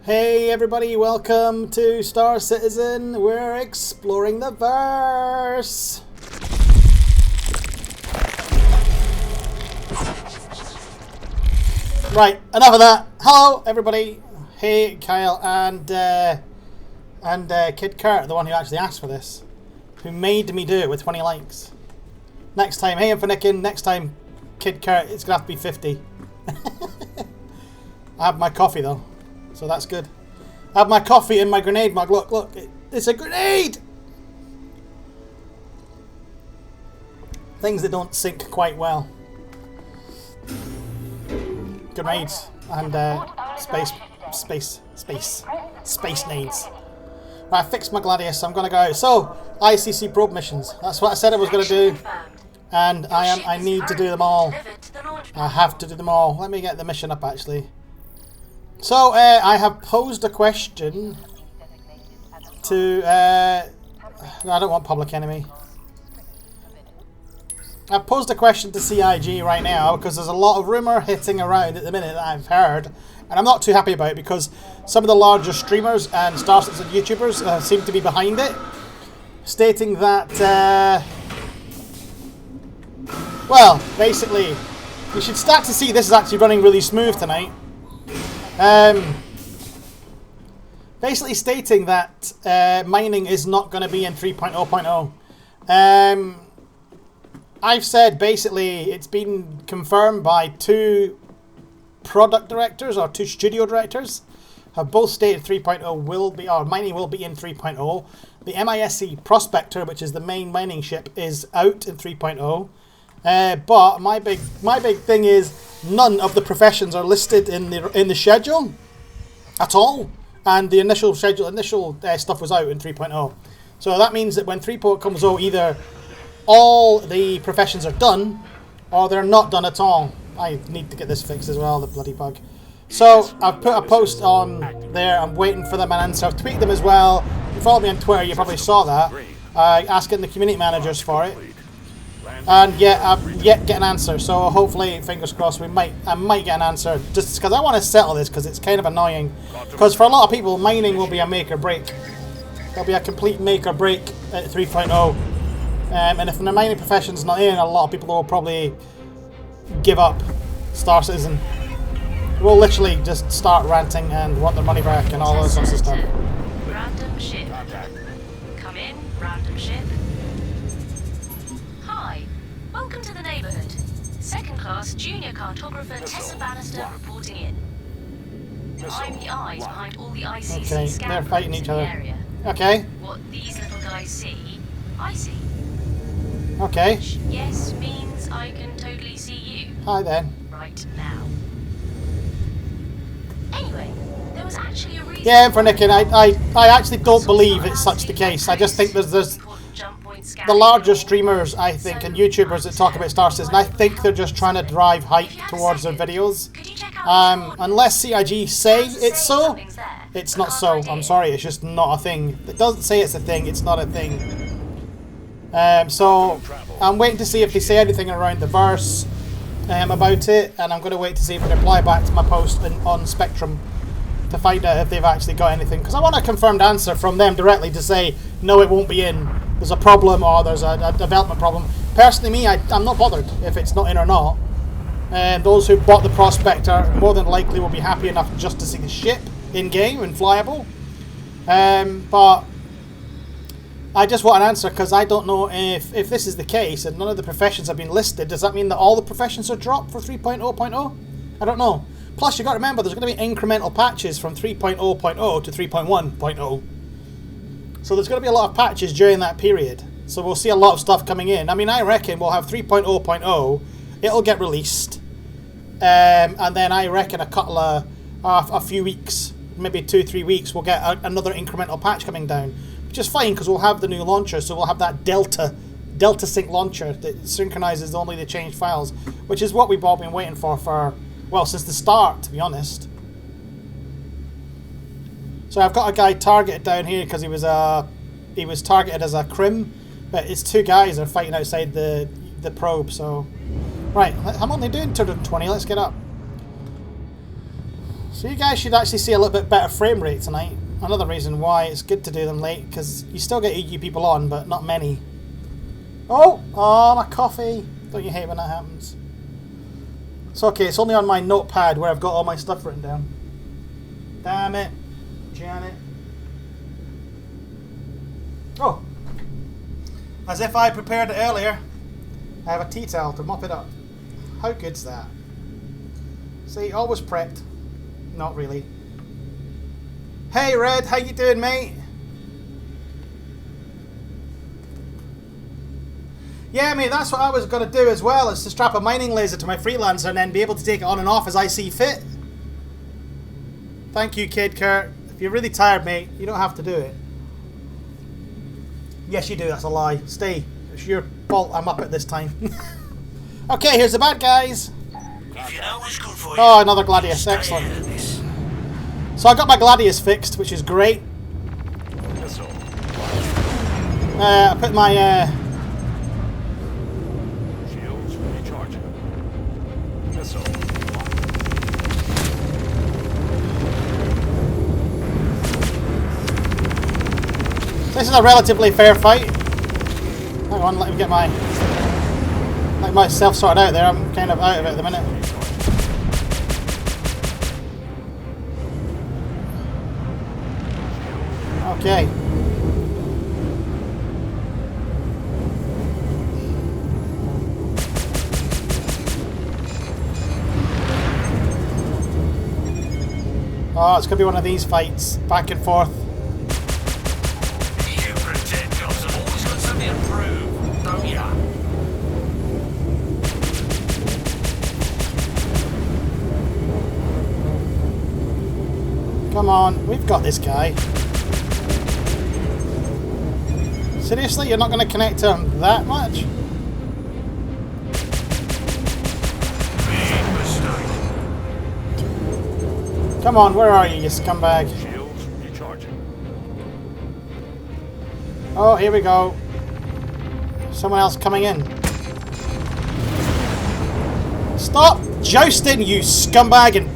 Hey everybody, welcome to Star Citizen. We're exploring the verse. Right, enough of that. Hello everybody. Hey Kyle and Kid Kurt, the one who actually asked for this, who made me do it with 20 likes. Next time, hey Infinickin, next time Kid Kurt, it's gonna have to be 50. I have my coffee though, so that's good. I have my coffee in my grenade mug. Look, look, it's a grenade! Things that don't sink quite well. Grenades and space nades. Right, I fixed my Gladius, so I'm gonna go out. So, ICC Probe missions. That's what I said I was gonna do. And I need to do them all. I have to do them all. Let me get the mission up actually. So, I have posed a question to, I don't want public enemy. I've posed a question to CIG right now because there's a lot of rumour hitting around at the minute that I've heard, and I'm not too happy about it because some of the larger streamers and Star Citizen YouTubers seem to be behind it, stating that, well, basically, you should start to see this is actually running really smooth tonight. Basically stating that mining is not going to be in 3.0.0. I've said basically it's been confirmed by two product directors or two studio directors have both stated 3.0 will be, or mining will be in 3.0. The MISC Prospector, which is the main mining ship, is out in 3.0. But my big thing is none of the professions are listed in the schedule at all, and the initial stuff was out in 3.0. So that means that when 3.0 comes out, either all the professions are done or they're not done at all. I need to get this fixed as well, the bloody bug. So I've put a post on there. I'm waiting for them an answer. I've tweeted them as well. If you follow me on Twitter, you probably saw that. Asking the community managers for it. And yeah, I've yet to get an answer, so hopefully, fingers crossed, I might get an answer, just because I want to settle this, because it's kind of annoying. Because for a lot of people, mining will be a make or break. There'll be a complete make or break at 3.0. And if the mining profession's not in, a lot of people will probably give up Star Citizen. We'll literally just start ranting and want their money back and all those sorts of stuff. Random ship. Come in, random ship. Hi, welcome to the neighborhood. Second class junior cartographer Tessa Bannister reporting in. I'm the eyes behind all the ICC scan they're fighting each other. Area. Okay. What these little guys see, I see. Okay. Which, yes, means I can totally see you. Hi then. Right now. Anyway, there was actually a reason. Yeah, for Nickin, I actually don't believe it's such the case. I just think there's the larger streamers, I think, and YouTubers that talk about Star Citizen, I think they're just trying to drive hype towards their videos. Unless CIG say it's so, it's not so. I'm sorry, it's just not a thing. It doesn't say it's a thing, it's not a thing. So, I'm waiting to see if they say anything around the verse about it, and I'm going to wait to see if they reply back to my post on Spectrum to find out if they've actually got anything. Because I want a confirmed answer from them directly to say, no, it won't be in. There's a problem or there's a development problem. Personally, me, I'm not bothered if it's not in or not. And those who bought the Prospector more than likely will be happy enough just to see the ship in-game and flyable. But I just want an answer because I don't know if this is the case and none of the professions have been listed. Does that mean that all the professions are dropped for 3.0.0? I don't know. Plus, you've got to remember, there's going to be incremental patches from 3.0.0 to 3.1.0. So there's going to be a lot of patches during that period. So we'll see a lot of stuff coming in. I mean, I reckon we'll have 3.0.0. It'll get released. And then I reckon a few weeks, maybe 2-3 weeks, we'll get another incremental patch coming down. Which is fine, because we'll have the new launcher. So we'll have that Delta Sync launcher that synchronizes only the changed files. Which is what we've all been waiting for, well, since the start, to be honest. So I've got a guy targeted down here because he was targeted as a crim, but it's two guys are fighting outside the probe. So right, I'm only doing 220. Let's get up. So you guys should actually see a little bit better frame rate tonight. Another reason why it's good to do them late, because you still get EU people on, but not many. Oh! Oh, my coffee! Don't you hate when that happens? It's okay, it's only on my notepad where I've got all my stuff written down. Damn it, Janet. Oh! As if I prepared it earlier, I have a tea towel to mop it up. How good's that? See, always prepped. Not really. Hey Red, how you doing, mate? Yeah, mate, that's what I was going to do as well, is to strap a mining laser to my freelancer and then be able to take it on and off as I see fit. Thank you, Kid Kurt. If you're really tired, mate, you don't have to do it. Yes, you do, that's a lie. Stay. It's your fault I'm up at this time. Okay, here's the bad guys. If you know what's good for you, oh, another Gladius, excellent. So I got my Gladius fixed, which is great. I put my shields recharging. Missile. This is a relatively fair fight. Hang on, let me get myself sorted out there. I'm kind of out of it at the minute. Okay. Oh, it's going to be one of these fights. Back and forth. You pretend jobs have always got something to prove, don't ya? Come on, we've got this guy. Seriously, you're not going to connect to him that much? Big mistake. Come on, where are you, you scumbag? Shields recharging. Oh, here we go. Someone else coming in. Stop jousting, you scumbag, and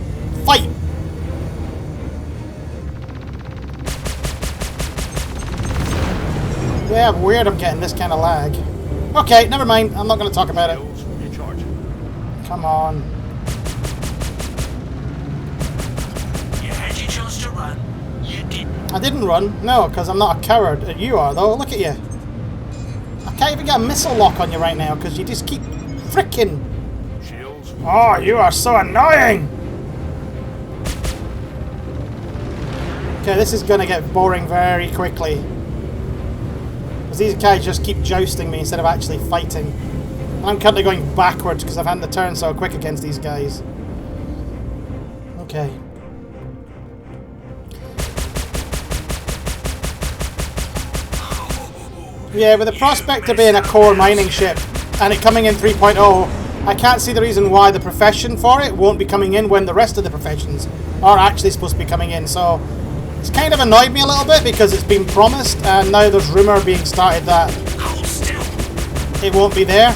fight! Yeah, weird I'm getting this kind of lag. Okay, never mind. I'm not going to talk about it. Come on. You had your chance to run. You didn't. I didn't run. No, because I'm not a coward. You are, though. Look at you. I can't even get a missile lock on you right now because you just keep frickin'. Shields. Oh, you are so annoying! Okay, this is going to get boring very quickly. These guys just keep jousting me instead of actually fighting. And I'm currently going backwards because I've had to turn so quick against these guys. Okay. Yeah, with the prospect of being a core mining ship and it coming in 3.0, I can't see the reason why the profession for it won't be coming in when the rest of the professions are actually supposed to be coming in. So it's kind of annoyed me a little bit because it's been promised and now there's rumour being started that it won't be there.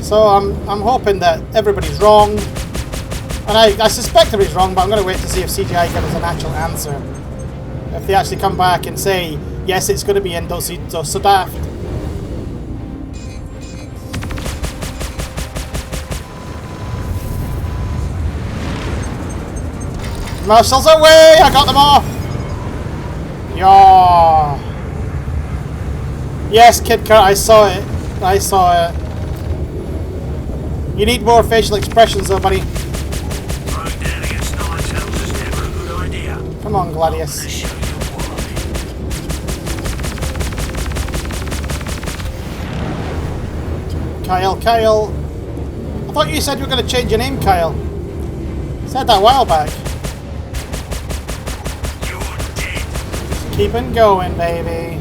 So I'm hoping that everybody's wrong. And I suspect everybody's wrong, but I'm going to wait to see if CGI gives us an actual answer. If they actually come back and say, yes, it's going to be in so daft. Marshals away! I got them off! Yeah. Yes, Kid Kurt, I saw it. I saw it. You need more facial expressions though, buddy. Throwing down against nine tails is never a good idea. Come on, Gladius. Let's show you why. Kyle. I thought you said you were going to change your name, Kyle. You said that a while back. Keeping going, baby.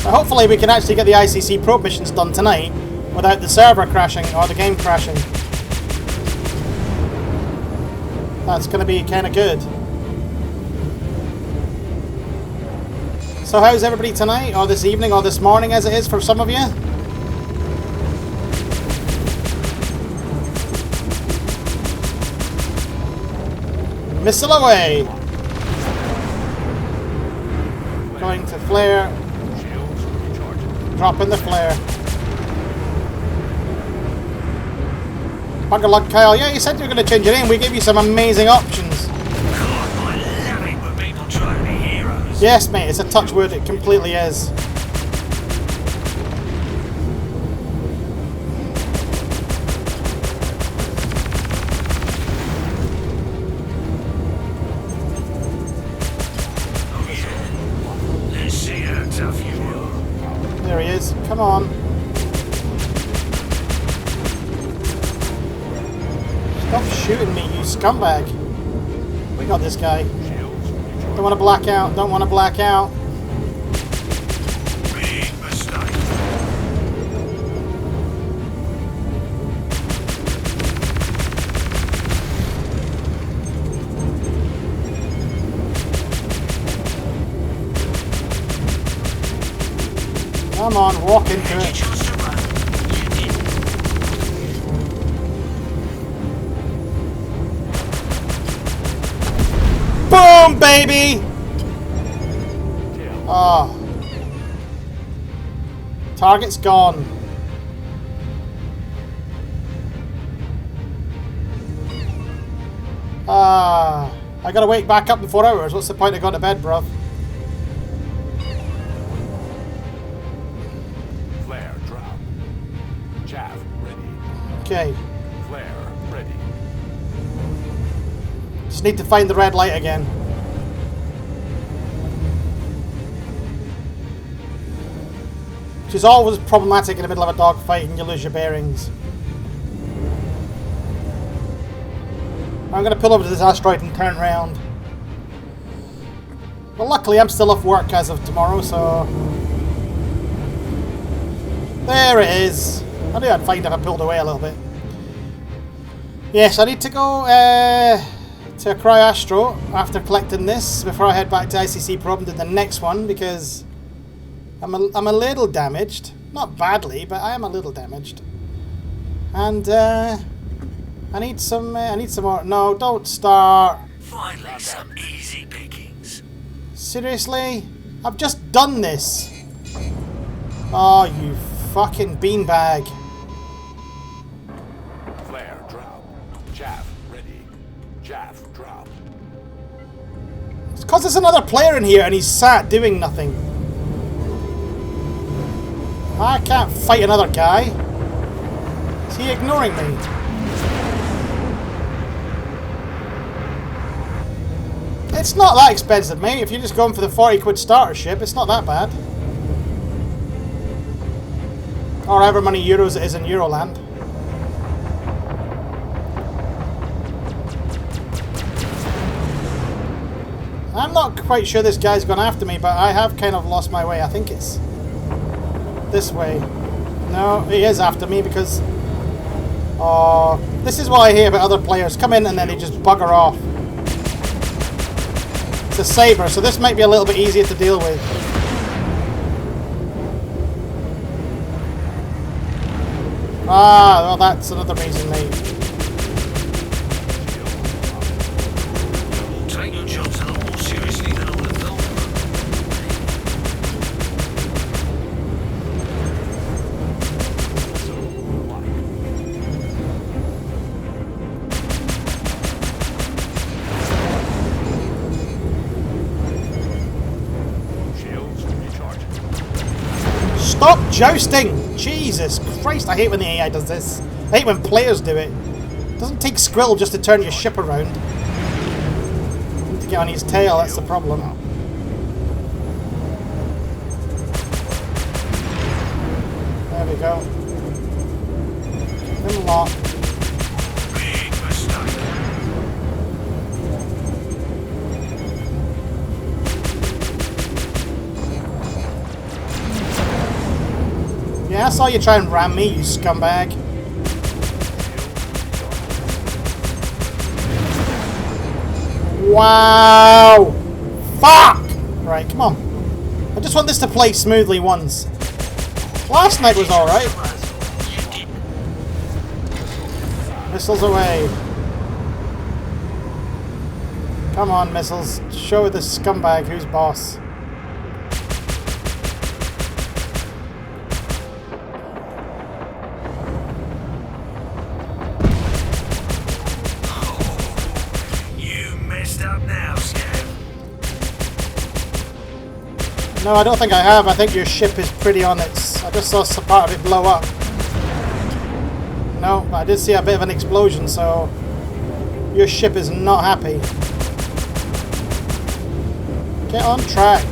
So hopefully we can actually get the ICC Probe missions done tonight without the server crashing or the game crashing. That's going to be kind of good. So how's everybody tonight, or this evening, or this morning as it is for some of you? Missile away! Going to flare. Drop in the flare. Bugger luck, Kyle. Yeah, you said you were going to change your name. We gave you some amazing options. God, I love it when people try to be heroes. Yes, mate, it's a touchwood. It completely is. There he is. Come on. Stop shooting me, you scumbag. We got this guy. Don't want to black out. Don't want to black out. Big mistake. Come on, walk into You it. chose to run. You did. Boom, baby! Oh. Target's gone. I gotta wake back up in 4 hours. What's the point of going to bed, bruv? Flare drop. Chaff ready. Okay. Flare ready. Just need to find the red light again. Which is always problematic in the middle of a dogfight and you lose your bearings. I'm going to pull over to this asteroid and turn around. Well, luckily I'm still off work as of tomorrow, so... There it is. I knew I'd find if I pulled away a little bit. Yes, I need to go to Cryastro after collecting this before I head back to ICC Probe and do the next one, because I'm a little damaged. Not badly, but I am a little damaged. And I need some more. No, don't start. Finally, some easy pickings. Seriously? I've just done this. Oh, you fucking beanbag. Flare drop. Chaff ready. Chaff drop. It's because there's another player in here and he's sat doing nothing. I can't fight another guy. Is he ignoring me? It's not that expensive, mate. If you're just going for the 40 quid starter ship, it's not that bad. Or however many euros it is in Euroland. I'm not quite sure this guy's gone after me, but I have kind of lost my way. I think it's this way. No, he is after me because... Oh, this is what I hear about other players. Come in and then they just bugger off. It's a saber, so this might be a little bit easier to deal with. Ah, well, that's another reason, mate. Take your jobs a lot more seriously than I would have thought. Shields recharging. Stop jousting! Jesus Christ, I hate when the AI does this. I hate when players do it. It doesn't take Skrill just to turn your ship around. You need to get on his tail, that's the problem. There we go. Them lot. Big mistake. Yeah, I saw you try and ram me, you scumbag. Wow! Fuck! Right, come on. I just want this to play smoothly once. Last night was alright. Missiles away. Come on, missiles. Show the scumbag who's boss. You messed up now, Scav. No, I don't think I have. I think your ship is pretty on its... I just saw some part of it blow up. No, I did see a bit of an explosion, so... Your ship is not happy. Get on track.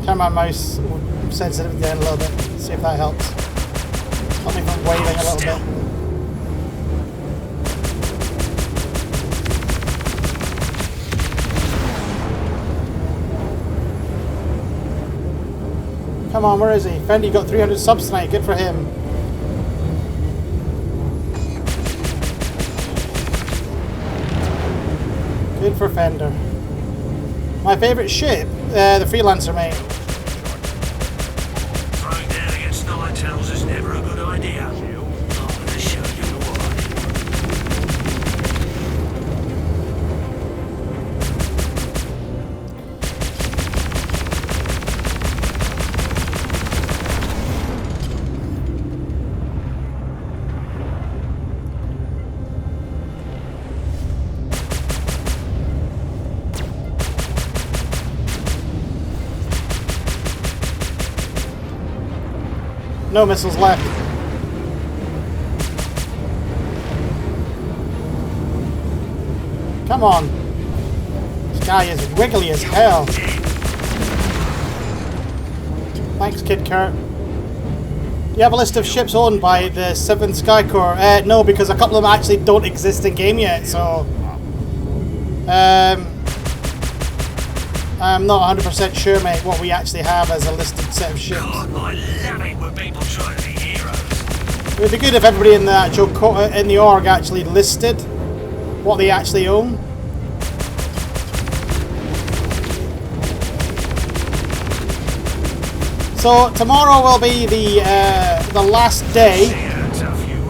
Camera mouse sensitivity down a little bit. See if that helps. Stop me from waving a little bit. Come on, where is he? Fendi got 300 subs tonight. Good for him. Good for Fender. My favourite ship, the Freelancer, mate. Throwing down against nine tails is never a good idea. I'm going to show you why. No missiles left. Come on. This guy is wiggly as hell. Thanks, Kid Kurt. You have a list of ships owned by the 7th Sky Corps? No, because a couple of them actually don't exist in game yet, so... I'm not 100% sure, mate, what we actually have as a listed set of ships. God, I love it when people try to be heroes. It would be good if everybody in the actual in the org actually listed what they actually own. So tomorrow will be the last day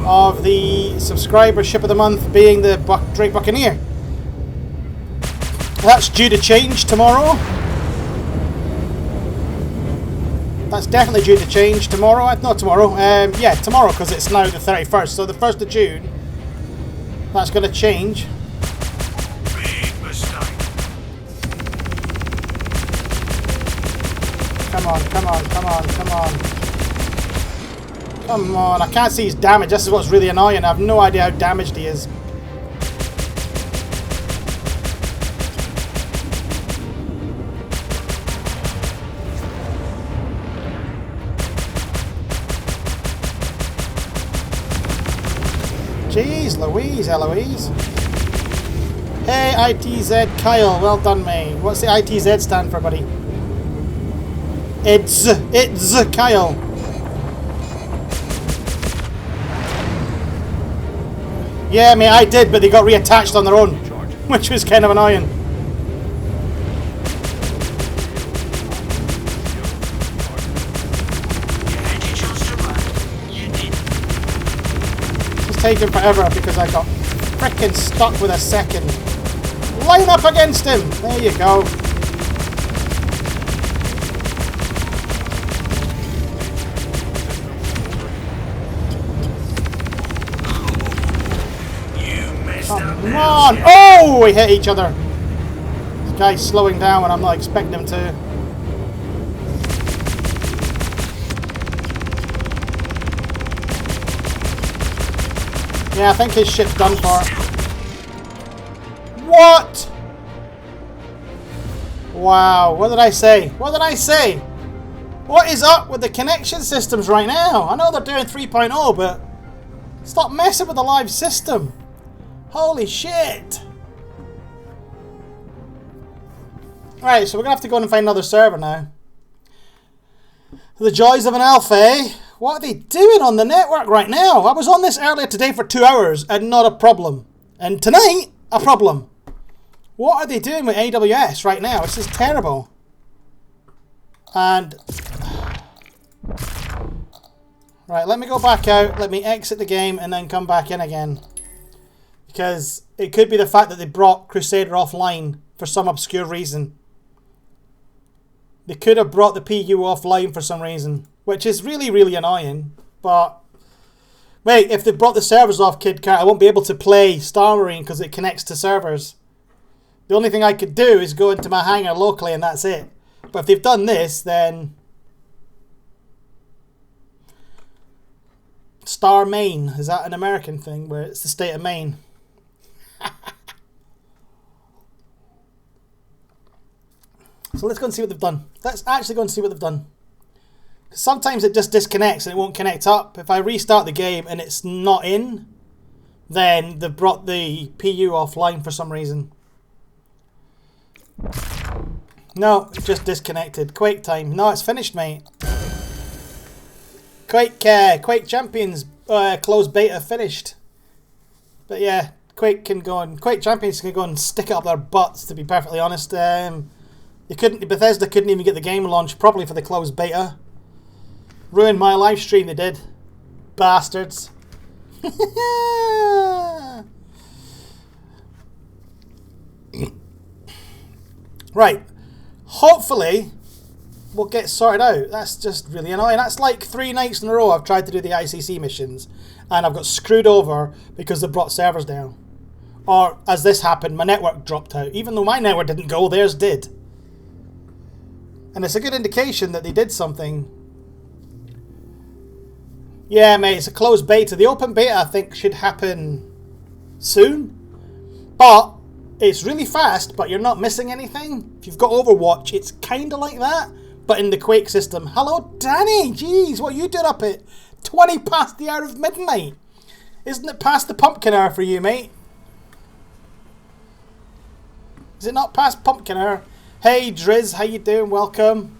of the subscribership of the month, being the Drake Buccaneer. That's due to change tomorrow. That's definitely due to change tomorrow. Not tomorrow. Yeah, tomorrow, because it's now the 31st. So the 1st of June, that's going to change. Big mistake. Come on, come on, come on, come on. Come on, I can't see his damage. This is what's really annoying. I have no idea how damaged he is. Jeez Louise, Eloise. Hey, ITZ Kyle, well done, mate. What's the ITZ stand for, buddy? It's Kyle. Yeah, mate, I did, but they got reattached on their own, which was kind of annoying. Taking forever because I got frickin' stuck with a second. Line up against him! There you go. Come on! Oh! We hit each other. This guy's slowing down when I'm not expecting him to. Yeah, I think his ship's done for. What? Wow, what did I say? What did I say? What is up with the connection systems right now? I know they're doing 3.0, but stop messing with the live system. Holy shit. Alright, so we're going to have to go and find another server now. The joys of an alpha, eh? What are they doing on the network right now? I was on this earlier today for 2 hours and not a problem. And tonight, a problem. What are they doing with AWS right now? This is terrible. And... Right, let me go back out. Let me exit the game and then come back in again. Because it could be the fact that they brought Crusader offline for some obscure reason. They could have brought the PU offline for some reason, which is really, really annoying. But, wait, if they brought the servers off, KidCat, I won't be able to play Star Marine because it connects to servers. The only thing I could do is go into my hangar locally and that's it. But if they've done this, then... Star Maine, is that an American thing where it's the state of Maine? So let's go and see what they've done. Let's actually go and see what they've done. Sometimes it just disconnects and it won't connect up. If I restart the game and it's not in, then they've brought the PU offline for some reason. No, it just disconnected. Quake time. No, it's finished, mate. Quake Champions closed beta finished. But yeah, Quake Champions can go and stick it up their butts, to be perfectly honest. Bethesda couldn't even get the game launched properly for the closed beta. Ruined my live stream, they did. Bastards. Right. Hopefully, we'll get sorted out. That's just really annoying. That's like 3 nights in a row I've tried to do the ICC missions, and I've got screwed over because they brought servers down. Or, as this happened, my network dropped out. Even though my network didn't go, theirs did. And it's a good indication that they did something. Yeah, mate, it's a closed beta. The open beta, I think, should happen soon. But it's really fast, but you're not missing anything. If you've got Overwatch, it's kind of like that, but in the Quake system. Hello, Danny! Jeez, what are you doing up at 20 past the hour of midnight? Isn't it past the pumpkin hour for you, mate? Is it not past pumpkin hour? Hey, Driz, how you doing? Welcome.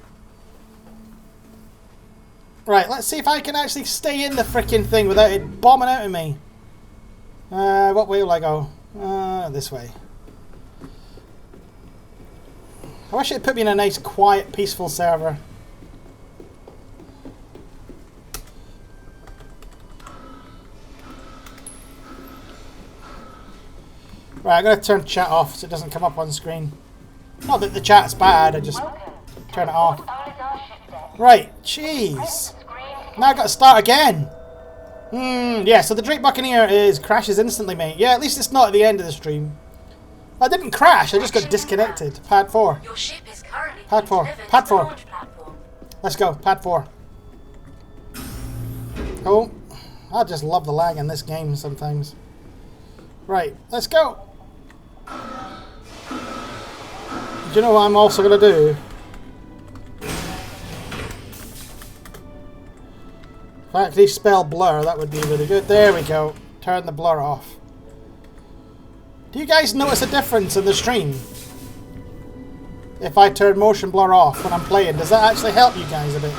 Right, let's see if I can actually stay in the freaking thing without it bombing out of me. What way will I go? This way. I wish it put me in a nice, quiet, peaceful server. Right, I'm going to turn chat off so it doesn't come up on screen. Not that the chat's bad, I just turn it off. Right, jeez. Now I've got to start again. Yeah, so the Drake Buccaneer crashes instantly, mate. Yeah, at least it's not at the end of the stream. I didn't crash, I just got disconnected. Pad 4. Your ship is currently Pad 4. Pad 4. Let's go, Pad 4. Oh, I just love the lag in this game sometimes. Right, let's go. Do you know what I'm also going to do? If I actually spell blur, that would be really good. There we go. Turn the blur off. Do you guys notice a difference in the stream? If I turn motion blur off when I'm playing, does that actually help you guys a bit?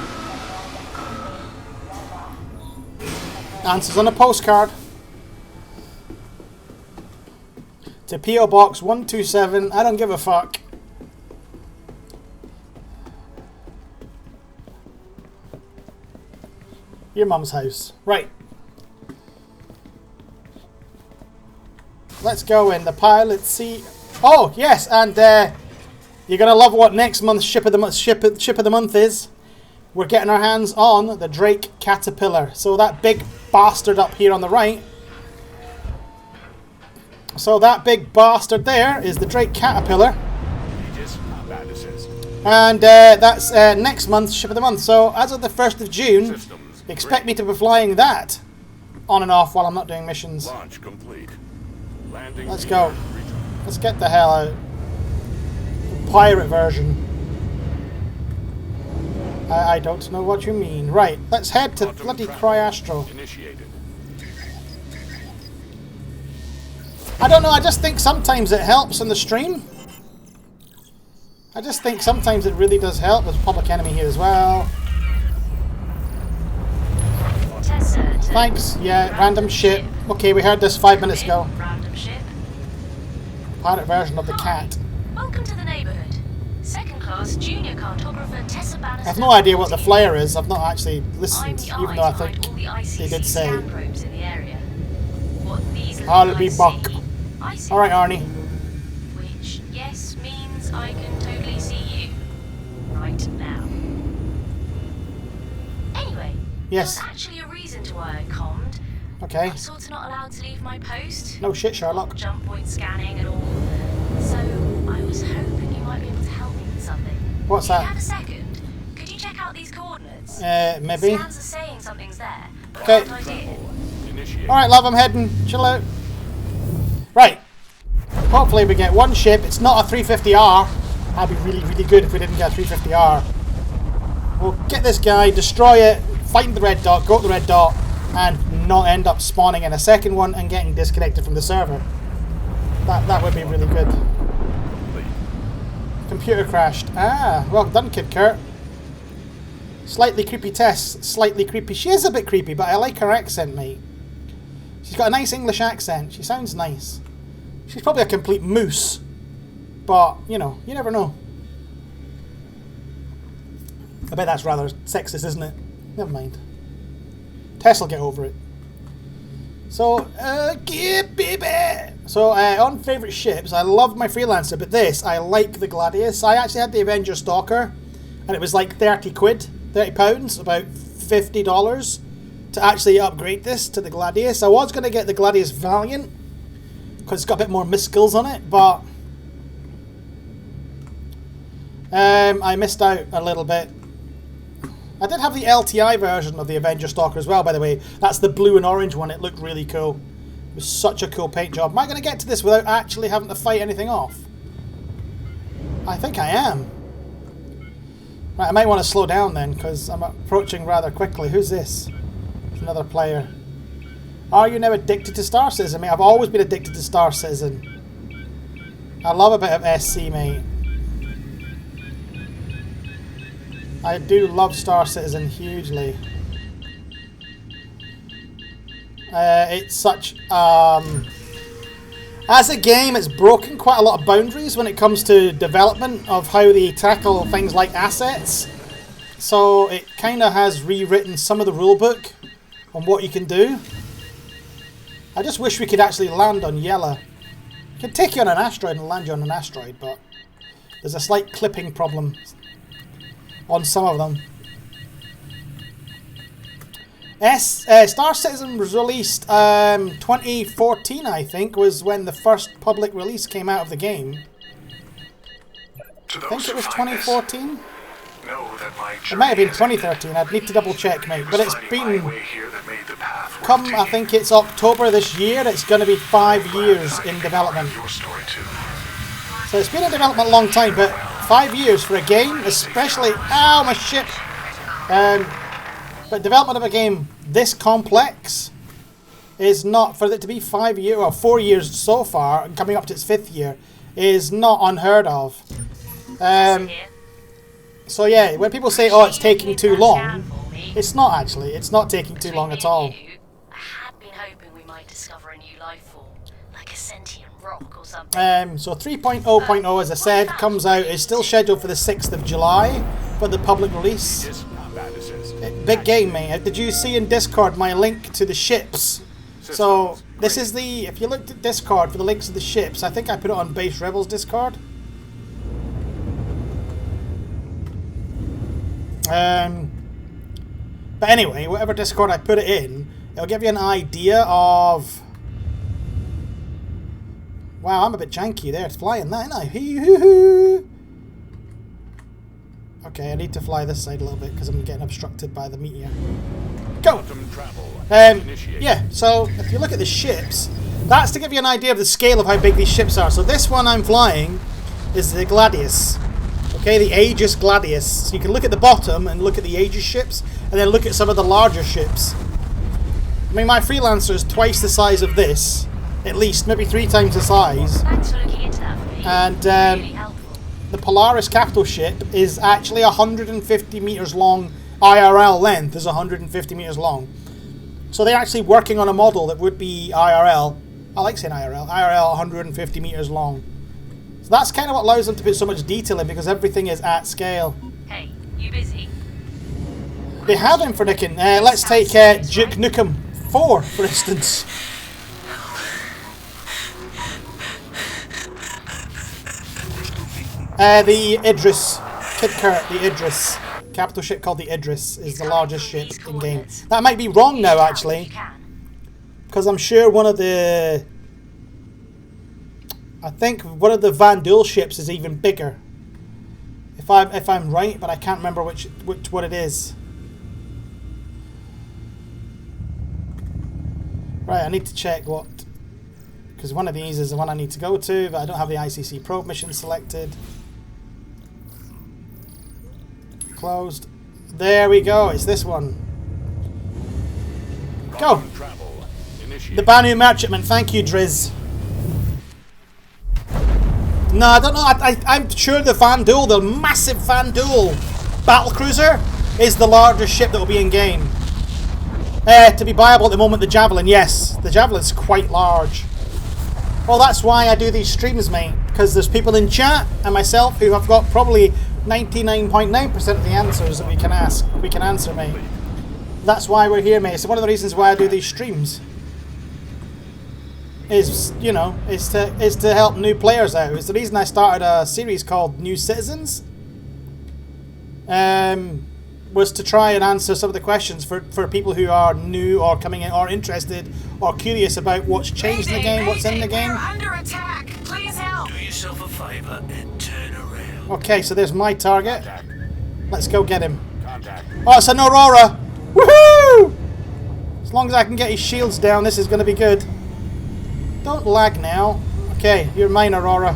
Answers on a postcard. To P.O. Box 127. I don't give a fuck. Your mum's house. Right. Let's go in the pilot seat. Oh, yes, and you're going to love what next month's ship of the month is. We're getting our hands on the Drake Caterpillar. So that big bastard up here on the right. So that big bastard there is the Drake Caterpillar. And that's next month's ship of the month. So as of the 1st of June, expect me to be flying that on and off while I'm not doing missions. Launch complete. Landing. Let's go. Let's get the hell out. Pirate version. I don't know what you mean. Right, let's head to bloody Cryastro. Initiated. I don't know, I just think sometimes it helps in the stream. I just think sometimes it really does help. There's Public Enemy here as well. Thanks. Yeah, random ship. Okay, we heard this 5 minutes ago. Random ship. Pirate version of the cat. Welcome to the neighborhood. Second class junior cartographer Tessa Bannister. I have no idea what the flyer is. I've not actually listened, even though I think they did say. I'll be back. see. Alright, Arnie. Which, yes, means I can totally see you. Right now. Anyway, Yes. there was actually a reason to why I commed. Okay. I'm sort of not allowed to leave my post. No shit, Sherlock. Jump point scanning and all. So, I was hoping you might be able to help me with something. What's Do you that? have a second? Could you check out these coordinates? Maybe. Scans are saying something's there, but Okay. I have no idea. Initiate. Alright, love, I'm heading. Chill out. Right. Hopefully we get one ship. It's not a 350R. That'd be really, really good if we didn't get a 350R. We'll get this guy, destroy it, find the red dot, go to the red dot, and not end up spawning in a second one and getting disconnected from the server. That would be really good. Computer crashed. Ah, well done, Kid Kurt. Slightly creepy Tess. Slightly creepy. She is a bit creepy, but I like her accent, mate. She's got a nice English accent. She sounds nice. She's probably a complete moose. But, you know, you never know. I bet that's rather sexist, isn't it? Never mind. Tess will get over it. So, yeah, baby! So, on favourite ships, I love my Freelancer, but this, I like the Gladius. I actually had the Avenger Stalker, and it was like 30 quid, 30 pounds, about $50 to actually upgrade this to the Gladius. I was going to get the Gladius Valiant, because it's got a bit more miskills on it, but I missed out a little bit. I did have the LTI version of the Avenger Stalker as well, by the way. That's the blue and orange one. It looked really cool. It was such a cool paint job. Am I going to get to this without actually having to fight anything off? I think I am. Right, I might want to slow down then, because I'm approaching rather quickly. Who's this? It's another player. Are you now addicted to Star Citizen, mate? I've always been addicted to Star Citizen. I love a bit of SC, mate. I do love Star Citizen hugely. It's such... as a game, it's broken quite a lot of boundaries when it comes to development of how they tackle things like assets. So it kind of has rewritten some of the rulebook on what you can do. I just wish we could actually land on Yella. I could take you on an asteroid and land you on an asteroid, but there's a slight clipping problem on some of them. Star Citizen was released 2014, I think, was when the first public release came out of the game. I think it was 2014. It might have been 2013. I'd need to double check, mate. But it's been... Come, I think it's October this year, it's going to be 5 years in development. So it's been in development a long time, but 5 years for a game, especially... Ow, my ship! But development of a game this complex is not... For it to be 5 years, or 4 years so far, and coming up to its 5th year, is not unheard of. So yeah, when people say, oh, it's taking too long, it's not actually. It's not taking too long at all. I had been hoping we might discover a new life form, like a sentient rock or something. So 3.0.0, as I said, comes out, is still scheduled for the 6th of July for the public release. Big game, mate. Did you see in Discord my link to the ships? So this is the, if you looked at Discord for the links to the ships, I think I put it on Base Rebels Discord. But anyway, whatever Discord I put it in, it'll give you an idea of... Wow, I'm a bit janky there. It's flying that, ain't I? Okay, I need to fly this side a little bit because I'm getting obstructed by the meteor. Go! Yeah, so if you look at the ships, that's to give you an idea of the scale of how big these ships are. So this one I'm flying is the Gladius. Okay, the Aegis Gladius. So you can look at the bottom and look at the Aegis ships, and then look at some of the larger ships. I mean, my Freelancer is twice the size of this, at least, maybe 3 times the size. Thanks for looking into that for me. And Really helpful. the Polaris capital ship is actually 150 meters long. IRL length is 150 meters long. So they're actually working on a model that would be IRL. I like saying IRL. IRL 150 meters long. So that's kind of what allows them to put so much detail in, because everything is at scale. Hey, you busy? They have him for nicking. Let's take Duke Nukem 4, for instance. The Idris. Kid Kurt, the Idris. Capital ship called the Idris is the largest ship in game. That might be wrong now, actually. Because I'm sure one of the... I think one of the Van Duel ships is even bigger. If I'm right, but I can't remember which what it is. Right, I need to check what... Because one of these is the one I need to go to, but I don't have the ICC Probe mission selected. Closed. There we go, it's this one. Go! The Banu Merchantman, thank you, Driz. No, I don't know, I'm sure the Van Duel, the massive Van Duel battlecruiser is the largest ship that will be in game. To be viable at the moment, the Javelin, yes. The Javelin's quite large. Well, that's why I do these streams, mate. Because there's people in chat and myself who have got probably 99.9% of the answers that we can answer, mate. That's why we're here, mate. It's one of the reasons why I do these streams. Is, you know, is to help new players out. It's the reason I started a series called New Citizens. Was to try and answer some of the questions for people who are new or coming in or interested or curious about what's changed in the game, what's in the game. We're under attack. Please help. Do yourself a favour and turn around. Okay, so there's my target. Let's go get him. Oh, it's an Aurora. Woohoo! As long as I can get his shields down, this is going to be good. Don't lag now. Okay, you're mine, Aurora.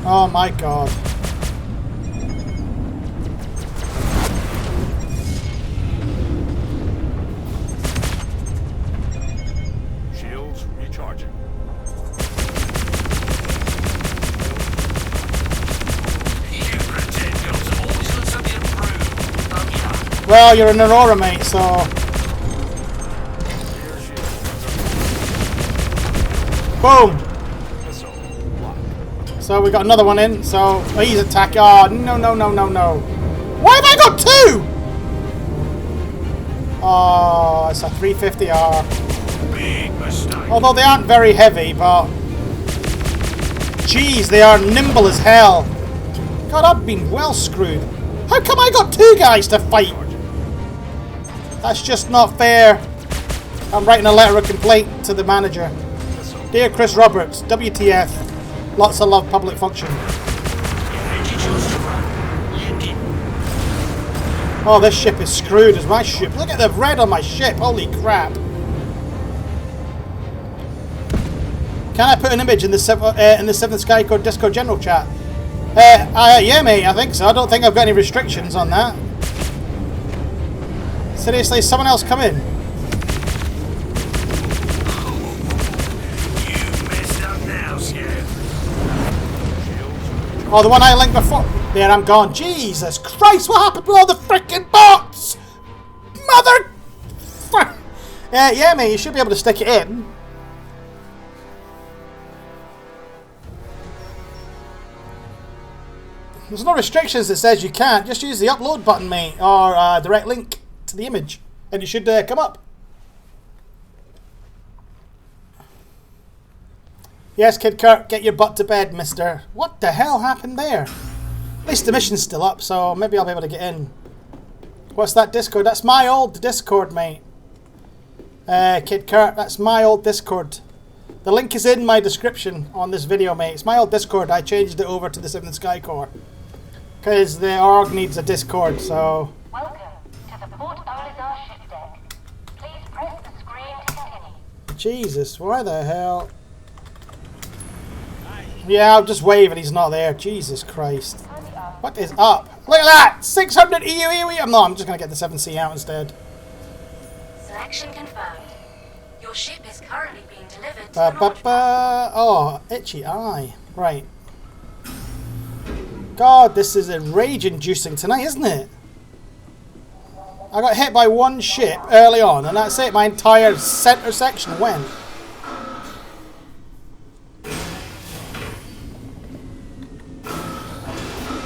Oh my god. Shields recharging. You pretend girls have always got something to prove, don't you? Well, you're an Aurora, mate, so... Boom! So we got another one in, so he's attacking. Oh, no, no, no, no, no. Why have I got two? Oh, it's a 350R. Big mistake. Although they aren't very heavy, but... Jeez, they are nimble as hell. God, I've been well screwed. How come I got two guys to fight? That's just not fair. I'm writing a letter of complaint to the manager. Dear Chris Roberts, WTF. Lots of love, public function. Oh, this ship is screwed as my ship. Look at the red on my ship. Holy crap. Can I put an image in the 7th Sky Code Discord general chat? Yeah, mate, I think so. I don't think I've got any restrictions on that. Seriously, someone else come in. Oh, the one I linked before. There, I'm gone. Jesus Christ, what happened with all the freaking bots? Mother... yeah, mate, you should be able to stick it in. There's no restrictions that says you can't. Just use the upload button, mate, or direct link to the image, and you should come up. Yes, Kid Kurt, get your butt to bed, mister. What the hell happened there? At least the mission's still up, so maybe I'll be able to get in. What's that Discord? That's my old Discord, mate. Kid Kurt, that's my old Discord. The link is in my description on this video, mate. It's my old Discord. I changed it over to the 7th Sky Corps. Because the org needs a Discord, so... Welcome to the Port Olizar ship deck. Please press the screen to continue. Jesus, why the hell... Yeah, I'll just wave and he's not there. Jesus Christ. What is up? Look at that! 600 EU. I'm just going to get the 7C out instead. Selection confirmed. Your ship is currently being delivered to the launch pad. Oh, itchy eye. Right. God, this is a rage-inducing tonight, isn't it? I got hit by one ship early on, and that's it. My entire center section went.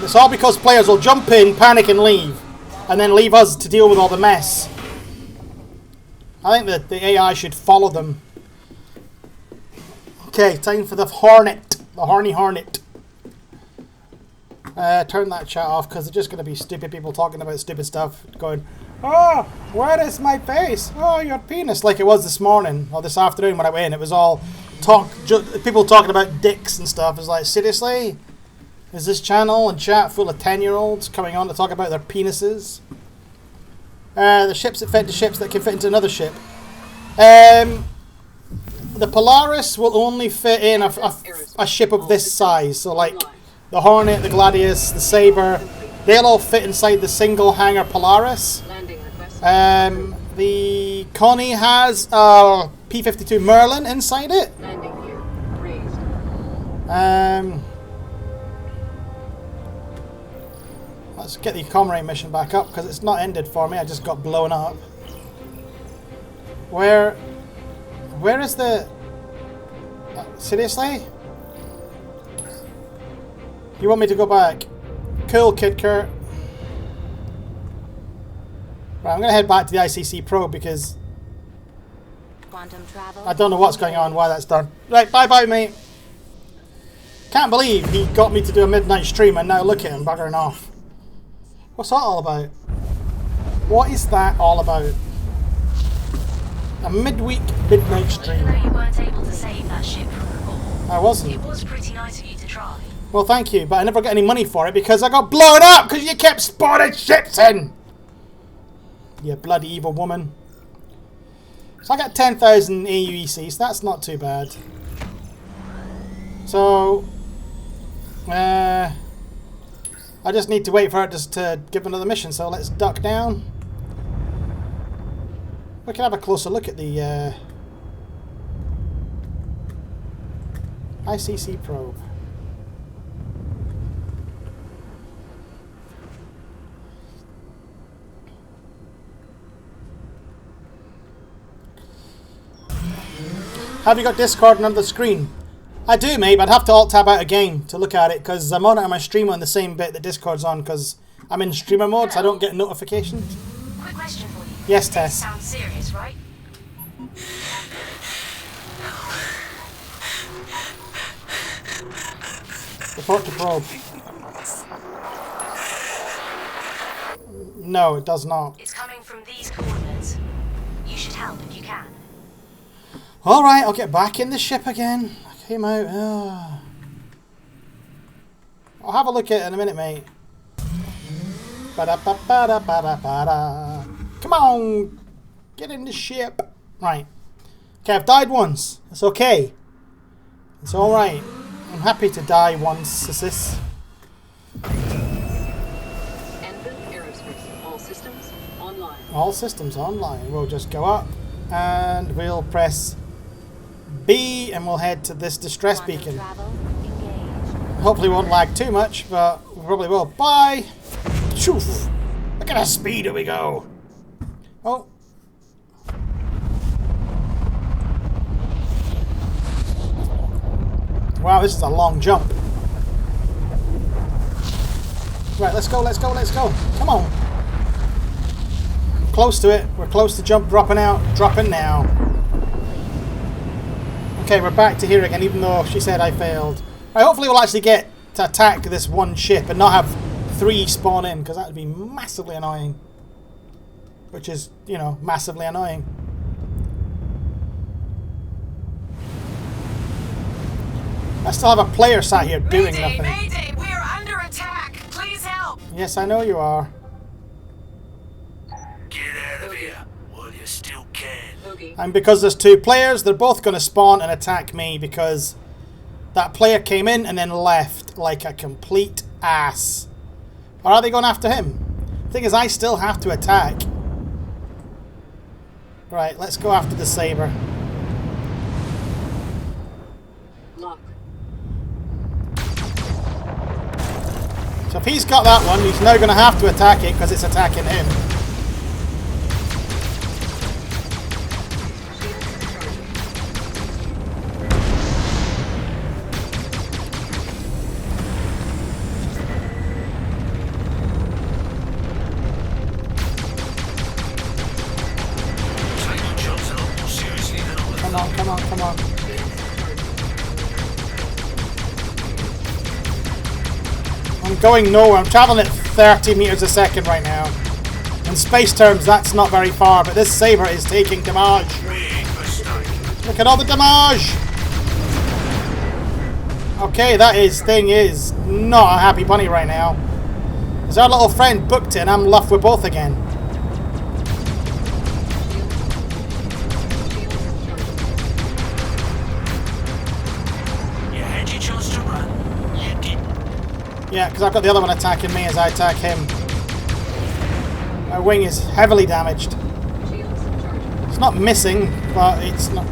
It's all because players will jump in, panic, and leave. and then leave us to deal with all the mess. I think that the AI should follow them. Okay, time for the Hornet. The Horny Hornet. Turn that chat off because they're just going to be stupid people talking about stupid stuff. Going, oh, where is my face? Oh, your penis. Like it was this morning or this afternoon when I went in. It was all people talking about dicks and stuff. It's like, seriously? Is this channel and chat full of 10-year-olds coming on to talk about their penises? The ships that fit into ships that can fit into another ship. The Polaris will only fit in a ship of this size. So like the Hornet, the Gladius, the Sabre, they'll all fit inside the single hangar Polaris. The Connie has a P-52 Merlin inside it. Let's get the comrade mission back up because it's not ended for me. I just got blown up. Where is the... seriously? You want me to go back? Cool, Kid Kurt. Right, I'm going to head back to the ICC Probe because Quantum travel. I don't know what's going on, why that's done. Right, bye-bye, mate. Can't believe he got me to do a midnight stream and now look at him buggering off. What's that all about? What is that all about? A midweek midnight stream. Even though you weren't able to save that ship from the ball, I wasn't. it was pretty nice of you to try. Well, thank you, but I never got any money for it because I got blown up because you kept spawning ships in. You bloody evil woman. So I got 10,000 AUEC, so that's not too bad. So, I just need to wait for it just to give another mission, so let's duck down. We can have a closer look at the ICC Probe. Have you got Discord under the screen? I do, mate, but I'd have to alt-tab out a game to look at it because I'm on it on my stream on the same bit that Discord's on because I'm in streamer mode, so I don't get notifications. Quick question for you. Yes, Tess. Sounds serious, right? Report to probe. No, it does not. It's coming from these coordinates. You should help if you can. Alright, I'll get back in the ship again. I came out. I'll have a look at it in a minute, mate. Ba-da-ba-ba-da-ba-da-ba-da. Come on! Get in the ship. Right. Okay, I've died once. It's okay. It's alright. I'm happy to die once, sis. All systems online. All systems online. We'll just go up and we'll press B and we'll head to this distress beacon. Travel, engage. Hopefully won't lag too much, but we probably will. Bye! Shoof! Look at how speedy we go! Oh. Wow, this is a long jump. Right, let's go, let's go, let's go. Come on. Close to it. We're close to jump dropping out. Dropping now. Okay, we're back to here again, even though she said I failed. Right, hopefully we'll actually get to attack this one ship and not have 3 spawn in, because that would be massively annoying. Which is, you know, massively annoying. I still have a player sat here doing nothing. Mayday! We are under attack! Please help! Yes, I know you are. Get out of here while you still can. And because there's 2 players, they're both going to spawn and attack me because that player came in and then left like a complete ass. Or are they going after him? The thing is, I still have to attack. Right, let's go after the Sabre. Lock. So if he's got that one, he's now going to have to attack it because it's attacking him. I'm going nowhere. I'm traveling at 30 meters a second right now. In space terms, that's not very far, but this saber is taking damage. Look at all the damage! Okay, thing is not a happy bunny right now. Because our little friend booked it and I'm left with both again. You had your chance to run. You didn't. Yeah, because I've got the other one attacking me as I attack him. My wing is heavily damaged. It's not missing, but it's not...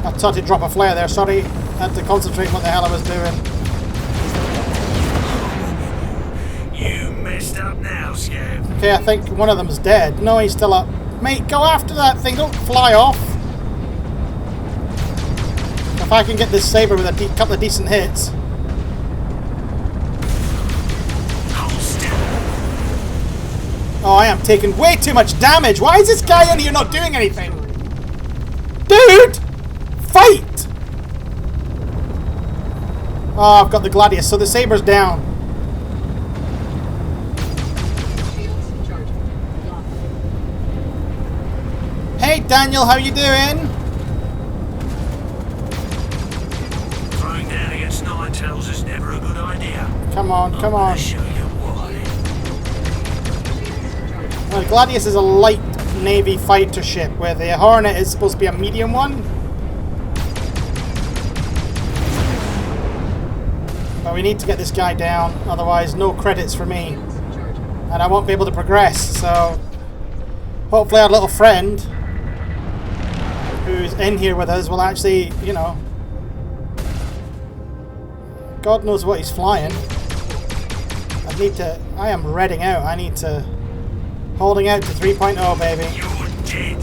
I tried to drop a flare there, sorry. I had to concentrate on what the hell I was doing. You messed up now, Scav. Okay, I think one of them's dead. No, he's still up. Mate, go after that thing, don't fly off. If I can get this saber with a couple of decent hits. Oh, I am taking way too much damage. Why is this guy in here not doing anything? Dude! Fight! Oh, I've got the Gladius, so the saber's down. Hey Daniel, how you doing? Throwing down against nine tails is never a good idea. Come on, come on. I'll show you why. Well, Gladius is a light Navy fighter ship, where the Hornet is supposed to be a medium one. But we need to get this guy down, otherwise no credits for me. And I won't be able to progress, so... Hopefully our little friend, who's in here with us, will actually, you know... God knows what he's flying. I am redding out, I need to... Holding out to 3.0, baby. You're dead.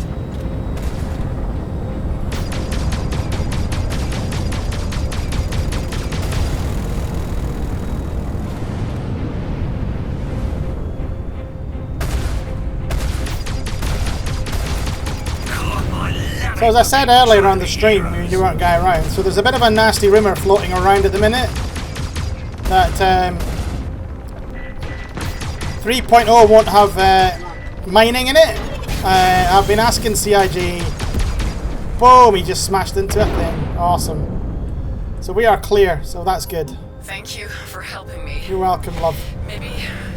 So as I said earlier on the stream, you weren't going around, so there's a bit of a nasty rumour floating around at the minute that 3.0 won't have mining in it. I've been asking CIG. Boom, he just smashed into a thing. Awesome. So we are clear, so that's good. Thank you for helping me. You're welcome, love. Maybe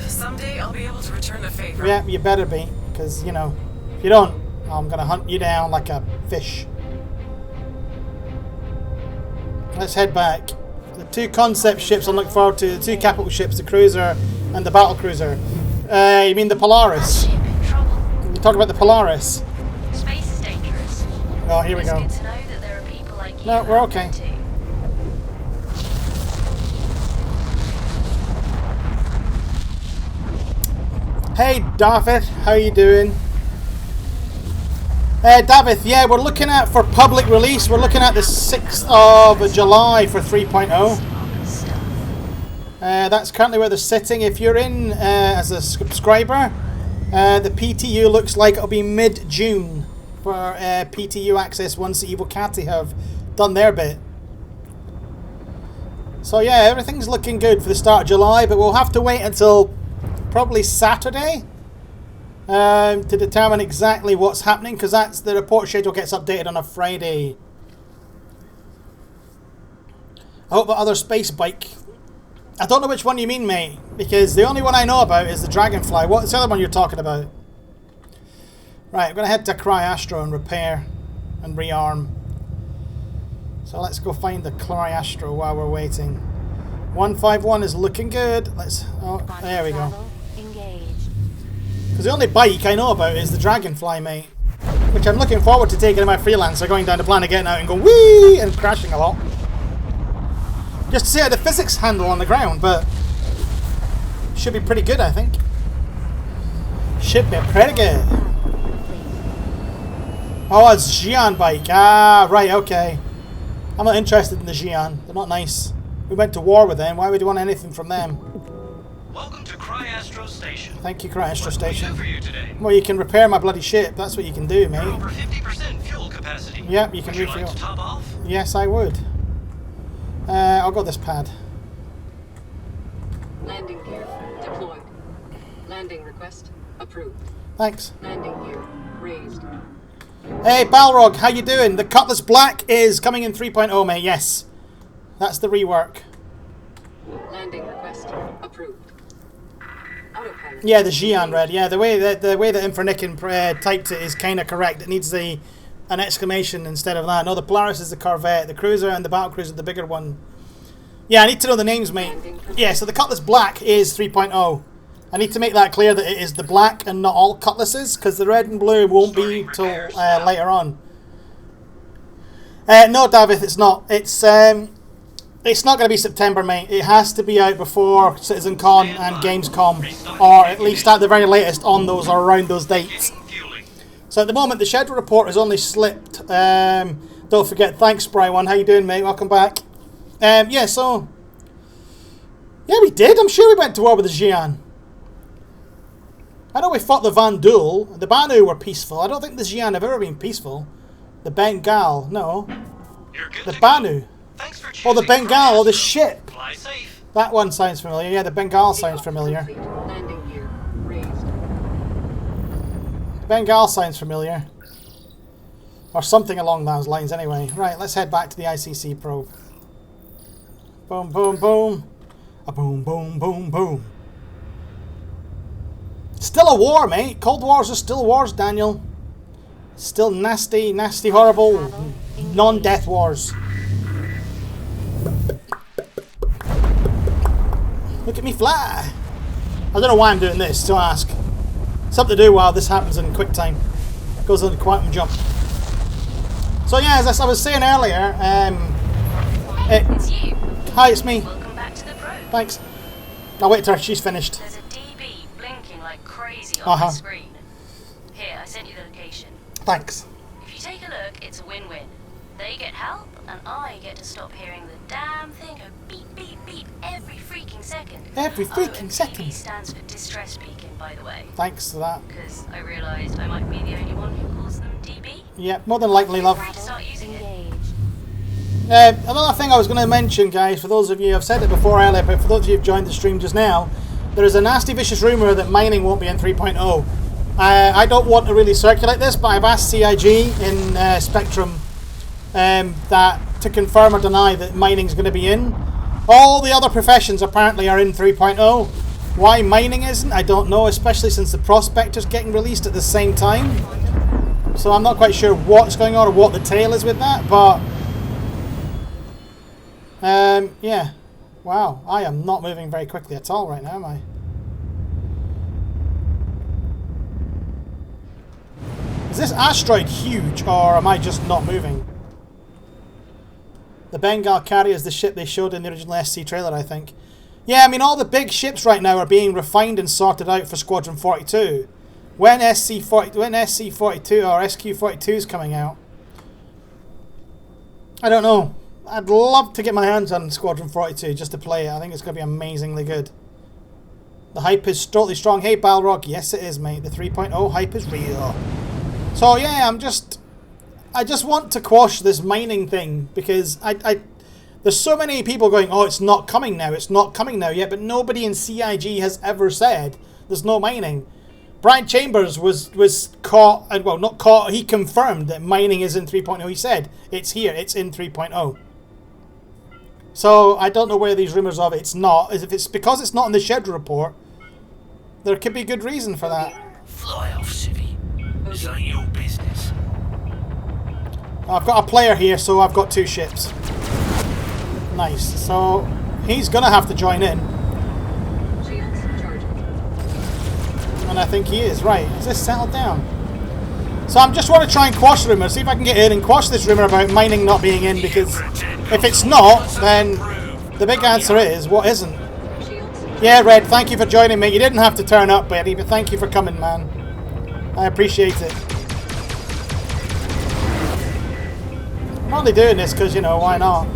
someday I'll be able to return the favor. Yeah, you better be, because, you know, if you don't, I'm going to hunt you down like a fish. Let's head back. The two concept ships I'm looking forward to, the two capital ships, the cruiser and the battle cruiser. You mean the Polaris? You talk about the Polaris. Space is dangerous. Oh, here we go. It's good to know that there are people like you. No, we're okay. out there too. Hey, David, how you doing? David, yeah, we're looking at, for public release, we're looking at the 6th of July for 3.0. That's currently where they're sitting. If you're in as a subscriber, the PTU looks like it'll be mid-June for PTU access once the Evil Catty have done their bit. So yeah, everything's looking good for the start of July, but we'll have to wait until probably Saturday to determine exactly what's happening, because that's the report schedule gets updated on a Friday. I hope the other space bike... I don't know which one you mean, mate, because the only one I know about is the Dragonfly. What's the other one you're talking about? Right, I'm going to head to Cryastro and repair and rearm. So let's go find the Cryastro while we're waiting. 151 is looking good. Let's... Oh, there we go. Because the only bike I know about is the Dragonfly, mate. Which I'm looking forward to taking in my freelancer, going down the planet, getting out and going whee and crashing a lot. Just to see how the physics handle on the ground, but should be pretty good, I think. Should be pretty good. Oh, it's Xi'an bike. Ah, right, okay. I'm not interested in the Xi'an. They're not nice. We went to war with them. Why would you want anything from them? Welcome to Cryastro Station. Thank you, Cryastro Station. What can we do for you today? Well, you can repair my bloody ship. That's what you can do, mate. Over 50% fuel capacity. Yep, you can Would you refuel. like to top off? Yes, I would. I'll go this pad. Landing gear deployed. Landing request approved. Thanks. Landing gear raised. Hey, Balrog, how you doing? The Cutlass Black is coming in 3.0, mate. Yes. That's the rework. Landing request approved. Autopilot. Yeah, the Xi'an red. Yeah, the way that Infernican typed it is kind of correct. It needs an exclamation instead of that. No, the Polaris is the Corvette. The Cruiser and the Battlecruiser, the bigger one. Yeah, I need to know the names, mate. Yeah, so the Cutlass Black is 3.0. I need to make that clear that it is the black and not all Cutlasses, because the red and blue won't be till later on. No, David, it's not. It's not going to be September, mate. It has to be out before CitizenCon and Gamescom, or at least at the very latest on those or around those dates. So at the moment, the schedule report has only slipped. Don't forget, thanks, Brian. How you doing, mate? Welcome back. Yeah, so... Yeah, we did. I'm sure we went to war with the Xi'an. I know we fought the Vandul. The Banu were peaceful. I don't think the Xi'an have ever been peaceful. The Bengal, no. The Banu. Oh, the Bengal, oh, the ship. Fly safe. That one sounds familiar. Yeah, the Bengal sounds familiar. Landing gear raised. The Bengal sounds familiar. Or something along those lines anyway. Right, let's head back to the ICC probe. Boom, boom, boom. A boom, boom, boom, boom. Still a war, mate. Cold Wars are still wars, Daniel. Still nasty, nasty, horrible, non-death wars. Look at me fly. I don't know why I'm doing this, to ask. Something to do while this happens in quick time. Goes on the quantum jump. So yeah, as I was saying earlier, It's you. hi, it's me. Welcome back to the probe. Thanks. I'll wait till she's finished. There's a DB blinking like crazy on my screen. Here, I sent you the location. Thanks. If you take a look, it's a win-win. They get help, and I get to stop hearing the damn thing go beep, beep, beep every freaking second. Every freaking and second. DB stands for distress beacon, by the way. Thanks for that. Because I realised I might be the only one who calls them DB. Yeah, more than likely, love. Free to start using it. Another thing I was going to mention, guys, for those of you, I've said it before earlier, but for those of you who've joined the stream just now, there is a nasty, vicious rumour that mining won't be in 3.0. I don't want to really circulate this, but I've asked CIG in Spectrum that to confirm or deny that mining's going to be in. All the other professions apparently are in 3.0. Why mining isn't, I don't know, especially since the Prospector's getting released at the same time. So I'm not quite sure what's going on or what the tale is with that, but... yeah. Wow, I am not moving very quickly at all right now, am I? Is this asteroid huge, or am I just not moving? The Bengal carrier is the ship they showed in the original SC trailer, I think. Yeah, I mean, all the big ships right now are being refined and sorted out for Squadron 42. When SC42 or SQ42 is coming out, I don't know. I'd love to get my hands on Squadron 42 just to play it. I think it's going to be amazingly good. The hype is totally strong. Hey, Balrog. Yes, it is, mate. The 3.0 hype is real. So, yeah, I just want to quash this mining thing because there's so many people going, oh, it's not coming now. It's not coming now yet. But nobody in CIG has ever said there's no mining. Brian Chambers was caught, well, not caught, he confirmed that mining is in 3.0. He said, it's here, it's in 3.0. So, I don't know where these rumours of it's not. If it's because it's not in the schedule report, there could be good reason for that. Fly off, Civvy. This ain't your business. I've got a player here, so I've got 2 ships. Nice. So, he's going to have to join in. Shields charging. And I think he is. Right. Is this settled down? So I just want to try and quash rumours. See if I can get in and quash this rumour about mining not being in, because if it's not, then the big answer is, what isn't? Yeah, Red, thank you for joining me. You didn't have to turn up, buddy, but thank you for coming, man. I appreciate it. I'm only doing this because, you know, why not?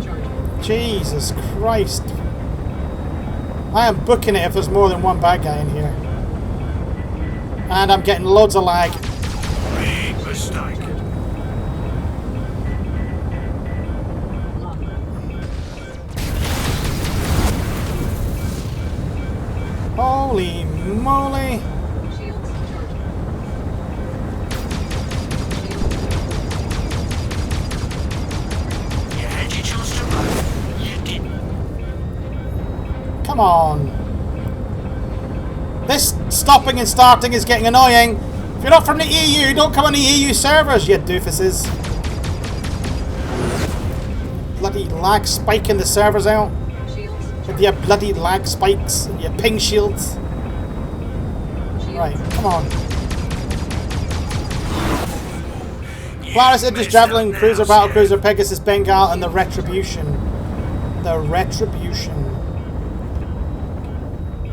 Jesus Christ. I am booking it if there's more than one bad guy in here. And I'm getting loads of lag. Big mistake. Holy moly. Shields charging. You had your chance to run. You didn't. Come on. This stopping and starting is getting annoying. If you're not from the EU, don't come on the EU servers, you doofuses. Bloody lag spiking the servers out. Shields. With your bloody lag spikes and your ping shields. Right, come on. Polaris, Idris, Javelin, Cruiser, Battlecruiser, Pegasus, Bengal, and the Retribution. The Retribution.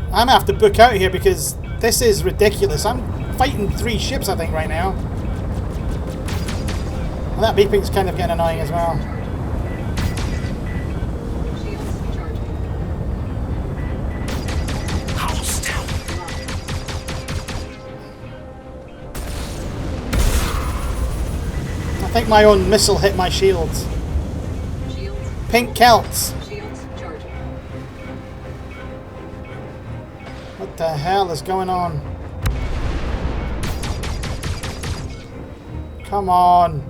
I'm gonna have to book out here because this is ridiculous. I'm fighting 3 ships, I think, right now. And that beeping's kind of getting annoying as well. Shields charging. Hold still. I think my own missile hit my shields. Shields. Pink Celts. Shields charging. What the hell is going on? Come on.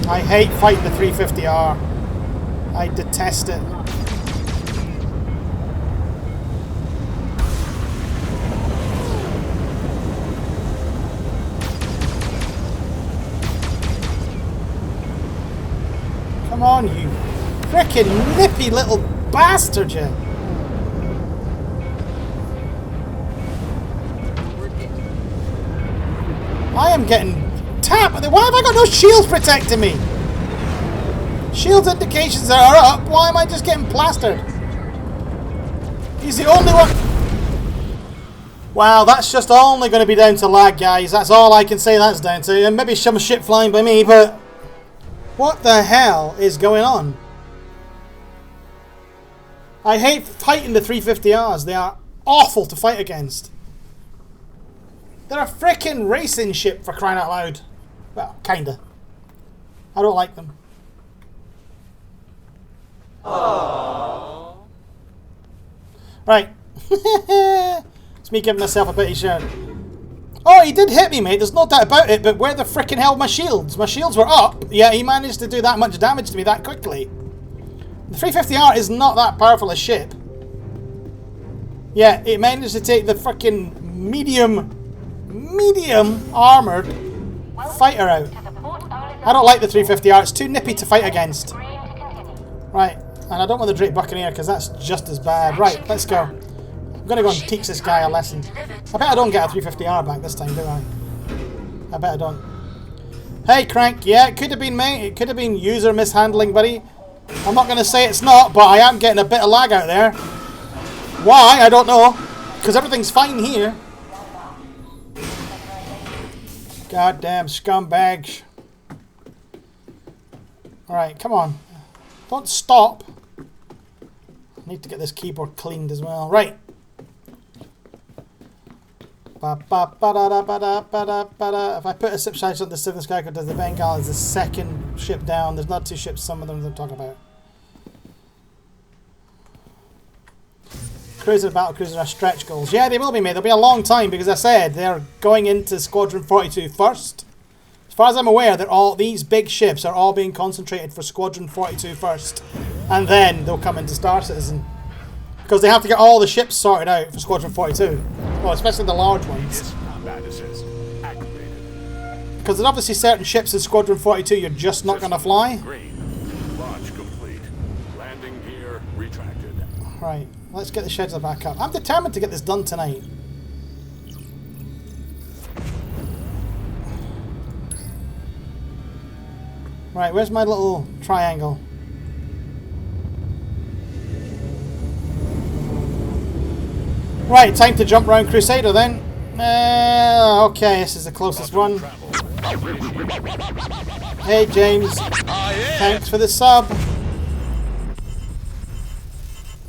I hate fighting the 350R. I detest it. Come on, you frickin' nippy little bastard, you. I am getting tapped. Why have I got no shields protecting me? Shields indications are up. Why am I just getting plastered? He's the only one. Wow, that's just only going to be down to lag, guys. That's all I can say that's down to. And maybe some shit flying by me, but what the hell is going on? I hate fighting the 350Rs. They are awful to fight against. They're a frickin' racing ship, for crying out loud. Well, kinda. I don't like them. Aww. Right. It's me giving myself a pity shirt. Oh, he did hit me, mate. There's no doubt about it, but where the frickin' hell are my shields? My shields were up, yet he managed to do that much damage to me that quickly. The 350R is not that powerful a ship. Yeah, it managed to take the frickin' medium armored fighter out. I don't like the 350R. It's too nippy to fight against. Right, and I don't want the Drake Buccaneer because that's just as bad. Right, let's go. I'm going to go and teach this guy a lesson. I bet I don't get a 350R back this time, do I? I bet I don't. Hey, Crank. Yeah, it could have been, mate. It could have been user mishandling, buddy. I'm not going to say it's not, but I am getting a bit of lag out there. Why? I don't know. Because everything's fine here. Goddamn scumbags. Alright, come on. Don't stop. I need to get this keyboard cleaned as well. Right. If I put a ship size on the 7th Sky, does the Bengal is the 2nd ship down. There's not 2 ships, some of them I'm talking about. Cruiser, Battlecruiser are stretch goals. Yeah, they will be, mate. They'll be a long time because I said they're going into Squadron 42 first. As far as I'm aware, these big ships are all being concentrated for Squadron 42 first. And then they'll come into Star Citizen. Because they have to get all the ships sorted out for Squadron 42. Well, especially the large ones. Because there's obviously certain ships in Squadron 42 you're just not going to fly. Green. Launch complete. Landing gear retracted. Right. Let's get the schedule back up. I'm determined to get this done tonight. Right, where's my little triangle? Right, time to jump round Crusader then. Okay, this is the closest one. Hey James, thanks for the sub.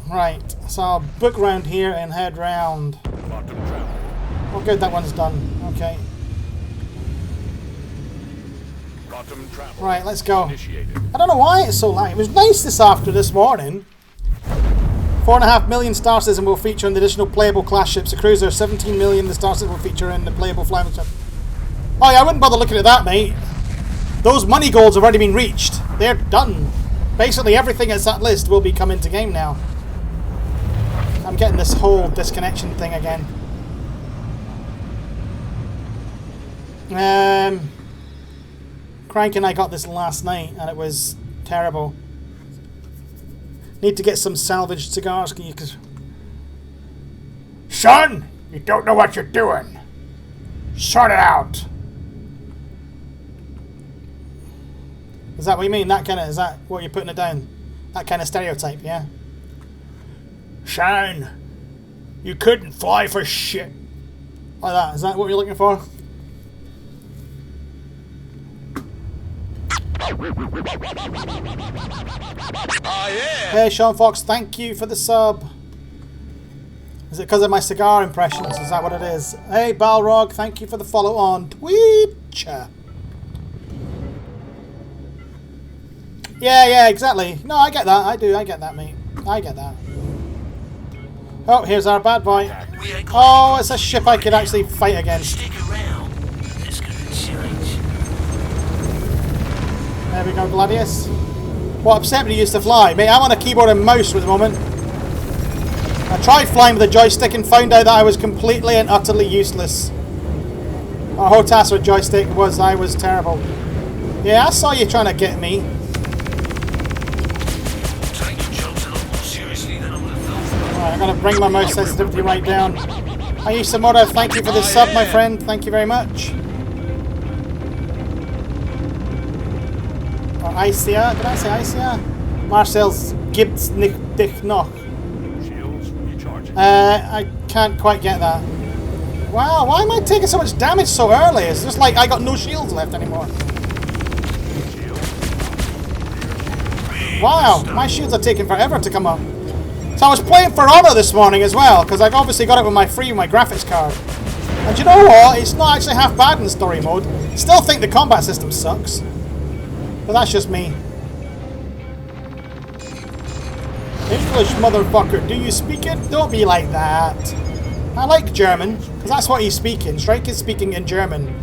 Right, so I'll book round here and head round. Oh good, that one's done. Okay. Right, let's go. I don't know why it's so light. It was nice this morning. 4.5 million Star Citizen will feature in the additional playable class ships. The cruiser, 17 million the Star Citizen will feature in the playable flying ship. Oh yeah, I wouldn't bother looking at that, mate. Those money goals have already been reached. They're done. Basically everything that's that list will be coming to game now. I'm getting this whole disconnection thing again. Crank and I got this last night and it was terrible. Need to get some salvaged cigars. Son, you don't know what you're doing. Sort it out. Is that what you mean? That kind of, is that what you're putting it down? That kind of stereotype, yeah? Son, you couldn't fly for shit. Like that, is that what you're looking for? Oh, yeah. Hey Sean Fox, thank you for the sub. Is it because of my cigar impressions? Is that what it is? Hey Balrog, thank you for the follow on Twitch. Yeah, exactly. No, I get that. I do. I get that, mate. I get that. Oh, here's our bad boy. Oh, it's a ship I could actually fight against. Stick around. It's gonna change. There we go, Gladius. What upset me used to fly? Mate, I'm on a keyboard and mouse at the moment. I tried flying with a joystick and found out that I was completely and utterly useless. My whole task with joystick was I was terrible. Yeah, I saw you trying to get me. Alright, I'm going to bring my mouse sensitivity right down. Hi Samora, thank you for the sub, my friend. Thank you very much. Or Isia, did I say Isia? Marcel's Gibbs Dich Noch. Shields recharging. I can't quite get that. Wow, why am I taking so much damage so early? It's just like I got no shields left anymore. Wow, my shields are taking forever to come up. So I was playing For Honor this morning as well, because I've obviously got it with my graphics card. And you know what? It's not actually half bad in story mode. Still think the combat system sucks. But that's just me. English motherfucker, do you speak it? Don't be like that. I like German, because that's what he's speaking. Shrike is speaking in German.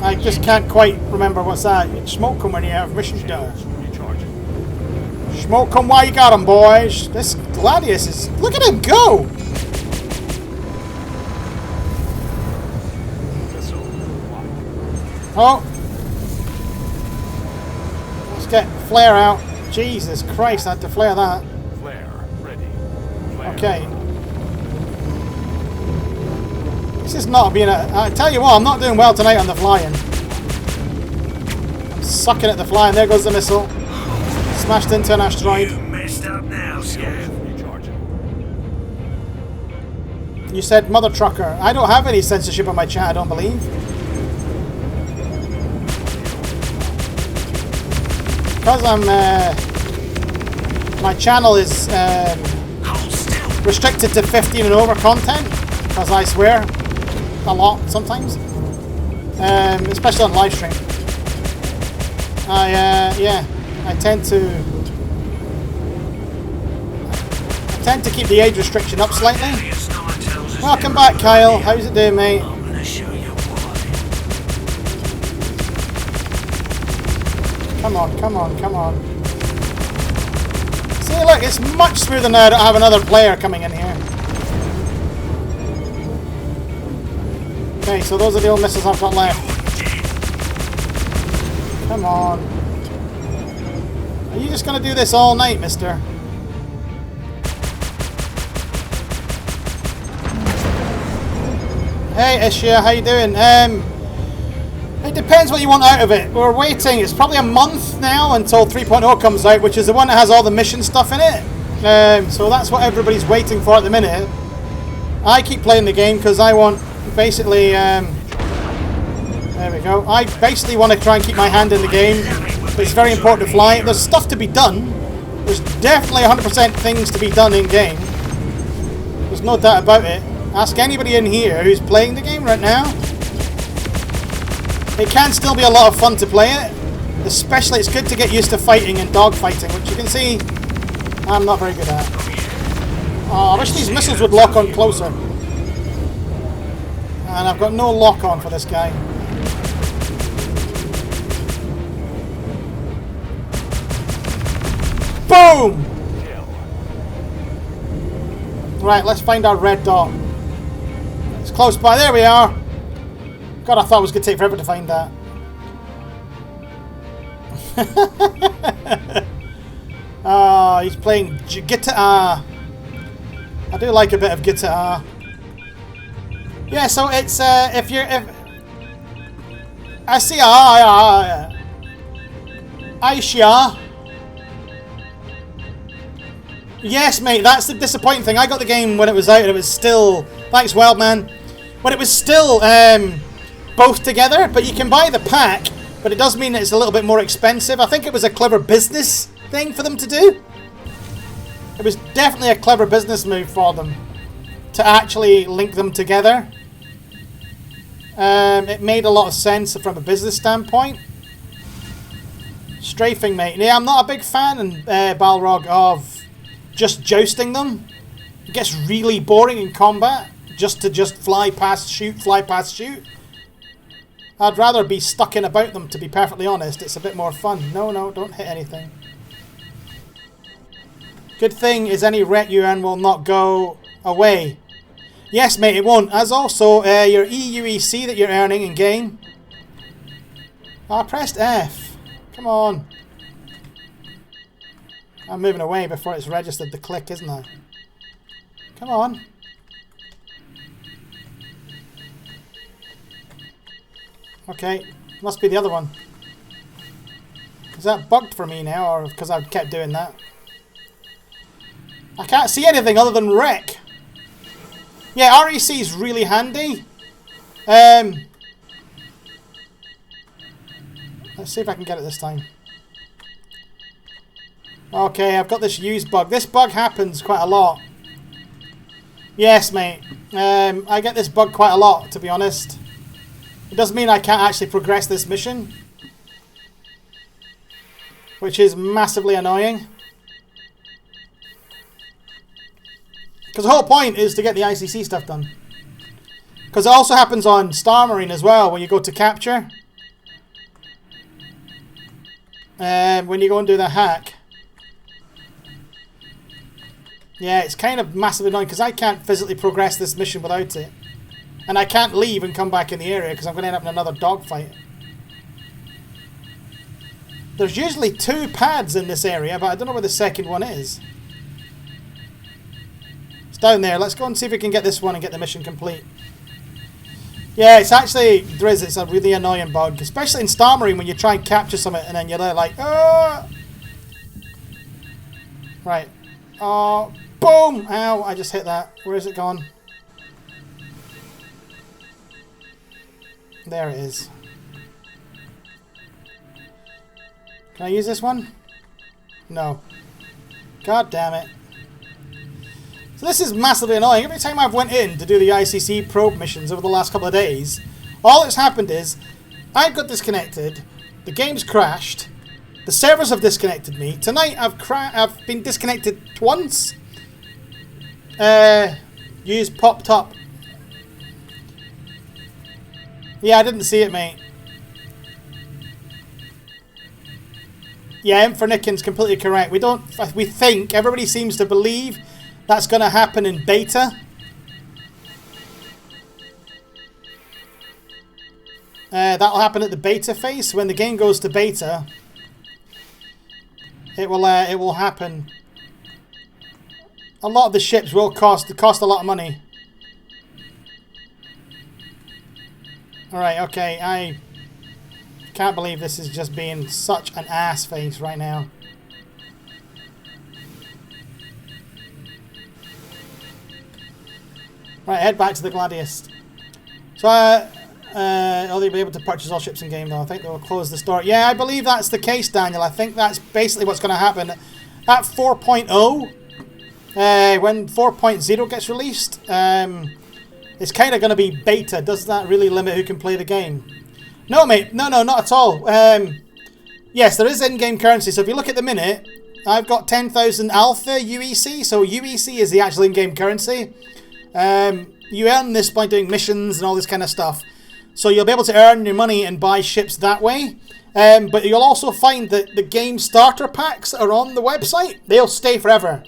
I just can't quite remember what's that. Smoke them when you have missions done. Smoke them while you got them, boys. This Gladius is... Look at him go! Oh! Let's get flare out. Jesus Christ, I had to flare that. Flare ready. Flare. Okay. This is not being a... I tell you what, I'm not doing well tonight on the flying. I'm sucking at the flying. There goes the missile. Smashed into an asteroid. You messed up now, Scav. You said mother trucker. I don't have any censorship on my chat, I don't believe. Because I'm... my channel is restricted to 15 and over content. Because I swear a lot sometimes, especially on live stream. I tend to keep the age restriction up slightly. Welcome back, Kyle. How's it doing, mate? Come on, come on, come on. See, look, it's much smoother now to have another player coming in here. Okay, so those are the old missiles I've got left. Come on. Are you just going to do this all night, mister? Hey, Ishia, how you doing? It depends what you want out of it. We're waiting. It's probably a month now until 3.0 comes out, which is the one that has all the mission stuff in it. So that's what everybody's waiting for at the minute. I keep playing the game because I want... Basically, there we go. I basically want to try and keep my hand in the game. It's very important to fly. There's stuff to be done. There's definitely 100% things to be done in game. There's no doubt about it. Ask anybody in here who's playing the game right now. It can still be a lot of fun to play it. Especially, it's good to get used to fighting and dogfighting, which you can see I'm not very good at. Oh, I wish these missiles would lock on closer. And I've got no lock on for this guy. Boom! Right, let's find our red dot. It's close by. There we are. God, I thought it was going to take forever to find that. Oh, he's playing guitar. I do like a bit of guitar. Yeah, so it's if I see Aisha. Yes, mate, that's the disappointing thing. I got the game when it was out and it was still... Thanks, Wildman. When it was still both together, but you can buy the pack, but it does mean it's a little bit more expensive. I think it was a clever business thing for them to do. It was definitely a clever business move for them to actually link them together. It made a lot of sense from a business standpoint. Strafing, mate. Yeah, I'm not a big fan, Balrog, of just jousting them. It gets really boring in combat. Just to fly past, shoot, fly past, shoot. I'd rather be stuck in about them, to be perfectly honest. It's a bit more fun. No, don't hit anything. Good thing is any rec you earn will not go away. Yes, mate, it won't. As also your EUEC that you're earning in game. I pressed F. Come on. I'm moving away before it's registered the click, isn't I? Come on. Okay, must be the other one. Is that bugged for me now, or because I've kept doing that? I can't see anything other than wreck. Yeah, REC is really handy. Let's see if I can get it this time. Okay, I've got this use bug. This bug happens quite a lot. Yes, mate. I get this bug quite a lot, to be honest. It does mean I can't actually progress this mission, which is massively annoying. Because the whole point is to get the ICC stuff done. Because it also happens on Star Marine as well, when you go to capture. When you go and do the hack. Yeah, it's kind of massively annoying because I can't physically progress this mission without it. And I can't leave and come back in the area because I'm going to end up in another dogfight. There's usually 2 pads in this area, but I don't know where the second one is. It's down there. Let's go and see if we can get this one and get the mission complete. Yeah, it's actually, it's a really annoying bug. Especially in Star Marine when you try and capture something and then you're there like, ah! Right. Oh, boom! Ow, I just hit that. Where is it gone? There it is. Can I use this one? No. God damn it. So this is massively annoying. Every time I've went in to do the ICC probe missions over the last couple of days, all that's happened is I've got disconnected, the game's crashed, the servers have disconnected me. Tonight I've been disconnected once. Use popped up. Yeah, I didn't see it, mate. Yeah, M for Nickin's completely correct. We think, everybody seems to believe that's going to happen in beta. That'll happen at the beta phase. When the game goes to beta, it will happen. A lot of the ships will cost a lot of money. Alright, okay, I can't believe this is just being such an ass face right now. Right, head back to the Gladius. So, will they be able to purchase all ships in game though? I think they'll close the store. Yeah, I believe that's the case, Daniel. I think that's basically what's going to happen. At 4.0, when 4.0 gets released, it's kind of going to be beta. Does that really limit who can play the game? No, mate. No, not at all. yes, there is in-game currency. So if you look at the minute, I've got 10,000 alpha UEC. So UEC is the actual in-game currency. You earn this by doing missions and all this kind of stuff. So you'll be able to earn your money and buy ships that way. But you'll also find that the game starter packs are on the website. They'll stay forever.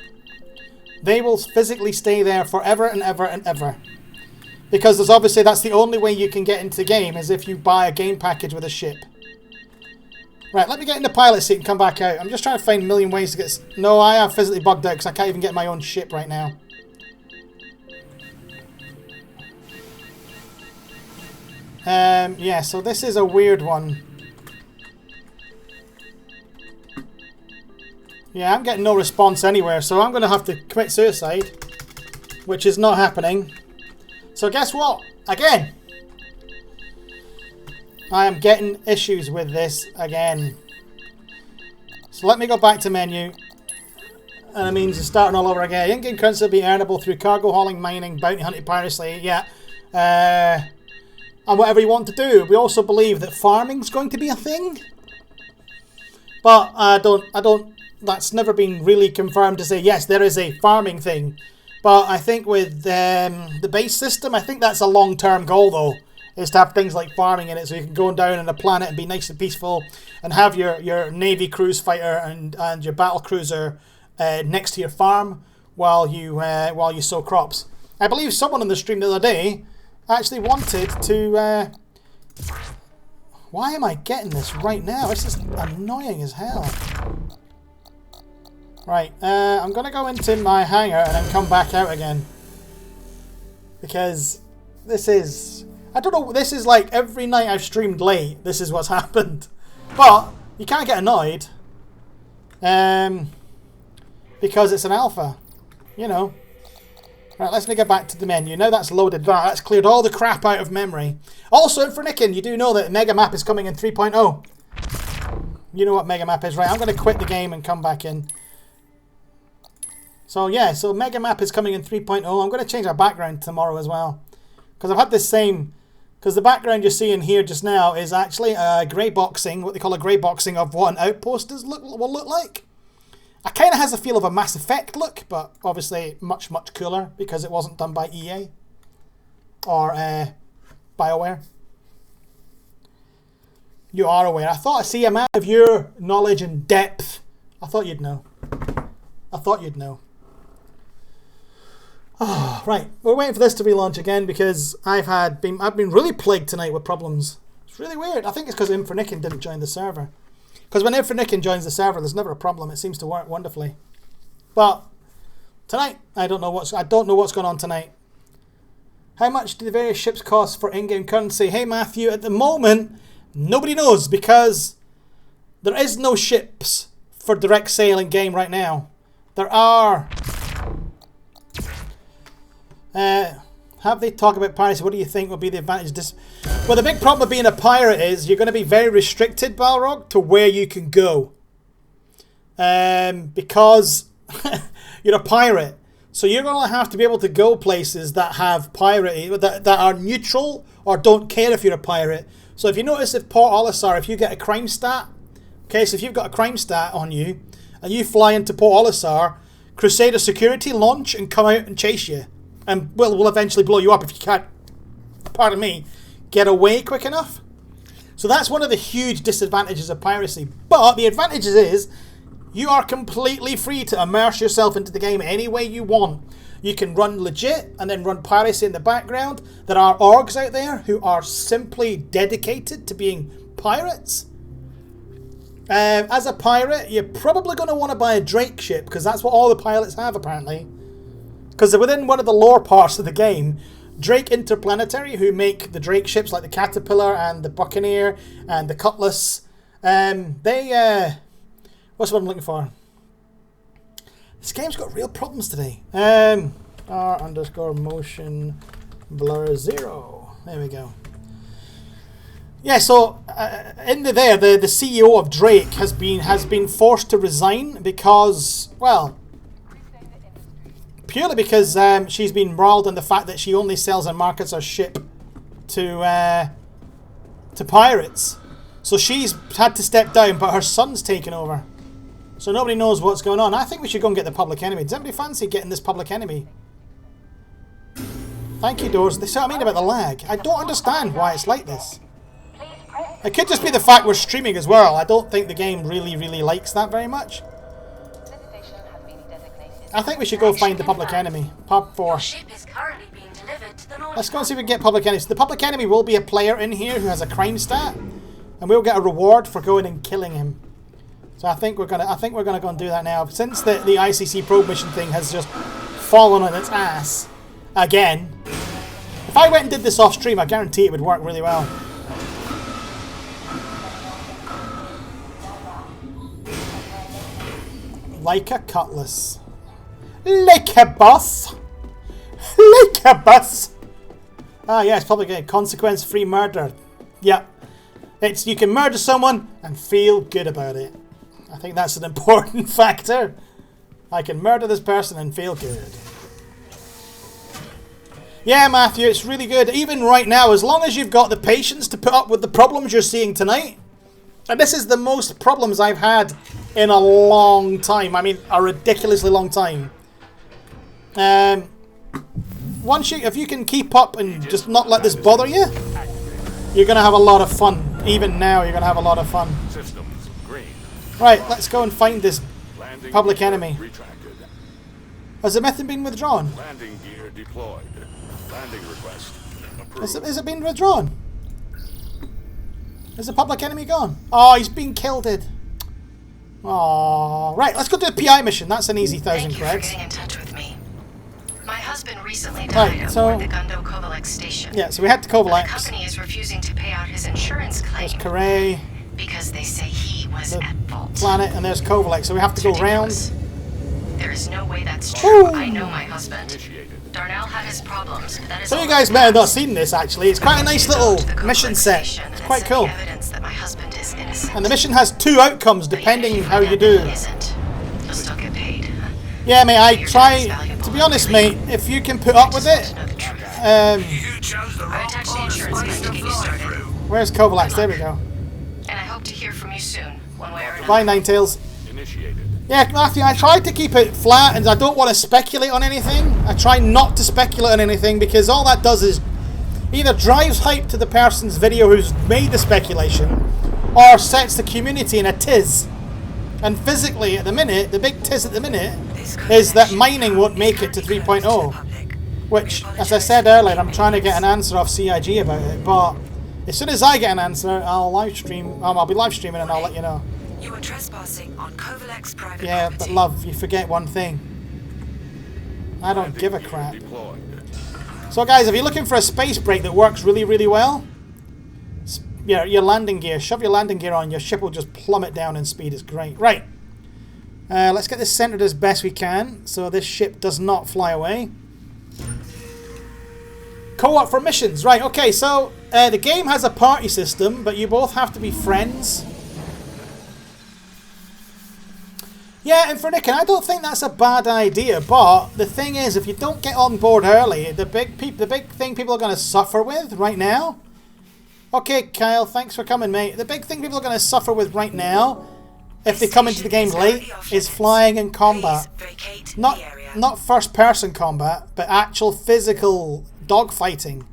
They will physically stay there forever and ever and ever. Because there's obviously that's the only way you can get into the game is if you buy a game package with a ship. Right, let me get in the pilot seat and come back out. I'm just trying to find a million ways to get... No, I have physically bugged out because I can't even get my own ship right now. Yeah, so this is a weird one. Yeah, I'm getting no response anywhere, so I'm going to have to commit suicide. Which is not happening. So guess what? Again! I am getting issues with this again. So let me go back to menu. And it means you're starting all over again. In-game currency will be earnable through cargo hauling, mining, bounty hunting, piracy. Yeah. And whatever you want to do. We also believe that farming's going to be a thing. But I don't... That's never been really confirmed to say, yes, there is a farming thing. But I think with the base system, I think that's a long-term goal, though. Is to have things like farming in it, so you can go down on a planet and be nice and peaceful, and have your Navy cruise fighter and your battle cruiser next to your farm while you sow crops. I believe someone on the stream the other day actually wanted to... Why am I getting this right now? It's just annoying as hell. Right, I'm going to go into my hangar and then come back out again. Because this is... I don't know, this is like every night I've streamed late, this is what's happened. But you can't get annoyed. Because it's an alpha. You know. Right, let's get back to the menu. Now that's loaded. Right, that's cleared all the crap out of memory. Also, for Nickin, you do know that Mega Map is coming in 3.0. You know what Mega Map is, right? I'm going to quit the game and come back in. So yeah, so Mega Map is coming in 3.0. I'm going to change our background tomorrow as well. Because I've had this same... Because the background you're seeing here just now is actually a grey boxing, what they call a grey boxing of what an outpost will look like. It kind of has a feel of a Mass Effect look, but obviously much, much cooler because it wasn't done by EA. Or BioWare. You are aware. I thought, see, a man of your knowledge and depth. I thought you'd know. I thought you'd know. Oh, right, we're waiting for this to relaunch again because I've been really plagued tonight with problems. It's really weird. I think it's because Infernicken didn't join the server. Because when Infernicken joins the server, there's never a problem. It seems to work wonderfully. But tonight, I don't know what's going on tonight. How much do the various ships cost for in-game currency? Hey Matthew, at the moment, nobody knows because there is no ships for direct sale in game right now. There are. Have they talked about piracy? What do you think will be the advantage? Well, the big problem of being a pirate is you're going to be very restricted, Balrog, to where you can go. Because you're a pirate. So you're going to have to be able to go places that have pirate, that are neutral or don't care if you're a pirate. So if you notice if Port Olisar, if you get a crime stat, okay, so if you've got a crime stat on you and you fly into Port Olisar, Crusader security launch and come out and chase you. And will eventually blow you up if you can't, pardon me, get away quick enough. So that's one of the huge disadvantages of piracy. But the advantage is you are completely free to immerse yourself into the game any way you want. You can run legit and then run piracy in the background. There are orgs out there who are simply dedicated to being pirates. As a pirate, you're probably going to want to buy a Drake ship because that's what all the pilots have apparently. Because within one of the lore parts of the game, Drake Interplanetary, who make the Drake ships like the Caterpillar and the Buccaneer and the Cutlass, they, what's what I'm looking for? This game's got real problems today. R_motion blur 0. There we go. Yeah, so the CEO of Drake has been forced to resign because, well, purely because she's been riled on the fact that she only sells and markets her ship to pirates. So she's had to step down, but her son's taken over. So nobody knows what's going on. I think we should go and get the public enemy. Does anybody fancy getting this public enemy? Thank you, Doors. This is what I mean about the lag. I don't understand why it's like this. It could just be the fact we're streaming as well. I don't think the game really likes that very much. I think we should go find the public enemy. Pub 4. Let's go and see if we can get public enemies. The public enemy will be a player in here who has a crime stat, and we'll get a reward for going and killing him. So I think we're gonna go and do that now. Since the ICC Probe mission thing has just fallen on its ass again. If I went and did this off stream, I guarantee it would work really well. Like a cutlass. Like a bus. Like a bus. Ah yes, public enemy. Consequence-free murder. Yeah. It's you can murder someone and feel good about it. I think that's an important factor. I can murder this person and feel good. Yeah, Matthew, it's really good. Even right now, as long as you've got the patience to put up with the problems you're seeing tonight. And this is the most problems I've had in a long time. I mean, a ridiculously long time. If you can keep up and just not let this bother you, you're going to have a lot of fun. Even now, you're going to have a lot of fun. Systems green. Right, let's go and find this Landing public gear enemy. retracted. Has the method been withdrawn? Landing gear deployed. Landing request approved. Has it been withdrawn? Is the public enemy gone? Oh, he's been killed. Oh, right. Let's go do a PI mission. That's an easy 1,000 Thank you for credits. getting in touch with me. My husband recently died aboard the Gundo Kovalex station. Yeah, so we had to The Kovalex. company is refusing to pay out his insurance claim There's Karay, because they say he was the at fault. planet, and there's Kovalex. So we have to go Ridiculous. round. There is no way that's true. Ooh. I know my husband. Initiated. Darnell had his problems, but that is So all you guys that may have not matters. seen this actually. It's quite a nice To go little to the mission Kovalex set. station It's and quite send cool. evidence that my husband is innocent. And the mission has 2 outcomes But depending even if how you find out do. he isn't, he'll still get paid. Yeah, mate, I Your try, time is valuable, to be honest, really. mate, if you can put up with Just it. want to know the truth. You chose the I wrong attached the part of insurance space claim to to get you fly started. through. Where's Kovalex? There we go. And I hope to hear from you soon, one way or another. Bye, Ninetails. Initiated. Yeah, Matthew, I try to keep it flat and I don't want to speculate on anything. I try not to speculate on anything because all that does is either drives hype to the person's video who's made the speculation or sets the community in a tiz. And physically, at the minute, the big tiz at the minute is that mining won't make it to 3.0. Which, as I said earlier, I'm trying to get an answer off CIG about it. But as soon as I get an answer, I'll live stream. I'll be live streaming and I'll let you know. You are trespassing on Kovalex private Yeah, property. but love, you forget one thing. I don't give a crap. Deployed. So guys, if you're looking for a space break that works really well, your landing gear, shove your landing gear on, your ship will just plummet down in speed. It's great. Right. Let's get this centered as best we can so this ship does not fly away. Co-op for missions. Right, okay, so the game has a party system, but you both have to be friends. Yeah, and for Nick, I don't think that's a bad idea, but the thing is, if you don't get on board early, the big thing people are going to suffer with right now... Okay, Kyle, thanks for coming, mate. The big thing people are going to suffer with right now, if they come into the game late, is flying in combat. Not first-person combat, but actual physical dogfighting.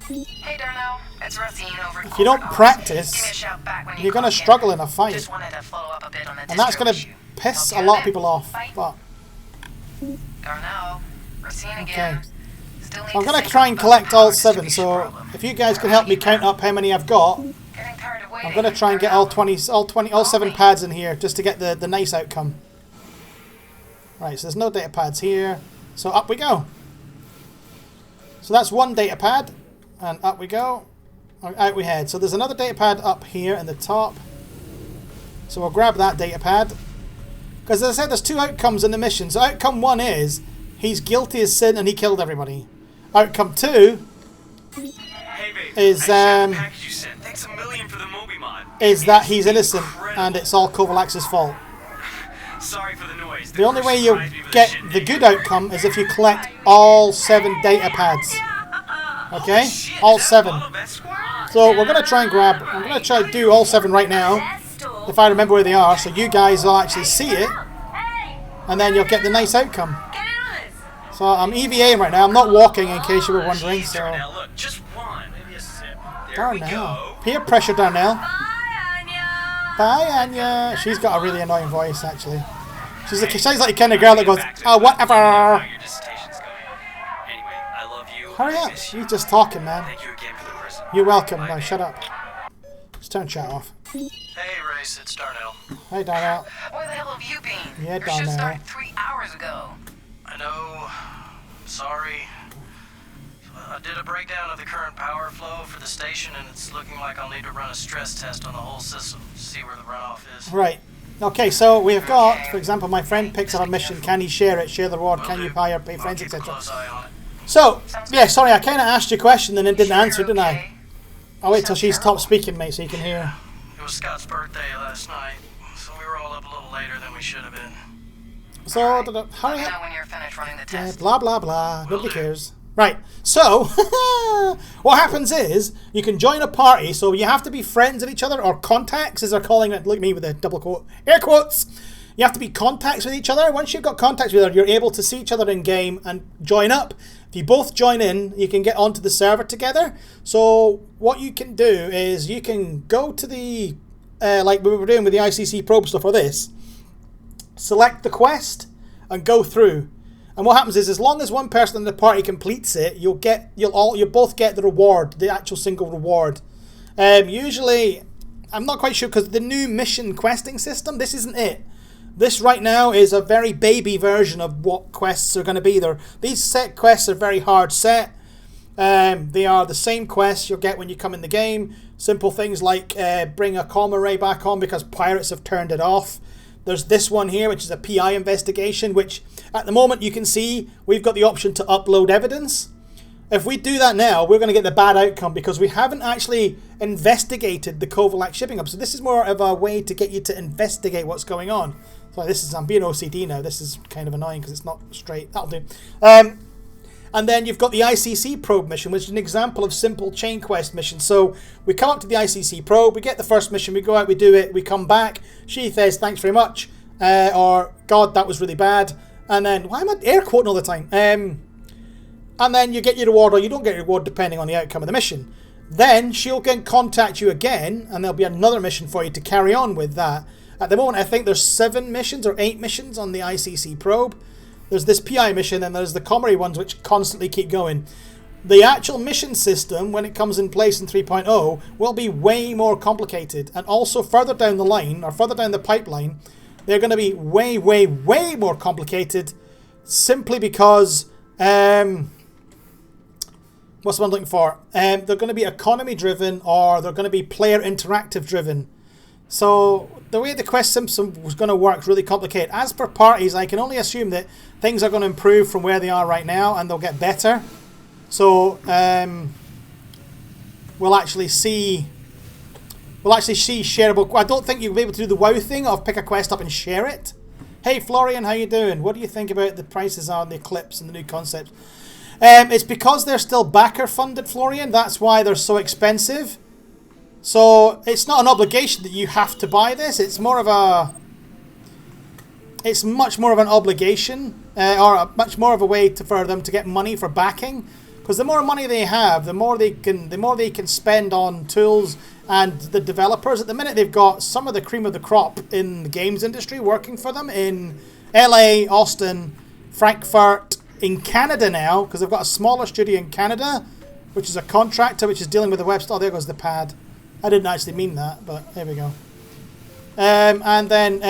Hey, Darnell. It's Racine over. If you don't practice, Give me a shout back when you you're going to clock in. struggle in a fight. Just wanted to follow up a bit on the And that's distro going to issue. piss Okay, a lot of then. people off. Bye. But Darnell. Racine Okay. again. Still need I'm going to sync try up and about collect the all power 7, distribution so problem. if you guys can help me count up how many I've got, Getting tired of I'm waiting, going to try and get all Darnell. all 7 pads in here just to get the nice outcome. Right, so there's no data pads here. So up we go. So that's 1 data pad, and up we go. Out we head. So there's another data pad up here in the top. So we'll grab that data pad. Because as I said, there's 2 outcomes in the mission. So outcome 1 is he's guilty as sin and he killed everybody. Outcome 2 Hey, babe. is Package you sent. Thanks a million for the Mobi mod. is that he's innocent and it's all Kovalex's fault. Sorry for the noise. The only way you get the good outcome is if you collect all 7 data pads. Okay? All 7. So we're going to try and grab... I'm going to try to do all 7 right now, if I remember where they are, so you guys will actually see it, and then you'll get the nice outcome. So I'm EVAing right now. I'm not walking, in case you were wondering. So Look, just one, maybe a sip. There Darnell. we go. Peer pressure, Darnell. Bye, Anya. She's got a really annoying voice, actually. She's like the kind of girl that goes, oh, whatever. Your dissertation's going. Anyway, I love you. Hurry I up. miss You're just talking, man. Thank you again for the present. You're welcome. Bye, No, babe. shut up. Just turn chat off. Hey, Race, it's Darnell. Hey, Darnell. Where the hell have you been? Yeah, Your shift Darnell. started 3 hours ago. I know. Sorry. I did a breakdown of the current power flow for the station, and it's looking like I'll need to run a stress test on the whole system to see where the runoff is. Right. Okay, so we've got, for example, my friend picks up a mission. Can he share it? Share the reward? Can you hire, pay friends, etc. Close eye on it. So, yeah, sorry, I kind of asked you a question and then didn't answer, didn't I? I'll wait till she stops speaking, mate, so you can hear. It was Scott's birthday last night, so we were all up a little later than we should have been. So, hurry Let me up. know when you're finished running the Yeah, test. blah, blah, blah. Nobody cares. Right, so, what happens is, you can join a party, so you have to be friends with each other, or contacts, as they're calling it. Look at me with the double quote, air quotes. You have to be contacts with each other. Once you've got contacts with each other, you're able to see each other in game and join up. If you both join in, you can get onto the server together. So, what you can do is, you can go to the, like we were doing with the ICC Probe stuff for this, select the quest, and go through. And what happens is, as long as one person in the party completes it, you'll both get the reward, the actual single reward. Usually, I'm not quite sure because the new mission questing system, this isn't it. This right now is a very baby version of what quests are going to be. These set quests are very hard set. They are the same quests you'll get when you come in the game. Simple things like bring a comm array back on because pirates have turned it off. There's this one here, which is a PI investigation, which at the moment you can see we've got the option to upload evidence. If we do that now, we're going to get the bad outcome because we haven't actually investigated the Kovalac shipping up. So this is more of a way to get you to investigate what's going on. So I'm being OCD now. This is kind of annoying because it's not straight. That'll do. And then you've got the ICC Probe mission, which is an example of simple chain quest mission. So we come up to the ICC Probe, we get the first mission, we go out, we do it, we come back. She says, thanks very much. Or, God, that was really bad. And then, why am I air quoting all the time? And then you get your reward or you don't get your reward depending on the outcome of the mission. Then she'll contact you again and there'll be another mission for you to carry on with that. At the moment, I think there's 7 missions or 8 missions on the ICC Probe. There's this PI mission and there's the Comrie ones which constantly keep going. The actual mission system, when it comes in place in 3.0, will be way more complicated. And also further down the line, or further down the pipeline, they're going to be way, way, way more complicated simply because... what's the one I'm looking for? They're going to be economy driven or they're going to be player interactive driven. So the way the quest system was going to work is really complicated. As for parties, I can only assume that things are going to improve from where they are right now and they'll get better. So we'll actually see shareable. I don't think you'll be able to do the WoW thing of pick a quest up and share it. Hey Florian, how you doing? What do you think about the prices on the Eclipse and the new concepts? It's because they're still backer funded, Florian. That's why they're so expensive. So it's not an obligation that you have to buy this. It's more of a... It's much more of an obligation, or much more of a way for them to get money for backing. Because the more money they have, the more they can spend on tools and the developers. At the minute, they've got some of the cream of the crop in the games industry working for them in LA, Austin, Frankfurt, in Canada now, because they've got a smaller studio in Canada, which is a contractor, which is dealing with the website. Oh, there goes the pad. I didn't actually mean that, but there we go. And then,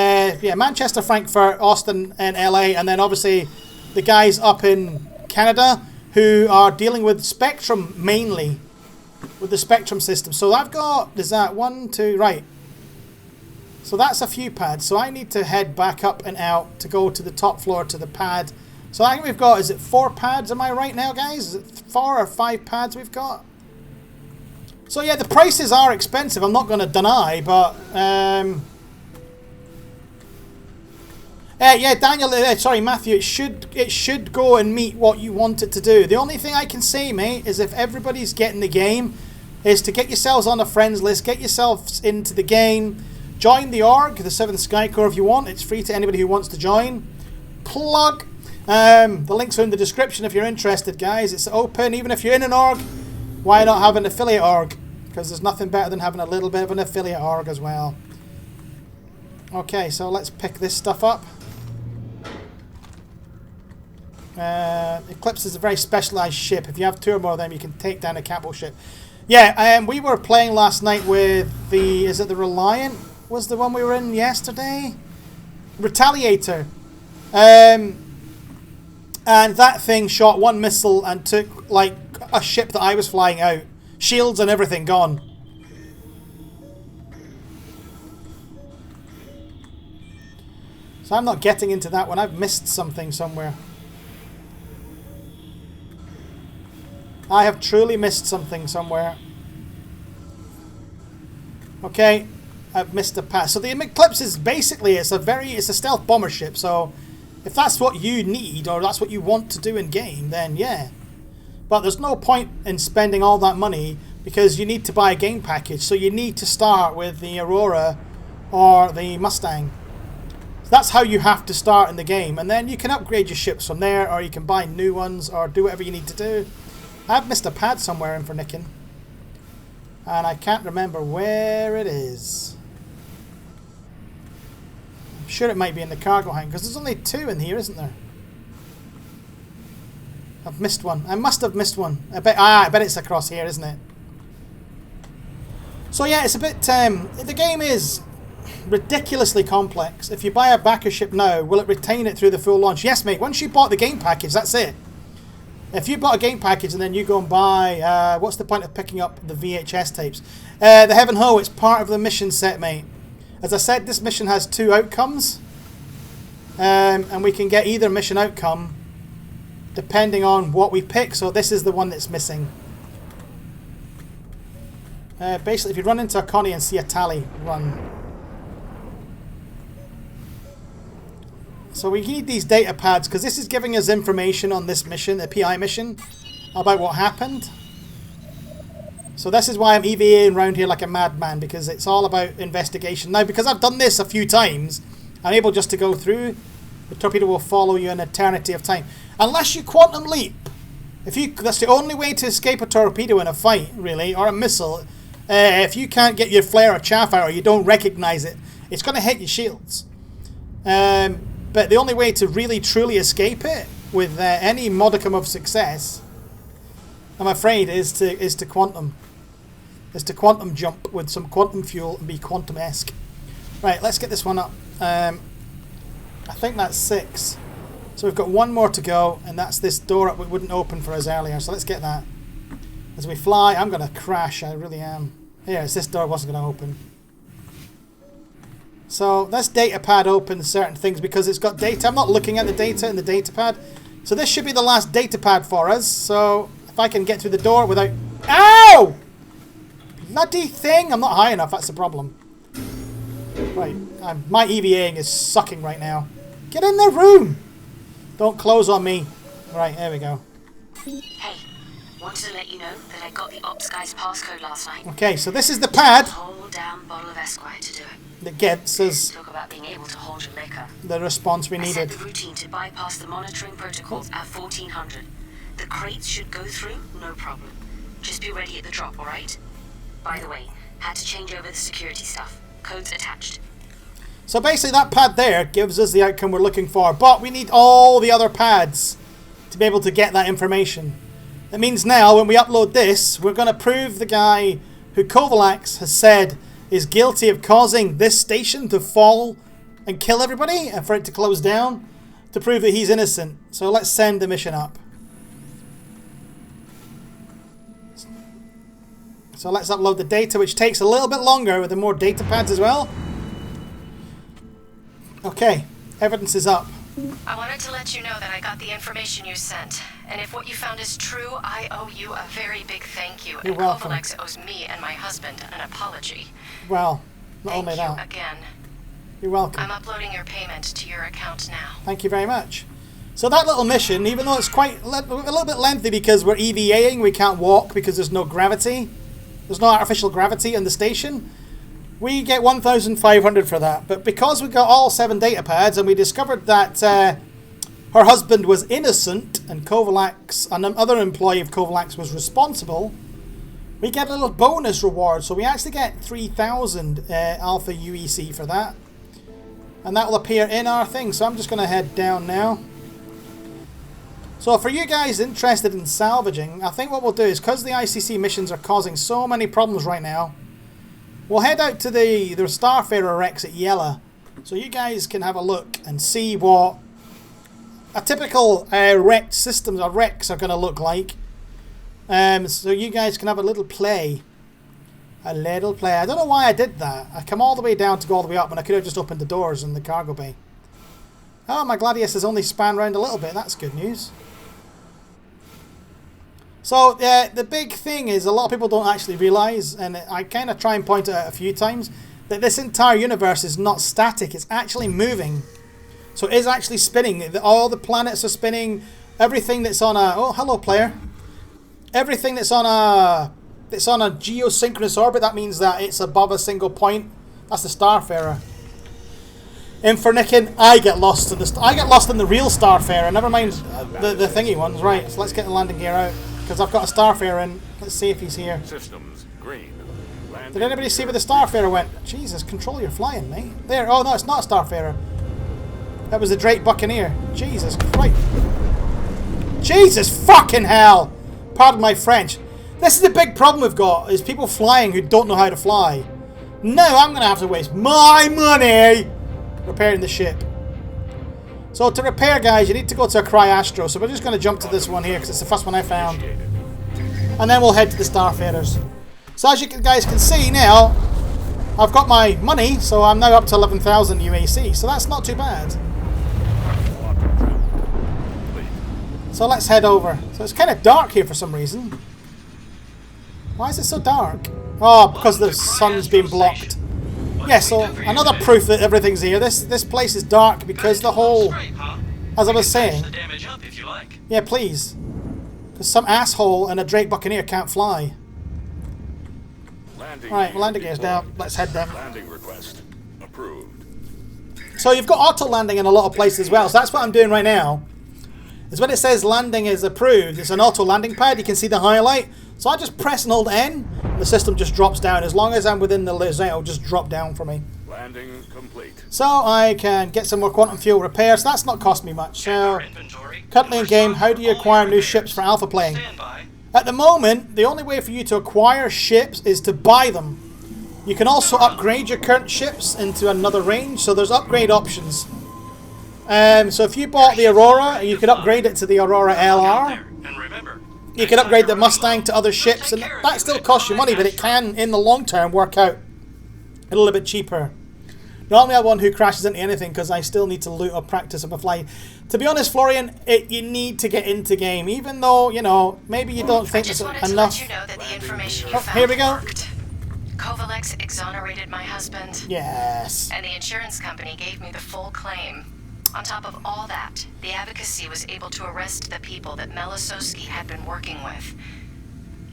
yeah, Manchester, Frankfurt, Austin, and LA, and then obviously the guys up in Canada who are dealing with Spectrum mainly, with the Spectrum system. So I've got, is that 1, 2, right. So that's a few pads. So I need to head back up and out to go to the top floor to the pad. So I think we've got, is it 4 pads? Am I right now, guys? Is it 4 or 5 pads we've got? So yeah, the prices are expensive, I'm not going to deny, but... yeah, Daniel, sorry, Matthew, it should go and meet what you want it to do. The only thing I can say, mate, is if everybody's getting the game, is to get yourselves on a friends list, get yourselves into the game, join the org, the 7th Sky Corps if you want. It's free to anybody who wants to join. Plug. The links are in the description if you're interested, guys. It's open, even if you're in an org. Why not have an affiliate org? Because there's nothing better than having a little bit of an affiliate org as well. Okay, so let's pick this stuff up. Eclipse is a very specialised ship. If you have 2 or more of them, you can take down a capital ship. Yeah, we were playing last night with the... Is it the Reliant? Was the one we were in yesterday? Retaliator. And that thing shot 1 missile and took, like, a ship that I was flying out. Shields and everything gone. So I'm not getting into that one. I've missed something somewhere. I have truly missed something somewhere. Okay, I've missed a pass. So the Eclipse is basically, it's a stealth bomber ship. So if that's what you need, or that's what you want to do in game, then yeah. But there's no point in spending all that money because you need to buy a game package. So you need to start with the Aurora or the Mustang. So that's how you have to start in the game. And then you can upgrade your ships from there, or you can buy new ones, or do whatever you need to do. I've missed a pad somewhere in Infernickin. And I can't remember where it is. I'm sure it might be in the cargo hangar, because there's only 2 in here, isn't there? I've missed one. I must have missed one. I bet it's across here, isn't it? So yeah, it's a bit... the game is ridiculously complex. If you buy a backer ship now, will it retain it through the full launch? Yes, mate. Once you bought the game package, that's it. If you bought a game package and then you go and buy... what's the point of picking up the VHS tapes? The Heaven Ho, it's part of the mission set, mate. As I said, this mission has 2 outcomes. And we can get either mission outcome depending on what we pick. So this is the one that's missing. Basically, if you run into a Connie and see a tally, run. So we need these data pads because this is giving us information on this mission, the PI mission, about what happened. So this is why I'm EVAing around here like a madman, because it's all about investigation. Now, because I've done this a few times, I'm able just to go through. The torpedo will follow you an eternity of time. Unless you quantum leap. That's the only way to escape a torpedo in a fight, really, or a missile. If you can't get your flare or chaff out, or you don't recognize it, it's going to hit your shields. But the only way to really truly escape it with any modicum of success, I'm afraid, is to quantum jump with some quantum fuel and be quantum-esque. Right, let's get this one up. I think that's 6. So we've got 1 more to go, and that's this door up that wouldn't open for us earlier. So let's get that. As we fly, I'm going to crash. I really am. Here, this door wasn't going to open. So this data pad opens certain things because it's got data. I'm not looking at the data in the data pad. So this should be the last data pad for us. So if I can get through the door without... Ow! Bloody thing! I'm not high enough, that's the problem. Right, my EVAing is sucking right now. Get in the room! Don't close on me. Right, there we go. Hey, wanted to let you know that I got the ops guy's passcode last night. Okay, so this is the pad. A whole damn bottle of Esquire to do it. That gets us Talk about being able to hold your liquor. the response we I set needed. the routine to bypass the monitoring protocols at 1400. The crates should go through, no problem. Just be ready at the drop, alright? By the way, had to change over the security stuff. Codes attached. So basically that pad there gives us the outcome we're looking for, but we need all the other pads to be able to get that information. That means now when we upload this, we're going to prove the guy who Kovalax has said is guilty of causing this station to fall and kill everybody and for it to close down, to prove that he's innocent. So let's send the mission up. So let's upload the data, which takes a little bit longer with the more data pads as well. Okay, evidence is up. I wanted to let you know that I got the information you sent. And if what you found is true, I owe you a very big thank you. You're and welcome. Kovalex owes me and my husband an apology. Well, not Thank only you that. again. You're welcome. I'm uploading your payment to your account now. Thank you very much. So that little mission, even though it's quite a little bit lengthy because we're EVAing, we can't walk because there's no gravity. there's no artificial gravity in the station, we get 1,500 for that. But because we got all 7 data pads and we discovered that her husband was innocent and Kovalax, another employee of Kovalax, was responsible, we get a little bonus reward. So we actually get 3,000 Alpha UEC for that. And that will appear in our thing. So I'm just going to head down now. So for you guys interested in salvaging, I think what we'll do is, because the ICC missions are causing so many problems right now, we'll head out to the Starfarer wrecks at Yella. So you guys can have a look and see what a typical wrecked systems or wrecks are going to look like. So you guys can have a little play. A little play. I don't know why I did that. I come all the way down to go all the way up when I could have just opened the doors in the cargo bay. Oh, my Gladius has only spanned around a little bit. That's good news. So the big thing is, a lot of people don't actually realise, and I kind of try and point it out a few times, that this entire universe is not static. It's actually moving. So it is actually spinning. All the planets are spinning. Everything that's on a... Oh, hello, player. Everything that's on a geosynchronous orbit, that means that it's above a single point. That's the Starfarer. Infernicking, I get lost in the real Starfarer. Never mind the thingy ones. Right, so let's get the landing gear out, because I've got a Starfarer in. Let's see if he's here. Systems green. Did anybody see where the Starfarer went? Jesus, control your flying, mate. There. Oh no, it's not a Starfarer. That was the Drake Buccaneer. Jesus Christ. Jesus fucking hell. Pardon my French. This is the big problem we've got, is people flying who don't know how to fly. No, I'm going to have to waste my money repairing the ship. So to repair, guys, you need to go to a Cryastro. So we're just going to jump to this one here, because it's the first one I found. And then we'll head to the Starfarers. So as you guys can see now, I've got my money, so I'm now up to 11,000 UAC. So that's not too bad. So let's head over. So it's kind of dark here for some reason. Why is it so dark? Oh, because the sun's been blocked. Yeah, so another proof that everything's here. This place is dark because the whole... As I was saying... Yeah, please. Because some asshole and a Drake Buccaneer can't fly. Alright, well, landing gear's down. Let's head down. Landing request approved. So you've got auto landing in a lot of places as well. So that's what I'm doing right now. Is when it says landing is approved, it's an auto landing pad. You can see the highlight. So I just press and hold N, and the system just drops down. As long as I'm within the zone, it'll just drop down for me. Landing complete. So I can get some more quantum fuel repairs. So that's not cost me much. So currently in game, how do you acquire new ships for alpha playing? At the moment, the only way for you to acquire ships is to buy them. You can also upgrade your current ships into another range. So there's upgrade options. So if you bought the Aurora, you could upgrade it to the Aurora LR. You can upgrade the Mustang to other ships, and that still costs you money, but it can, in the long term, work out a little bit cheaper. Normally I'm one who crashes into anything because I still need to loot or practice on my fly. To be honest, Florian, you need to get into game, even though, you know, maybe you don't think it's enough. To let you know that the information you found here we go. Worked. Kovalex exonerated my husband. Yes. And the insurance company gave me the full claim. On top of all that, the advocacy was able to arrest the people that Melisowski had been working with.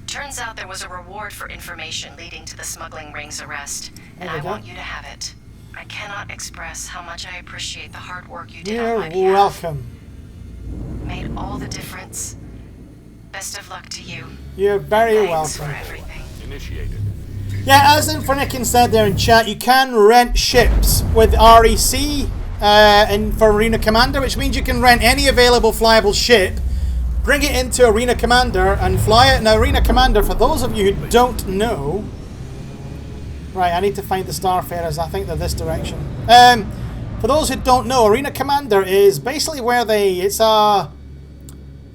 Turns out there was a reward for information leading to the smuggling ring's arrest, and I want you to have it. I cannot express how much I appreciate the hard work you did on my behalf. You're welcome. Made all the difference. Best of luck to you. You're very Thanks welcome. for everything. Initiated. Yeah, as Infernickin said there in chat, you can rent ships with REC for Arena Commander, which means you can rent any available flyable ship, bring it into Arena Commander and fly it. Now, Arena Commander, for those of you who don't know... Right, I need to find the Starfarers. I think they're this direction. For those who don't know, Arena Commander is basically where it's a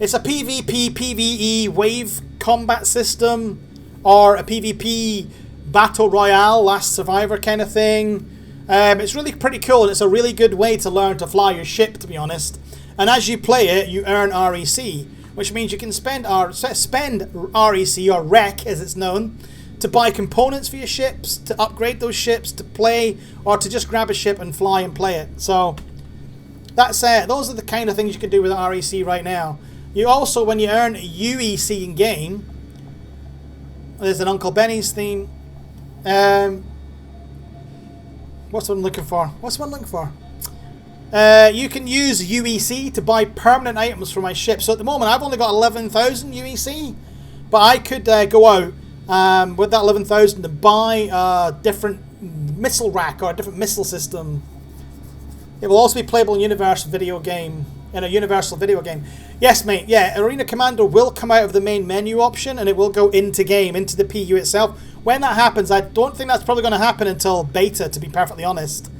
PvP, PvE wave combat system, or a PvP Battle Royale, Last Survivor kind of thing. It's really pretty cool, and it's a really good way to learn to fly your ship, to be honest. And as you play it, you earn REC, which means you can spend REC, or REC as it's known, to buy components for your ships, to upgrade those ships, to play, or to just grab a ship and fly and play it. So that's those are the kind of things you can do with REC right now. You also, when you earn UEC in game, There's an Uncle Benny's theme. What's what I'm looking for? What's what I'm looking for? You can use UEC to buy permanent items for my ship. So at the moment, I've only got 11,000 UEC, but I could go out with that 11,000 to buy a different missile rack or a different missile system. It will also be playable in universal video game. In a universal video game. Yes, mate. Yeah, Arena Commander will come out of the main menu option and it will go into game, into the PU itself. When that happens, I don't think that's probably going to happen until beta, to be perfectly honest.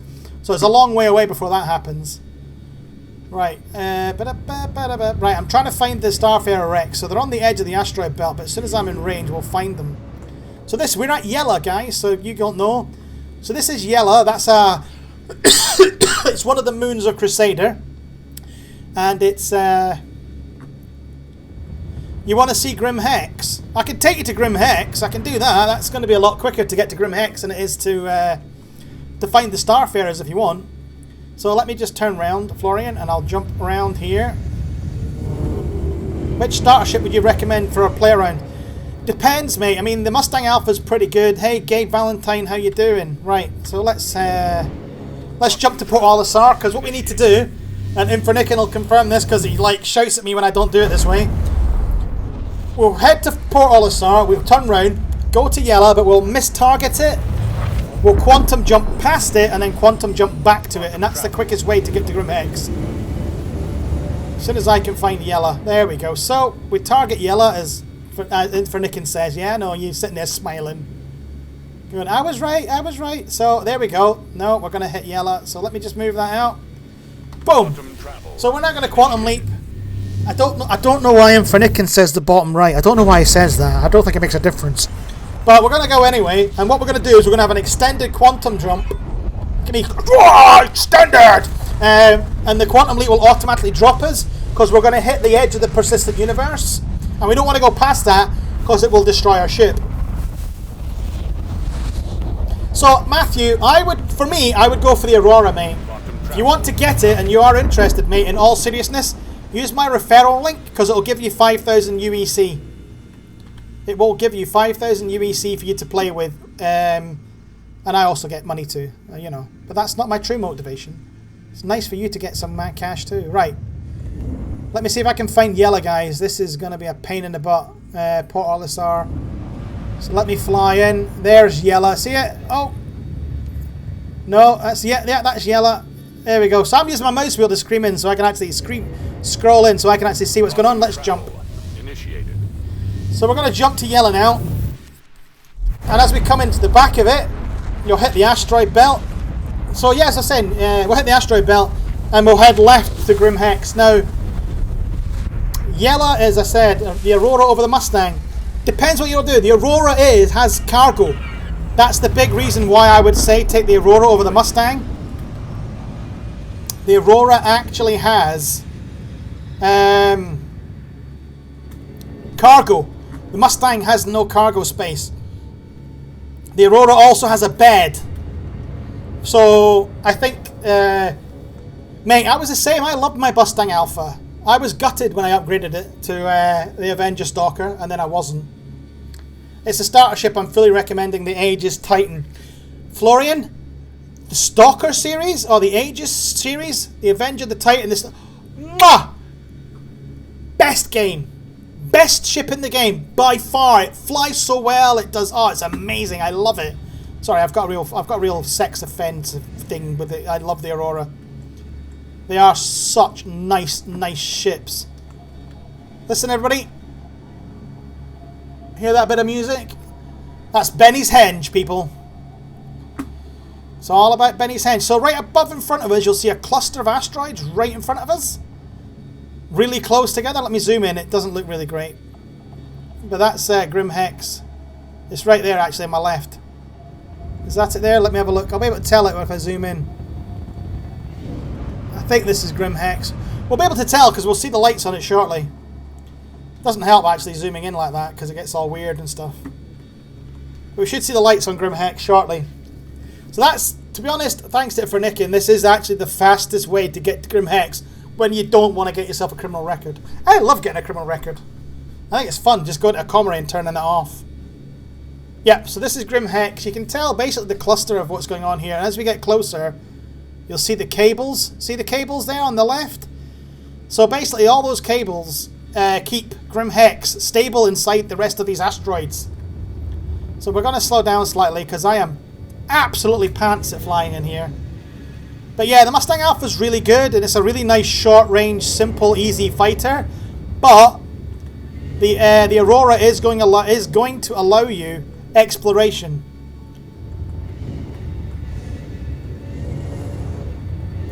So it's a long way away before that happens. Right. Right, I'm trying to find the Starfarer wrecks. So they're on the edge of the asteroid belt, but as soon as I'm in range, we'll find them. So this, we're at Yella, guys, so you don't know. So this is Yella. That's a... it's one of the moons of Crusader. And it's... You want to see Grim Hex? I can take you to Grim Hex. I can do that. That's going to be a lot quicker to get to Grim Hex than it is to find the Starfarers if you want. So let me just turn around, Florian, and I'll jump around here. Which starter ship would you recommend for a play around? Depends, mate. I mean, the Mustang Alpha's pretty good. Hey, Gabe Valentine, how you doing? Right, so let's jump to Port Olisar, because what we need to do, and Infernican will confirm this because he like shouts at me when I don't do it this way. We'll head to Port Olisar, we'll turn round, go to Yella, but we'll miss-target it. We'll quantum jump past it and then quantum jump back to it, and that's the quickest way to get to Grim Hex. As soon as I can find Yella. There we go. So, we target Yella, as Infernican says. Yeah, no, you're sitting there smiling. Going, I was right, I was right. So, there we go. No, we're going to hit Yella. So, let me just move that out. Boom! So, we're not going to quantum leap. I don't know why Infernican says the bottom right. I don't know why he says that. I don't think it makes a difference. But we're going to go anyway. And what we're going to do is we're going to have an extended quantum jump. Give me... extended! And the quantum leap will automatically drop us because we're going to hit the edge of the persistent universe. And we don't want to go past that because it will destroy our ship. So, Matthew, I would go for the Aurora, mate. If you want to get it and you are interested, mate, in all seriousness, use my referral link because it will give you 5,000 UEC. It will give you 5,000 UEC for you to play with. And I also get money too, you know. But that's not my true motivation. It's nice for you to get some cash too. Right. Let me see if I can find Yella, guys. This is going to be a pain in the butt. Port Olisar. So let me fly in. There's Yella. See it? Oh. No, that's that's Yella. There we go. So I'm using my mouse wheel to scream in so I can actually scroll in so I can actually see what's going on. Let's jump. Initiated. So we're going to jump to Yella now. And as we come into the back of it, you'll hit the asteroid belt. So yeah, as I said, we'll hit the asteroid belt and we'll head left to Grim Hex. Now, Yella, as I said, the Aurora over the Mustang. Depends what you'll do. The Aurora has cargo. That's the big reason why I would say take the Aurora over the Mustang. The Aurora actually has cargo. The Mustang has no cargo space. The Aurora also has a bed. So, I think, mate, I was the same. I loved my Mustang Alpha. I was gutted when I upgraded it to the Avenger Stalker, and then I wasn't. It's a starter ship I'm fully recommending, the Aegis Titan. Florian, the Stalker series, or the Aegis series, the Avenger, the Titan, this... Mwah! Best game. Best ship in the game, by far. It flies so well, it does... Oh, it's amazing, I love it. Sorry, I've got a real sex offense thing with it. I love the Aurora. They are such nice ships. Listen, everybody. Hear that bit of music? That's Benny's Henge, people. It's all about Benny's Henge. So right above in front of us, you'll see a cluster of asteroids right in front of us. Really close together. Let me zoom in. It doesn't look really great. But that's Grim Hex. It's right there, actually, on my left. Is that it there? Let me have a look. I'll be able to tell it if I zoom in. I think this is Grim Hex. We'll be able to tell because we'll see the lights on it shortly. Doesn't help actually zooming in like that because it gets all weird and stuff. But we should see the lights on Grim Hex shortly. So that's, to be honest, thanks to Infernican, this is actually the fastest way to get to Grim Hex when you don't want to get yourself a criminal record. I love getting a criminal record. I think it's fun just going to a commoner and turning it off. Yep, so this is Grim Hex. You can tell basically the cluster of what's going on here. And as we get closer, you'll see the cables. See the cables there on the left? So basically all those cables keep Grim Hex stable inside the rest of these asteroids. So we're going to slow down slightly because I am absolutely pants at flying in here. But yeah, the Mustang Alpha is really good, and it's a really nice short-range, simple, easy fighter. But the Aurora is going to allow you exploration.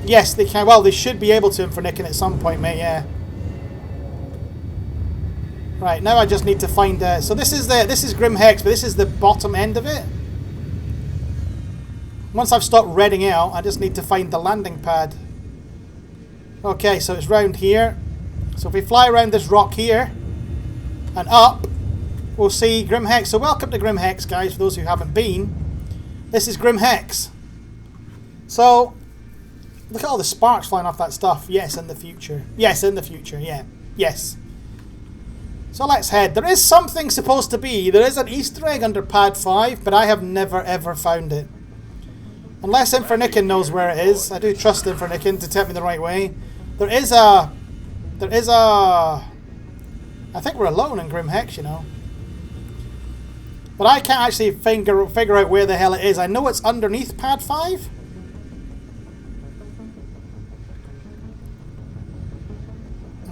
Yes, they can. Well, they should be able to for Nicking at some point, mate. Yeah. Right, now I just need to find. So this is Grim Hex, but this is the bottom end of it. Once I've stopped redding out, I just need to find the landing pad. Okay, so it's round here. So if we fly around this rock here and up, we'll see Grim Hex. So welcome to Grim Hex, guys, for those who haven't been. This is Grim Hex. So look at all the sparks flying off that stuff. Yes, in the future. Yes, in the future. Yeah. Yes. So let's head. There is something supposed to be. There is an Easter egg under Pad 5, but I have never ever found it. Unless Infernican knows where it is. I do trust Infernican to tell me the right way. There is a... I think we're alone in Grim Hex, you know. But I can't actually figure out where the hell it is. I know it's underneath Pad 5.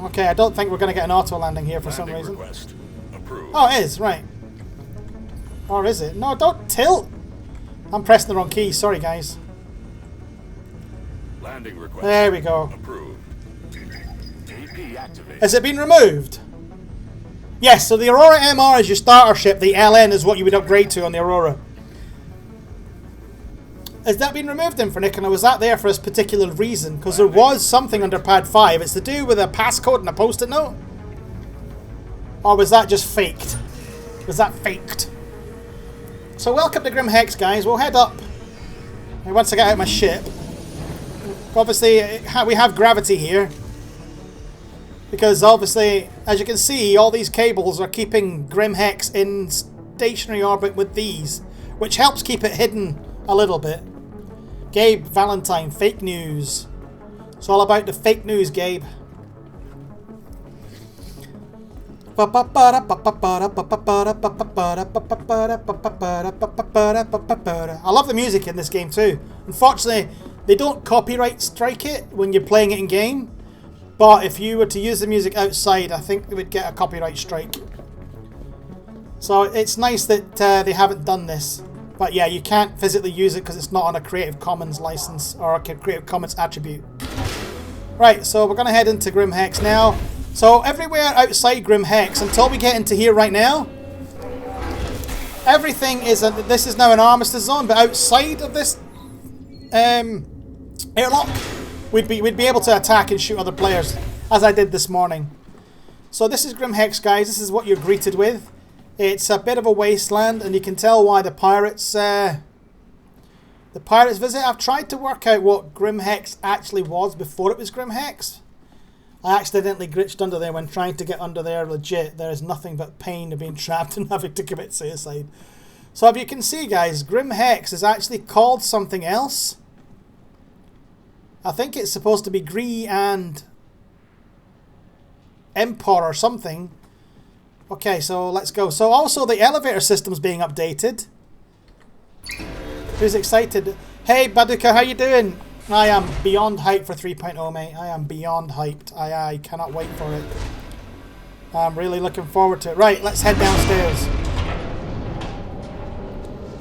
Okay, I don't think we're going to get an auto landing here for some reason. Oh, it is, right. Or is it? No, don't tilt. I'm pressing the wrong key. Sorry, guys. Landing request. There we go. Approved. AP activated. Has it been removed? Yes, so the Aurora MR is your starter ship. The LN is what you would upgrade to on the Aurora. Has that been removed then for Nick? And was that there for a particular reason? Because there was something under Pad 5. It's to do with a passcode and a post-it note? Or was that just faked? Was that faked? So welcome to Grim Hex, guys. We'll head up. And once I get out my ship. Obviously, we have gravity here. Because obviously, as you can see, all these cables are keeping Grim Hex in stationary orbit with these. Which helps keep it hidden a little bit. Gabe Valentine, fake news. It's all about the fake news, Gabe. I love the music in this game too. Unfortunately, they don't copyright strike it when you're playing it in game. But if you were to use the music outside, I think they would get a copyright strike. So it's nice that they haven't done this. But yeah, you can't physically use it because it's not on a Creative Commons license or a Creative Commons attribute. Right, so we're going to head into Grim Hex now. So everywhere outside Grim Hex, until we get into here right now, everything is... this is now an armistice zone, but outside of this airlock, we'd be able to attack and shoot other players, as I did this morning. So this is Grim Hex, guys. This is what you're greeted with. It's a bit of a wasteland, and you can tell why the pirates visit. I've tried to work out what Grim Hex actually was before it was Grim Hex. I accidentally glitched under there when trying to get under there legit. There is nothing but pain of being trapped and having to commit suicide. So if you can see, guys, Grim Hex is actually called something else. I think it's supposed to be Gree and Empor or something. Okay, so let's go. So also the elevator system's being updated. Who's excited? Hey, Baduka, how you doing? I am beyond hyped for 3.0, mate. I am beyond hyped. I cannot wait for it. I'm really looking forward to it. Right, let's head downstairs.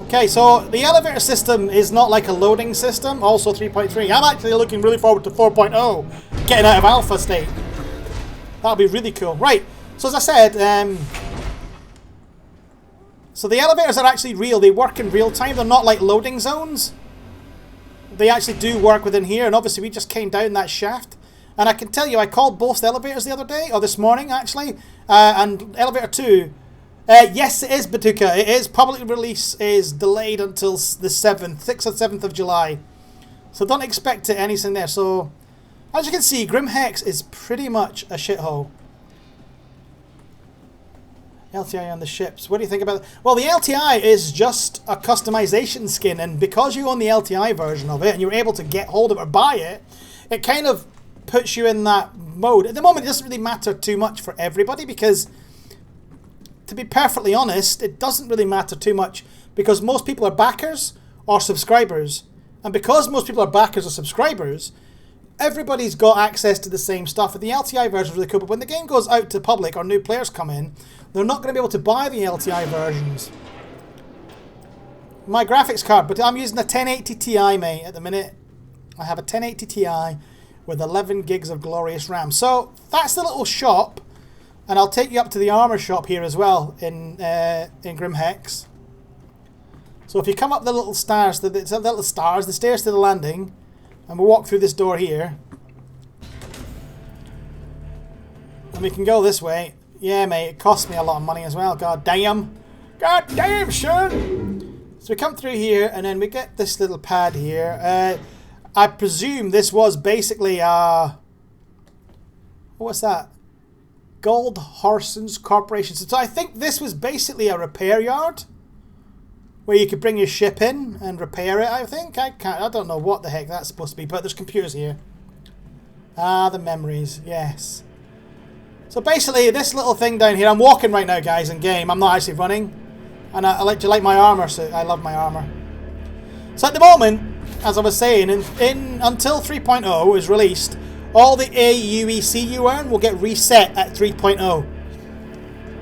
Okay, so the elevator system is not like a loading system. Also 3.3. I'm actually looking really forward to 4.0. Getting out of alpha state. That'll be really cool. Right, so as I said, so the elevators are actually real. They work in real time. They're not like loading zones. They actually do work within here, and obviously we just came down that shaft. And I can tell you, I called both elevators the other day, or this morning actually, and elevator 2, yes it is Batuka, it is, public release is delayed until the 7th, 6th or 7th of July. So don't expect anything there. So, as you can see, Grim Hex is pretty much a shithole. LTI on the ships. What do you think about... Well, the LTI is just a customization skin, and because you own the LTI version of it and you're able to get hold of it or buy it, it kind of puts you in that mode. At the moment, it doesn't really matter too much for everybody because, to be perfectly honest, it doesn't really matter too much because most people are backers or subscribers. And because most people are backers or subscribers, everybody's got access to the same stuff. And the LTI version is really cool, but when the game goes out to public or new players come in, they're not going to be able to buy the LTI versions. My graphics card, but I'm using a 1080 Ti, mate, at the minute. I have a 1080 Ti with 11 gigs of glorious RAM. So that's the little shop, and I'll take you up to the armor shop here as well in Grim Hex. So if you come up the little stairs, the stairs to the landing, and we'll walk through this door here, and we can go this way. Yeah, mate, it cost me a lot of money as well. God damn. God damn, son! So we come through here, and then we get this little pad here. I presume this was basically what's that? Gold Horsens Corporation. So I think this was basically a repair yard where you could bring your ship in and repair it, I think. I don't know what the heck that's supposed to be, but there's computers here. Ah, the memories, yes. So basically, this little thing down here, I'm walking right now, guys, in game. I'm not actually running. And I like my armor, so I love my armor. So at the moment, as I was saying, until 3.0 is released, all the AUEC you earn will get reset at 3.0.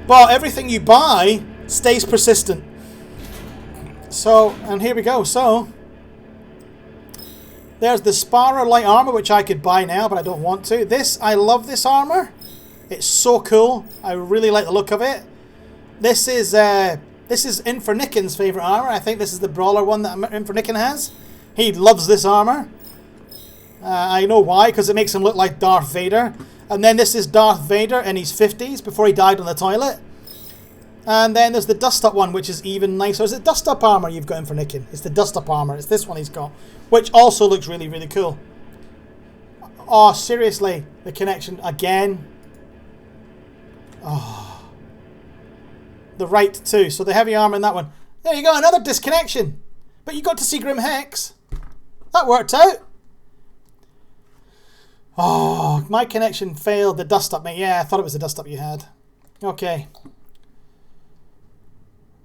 But everything you buy stays persistent. So, and here we go. So, there's the Starfarer light armor, which I could buy now, but I don't want to. I love this armor. It's so cool. I really like the look of it. This is Infernicken's favourite armor. I think this is the brawler one that Infernicken has. He loves this armor. I know why, because it makes him look like Darth Vader. And then this is Darth Vader in his 50s, before he died on the toilet. And then there's the Dust Up one, which is even nicer. Is it Dust Up armor you've got Infernicken? It's the Dust Up armor. It's this one he's got, which also looks really, really cool. Oh, seriously, the connection again. Oh, the right too. So the heavy armor in that one. There you go, another disconnection. But you got to see Grim Hex. That worked out. Oh, my connection failed. The Dust Up, mate. Yeah, I thought it was the Dust Up you had. Okay.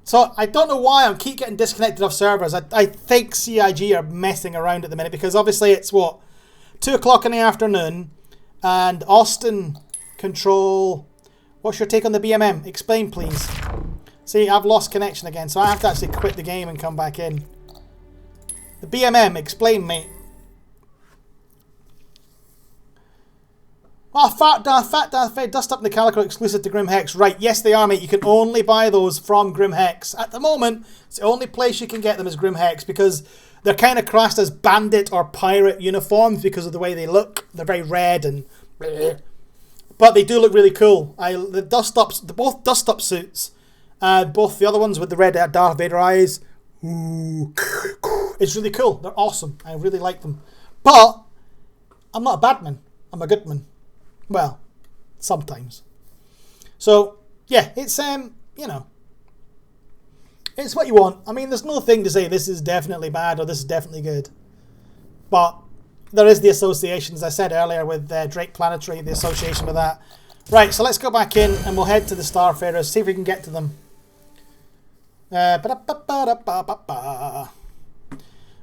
So I don't know why I keep getting disconnected off servers. I think CIG are messing around at the minute because obviously it's what, 2 o'clock in the afternoon, and Austin control. What's your take on the BMM? Explain, please. See, I've lost connection again, so I have to actually quit the game and come back in. The BMM, explain, mate. Oh, Fat Dust Up and the Calico exclusive to Grim Hex. Right, yes they are, mate. You can only buy those from Grim Hex. At the moment, it's the only place you can get them is Grim Hex because they're kind of classed as bandit or pirate uniforms because of the way they look. They're very red and... But they do look really cool. The Dust Ups, both Dust Up suits, both the other ones with the red Darth Vader eyes. Ooh, it's really cool. They're awesome. I really like them. But I'm not a bad man. I'm a good man. Well, sometimes. So yeah, it's you know, it's what you want. I mean, there's no thing to say this is definitely bad or this is definitely good. But there is the association, as I said earlier, with Drake Planetary, the association with that. Right, so let's go back in and we'll head to the Starfarers, see if we can get to them. And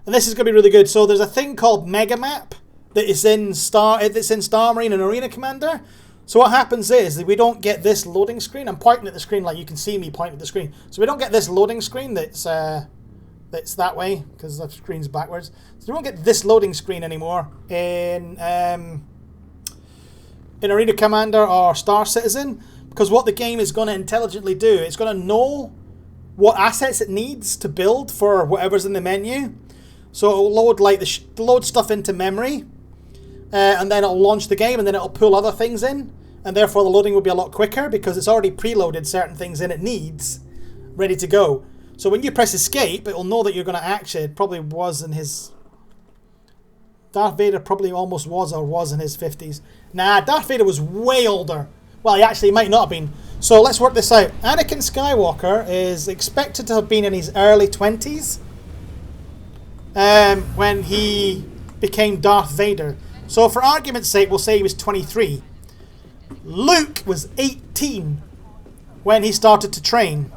this is going to be really good. So there's a thing called Mega Map that is in Star Marine and Arena Commander. So what happens is that we don't get this loading screen. I'm pointing at the screen like you can see me pointing at the screen. So we don't get this loading screen that's that way because the screen's backwards. So we won't get this loading screen anymore in Arena Commander or Star Citizen, because what the game is going to intelligently do, it's going to know what assets it needs to build for whatever's in the menu. So it'll load like load stuff into memory, and then it'll launch the game, and then it'll pull other things in, and therefore the loading will be a lot quicker because it's already preloaded certain things in it needs ready to go. So when you press escape, it'll know that you're going to action. It probably was in his... Darth Vader probably almost was or was in his 50s. Nah, Darth Vader was way older. Well, he actually might not have been. So let's work this out. Anakin Skywalker is expected to have been in his early 20s when he became Darth Vader. So for argument's sake, we'll say he was 23. Luke was 18 when he started to train.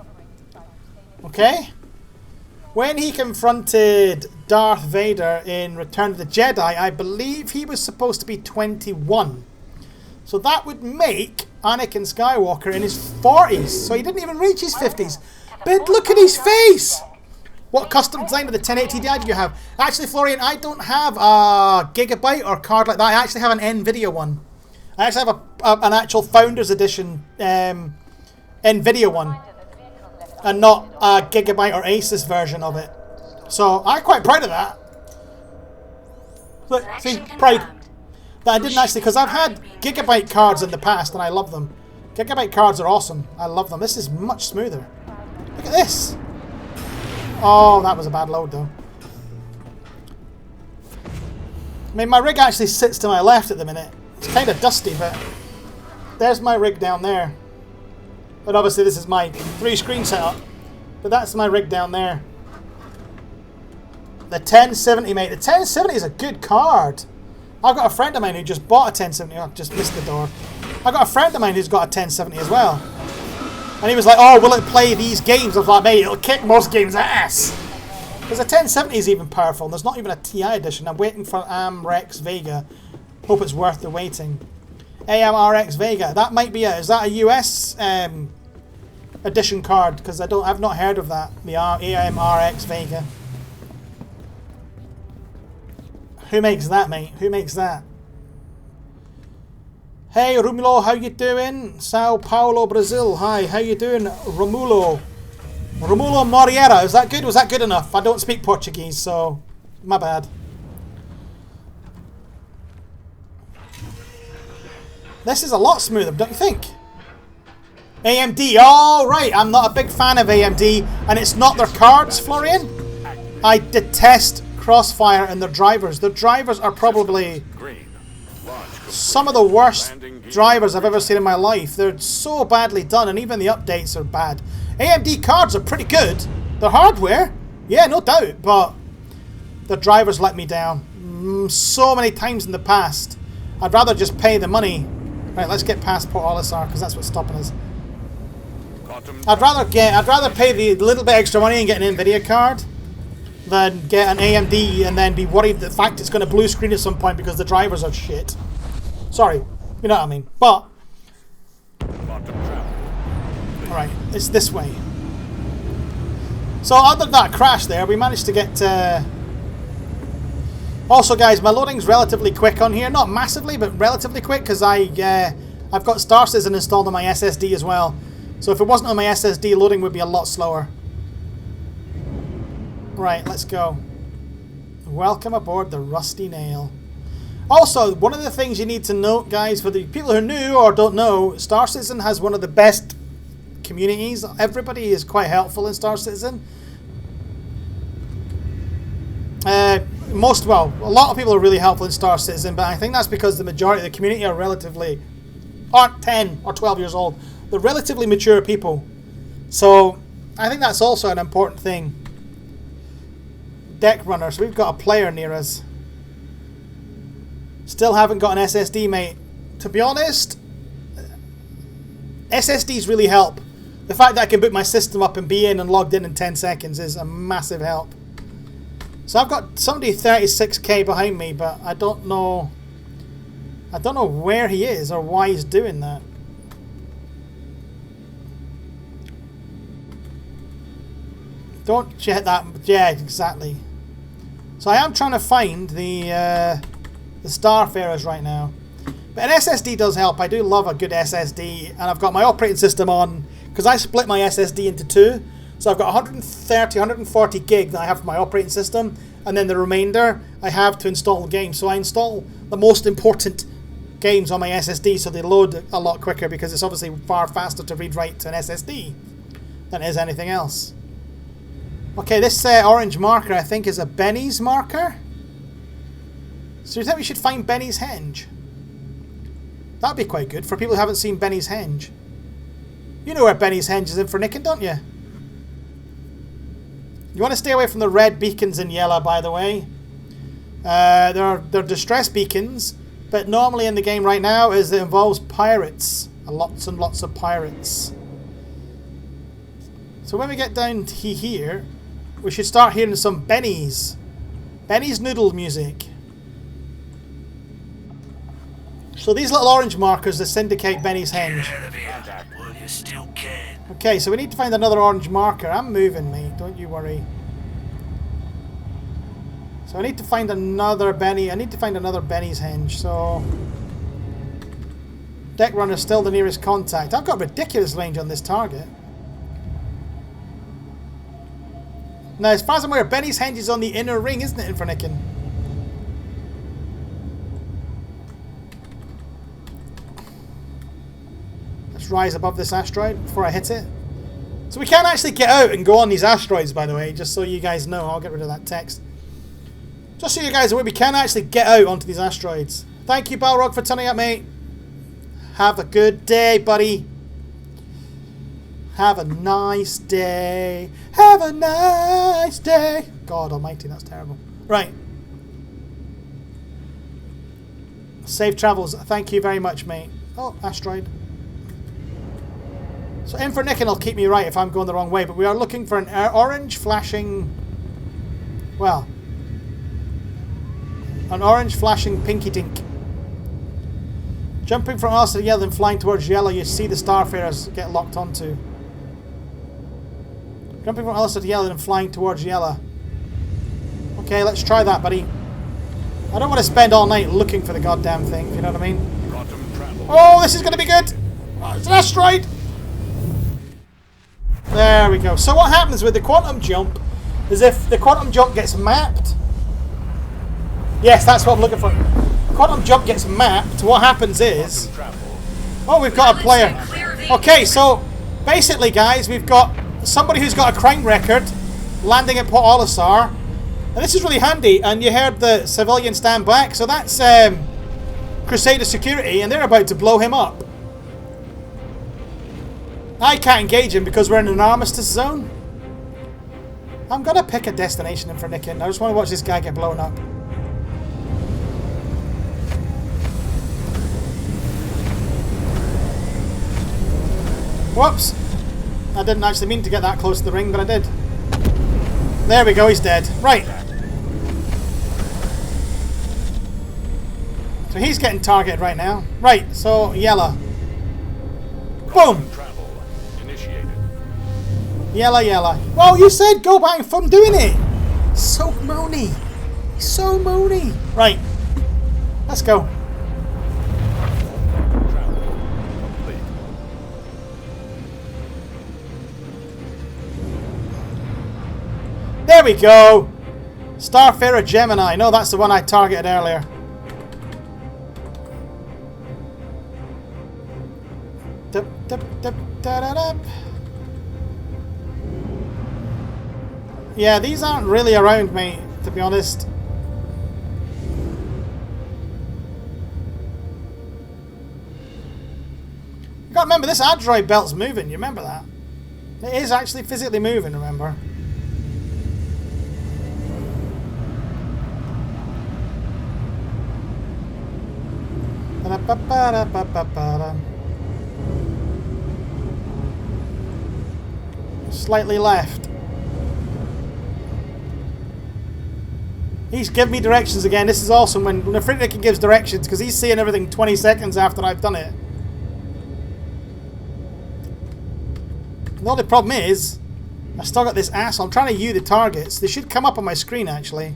Okay? When he confronted Darth Vader in Return of the Jedi, I believe he was supposed to be 21. So that would make Anakin Skywalker in his 40s. So he didn't even reach his 50s. But look at his face! What custom design of the 1080 Ti do you have? Actually, Florian, I don't have a Gigabyte or card like that. I actually have an NVIDIA one. I actually have an actual Founders Edition NVIDIA one. And not a Gigabyte or Asus version of it. So I'm quite proud of that. Look, see, proud that I didn't actually, because I've had Gigabyte cards in the past and I love them. Gigabyte cards are awesome. I love them. This is much smoother. Look at this. Oh, that was a bad load though. I mean, my rig actually sits to my left at the minute. It's kind of dusty, but there's my rig down there. But obviously this is my 3-screen setup. But that's my rig down there. The 1070, mate. The 1070 is a good card. I've got a friend of mine who just bought a 1070. Oh, just missed the door. I've got a friend of mine who's got a 1070 as well. And he was like, oh, will it play these games? I was like, mate, it'll kick most games' ass. Because the 1070 is even powerful. And there's not even a TI edition. I'm waiting for AMRX Vega. Hope it's worth the waiting. AMRX Vega. That might be it. Is that a US edition card? Because I've not heard of that. The AMRX Vega. Who makes that, mate? Who makes that? Hey, Romulo, how you doing? Sao Paulo, Brazil. Hi, how you doing? Romulo. Romulo Moriera. Is that good? Was that good enough? I don't speak Portuguese, so my bad. This is a lot smoother, don't you think? AMD. All right. I'm not a big fan of AMD, and it's not their cards, Florian. I detest Crossfire and their drivers. Their drivers are probably some of the worst drivers I've ever seen in my life. They're so badly done, and even the updates are bad. AMD cards are pretty good. Their hardware, yeah, no doubt, but the drivers let me down so many times in the past. I'd rather just pay the money. Right, let's get past Port Olisar because that's what's stopping us. I'd rather pay the little bit extra money and get an NVIDIA card than get an AMD and then be worried that the fact it's going to blue screen at some point because the drivers are shit. Sorry, you know what I mean. But alright, it's this way. So other than that crash there, we managed to get also guys, my loading's relatively quick on here. Not massively, but relatively quick because I've got Star Citizen installed on my SSD as well. So if it wasn't on my SSD, loading would be a lot slower. Right, let's go. Welcome aboard the Rusty Nail. Also, one of the things you need to note, guys, for the people who knew or don't know, Star Citizen has one of the best communities. Everybody is quite helpful in Star Citizen. A lot of people are really helpful in Star Citizen, but I think that's because the majority of the community aren't 10 or 12 years old. They're relatively mature people. So, I think that's also an important thing. Deck runner, so we've got a player near us. Still haven't got an SSD, mate. To be honest, SSDs really help. The fact that I can boot my system up and be in and logged in 10 seconds is a massive help. So I've got somebody 36k behind me, but I don't know where he is or why he's doing that. Don't check that. Yeah, exactly. So I am trying to find the Starfarers right now. But an SSD does help. I do love a good SSD. And I've got my operating system on, because I split my SSD into two. So I've got 140 gig that I have for my operating system. And then the remainder I have to install games. So I install the most important games on my SSD so they load a lot quicker, because it's obviously far faster to read-write to an SSD than it is anything else. Okay, this orange marker I think is a Benny's marker. So you think we should find Benny's Henge? That'd be quite good for people who haven't seen Benny's Henge. You know where Benny's Henge is in for nicking, don't you? You want to stay away from the red beacons in yellow, by the way. They're distress beacons, but normally in the game right now it involves pirates. Lots and lots of pirates. So when we get down to here, we should start hearing some Benny's noodle music. So these little orange markers that indicate Benny's Henge. Okay, so we need to find another orange marker. I'm moving, mate. Don't you worry. So I need to find another Benny. I need to find another Benny's Henge. So deck runner is still the nearest contact. I've got ridiculous range on this target. Now, as far as I'm aware, Benny's Henge is on the inner ring, isn't it, Infernickin? Let's rise above this asteroid before I hit it. So we can actually get out and go on these asteroids, by the way, just so you guys know. I'll get rid of that text. Just so you guys are aware, we can actually get out onto these asteroids. Thank you, Balrog, for turning up, mate. Have a good day, buddy. Have a nice day. Have a nice day. God almighty, that's terrible. Right. Safe travels. Thank you very much, mate. Oh, asteroid. So Infernickin will keep me right if I'm going the wrong way, but we are looking for an orange flashing... Well... An orange flashing pinky dink. Jumping from us to yellow and flying towards yellow, you see the Starfarers get locked onto. Jumping from Alistair to yellow and flying towards yellow. Okay, let's try that, buddy. I don't want to spend all night looking for the goddamn thing, if you know what I mean. Oh, this is going to be good! Oh, it's an asteroid! There we go. So what happens with the quantum jump is if the quantum jump gets mapped... Yes, that's what I'm looking for. Quantum jump gets mapped, what happens is... Oh, we've got a player. Okay, so basically, guys, we've got somebody who's got a crime record landing at Port Olisar. And this is really handy, and you heard the civilian stand back, so that's Crusader security, and they're about to blow him up. I can't engage him because we're in an armistice zone. I'm gonna pick a destination for Nickin. I just want to watch this guy get blown up. Whoops! I didn't actually mean to get that close to the ring, but I did. There we go, he's dead. Right. So he's getting targeted right now. Right, so yellow. Boom! Yellow, yellow. Well, you said go back from doing it! So moany. So moany. Right. Let's go. There we go! Starfarer Gemini. No, that's the one I targeted earlier. Dup, dup, dup, da, da, da. Yeah, these aren't really around me, to be honest. You gotta remember, this asteroid belt's moving, you remember that? It is actually physically moving, remember? Slightly left. He's giving me directions again. This is awesome when Nefritic gives directions because he's seeing everything 20 seconds after I've done it. The only problem is I've still got this asshole. I'm trying to view the targets. They should come up on my screen actually.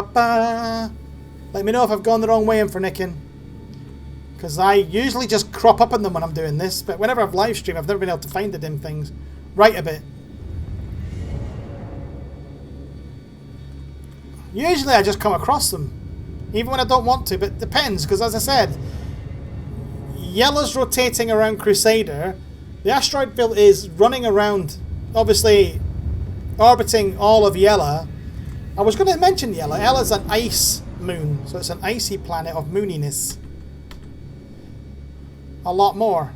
Let me know if I've gone the wrong way in for Nickin. Because I usually just crop up on them when I'm doing this, but whenever I've live streamed, I've never been able to find the dim things. Right a bit. Usually I just come across them, even when I don't want to, but it depends, because as I said, yellow's rotating around Crusader, the asteroid belt is running around, obviously orbiting all of yellow. I was going to mention yellow. Yellow's an ice moon, so it's an icy planet of mooniness. a lot more.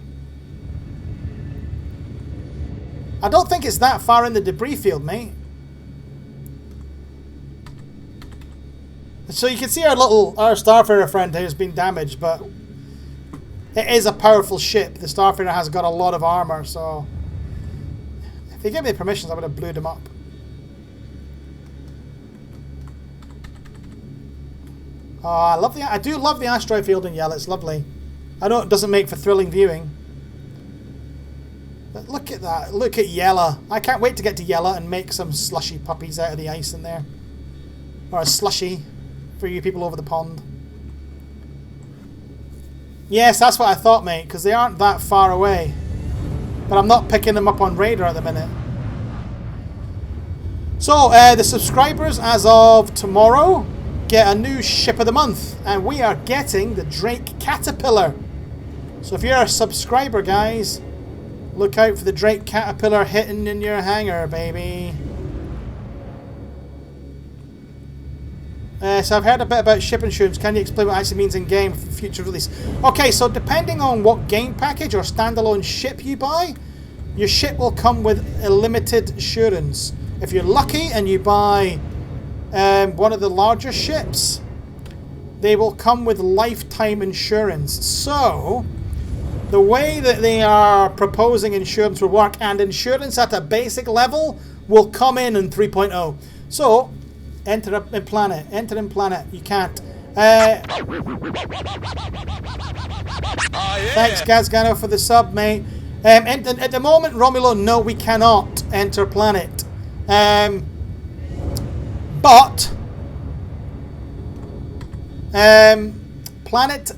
I don't think it's that far in the debris field, mate. So you can see our Starfarer friend who's been damaged, but it is a powerful ship. The Starfarer has got a lot of armor, so if they gave me the permissions, I would have blew them up. Oh, I do love the asteroid field in yellow. It's lovely. I know it doesn't make for thrilling viewing, but look at that. Look at yellow. I can't wait to get to yellow and make some slushy puppies out of the ice in there, or a slushy for you people over the pond. Yes, that's what I thought, mate, because they aren't that far away. But I'm not picking them up on radar at the minute. So, the subscribers as of tomorrow get a new ship of the month. And we are getting the Drake Caterpillar. So if you're a subscriber, guys, look out for the Drake Caterpillar hitting in your hangar, baby. So I've heard a bit about ship insurance. Can you explain what it actually means in game for future release? Okay, so depending on what game package or standalone ship you buy, your ship will come with a limited insurance. If you're lucky and you buy one of the larger ships, they will come with lifetime insurance. So the way that they are proposing insurance will work, and insurance at a basic level will come in 3.0. So enter in planet. Enter in planet. You can't. Thanks, Gazgano, for the sub, mate. And at the moment, Romulo, no, we cannot enter planet. But planet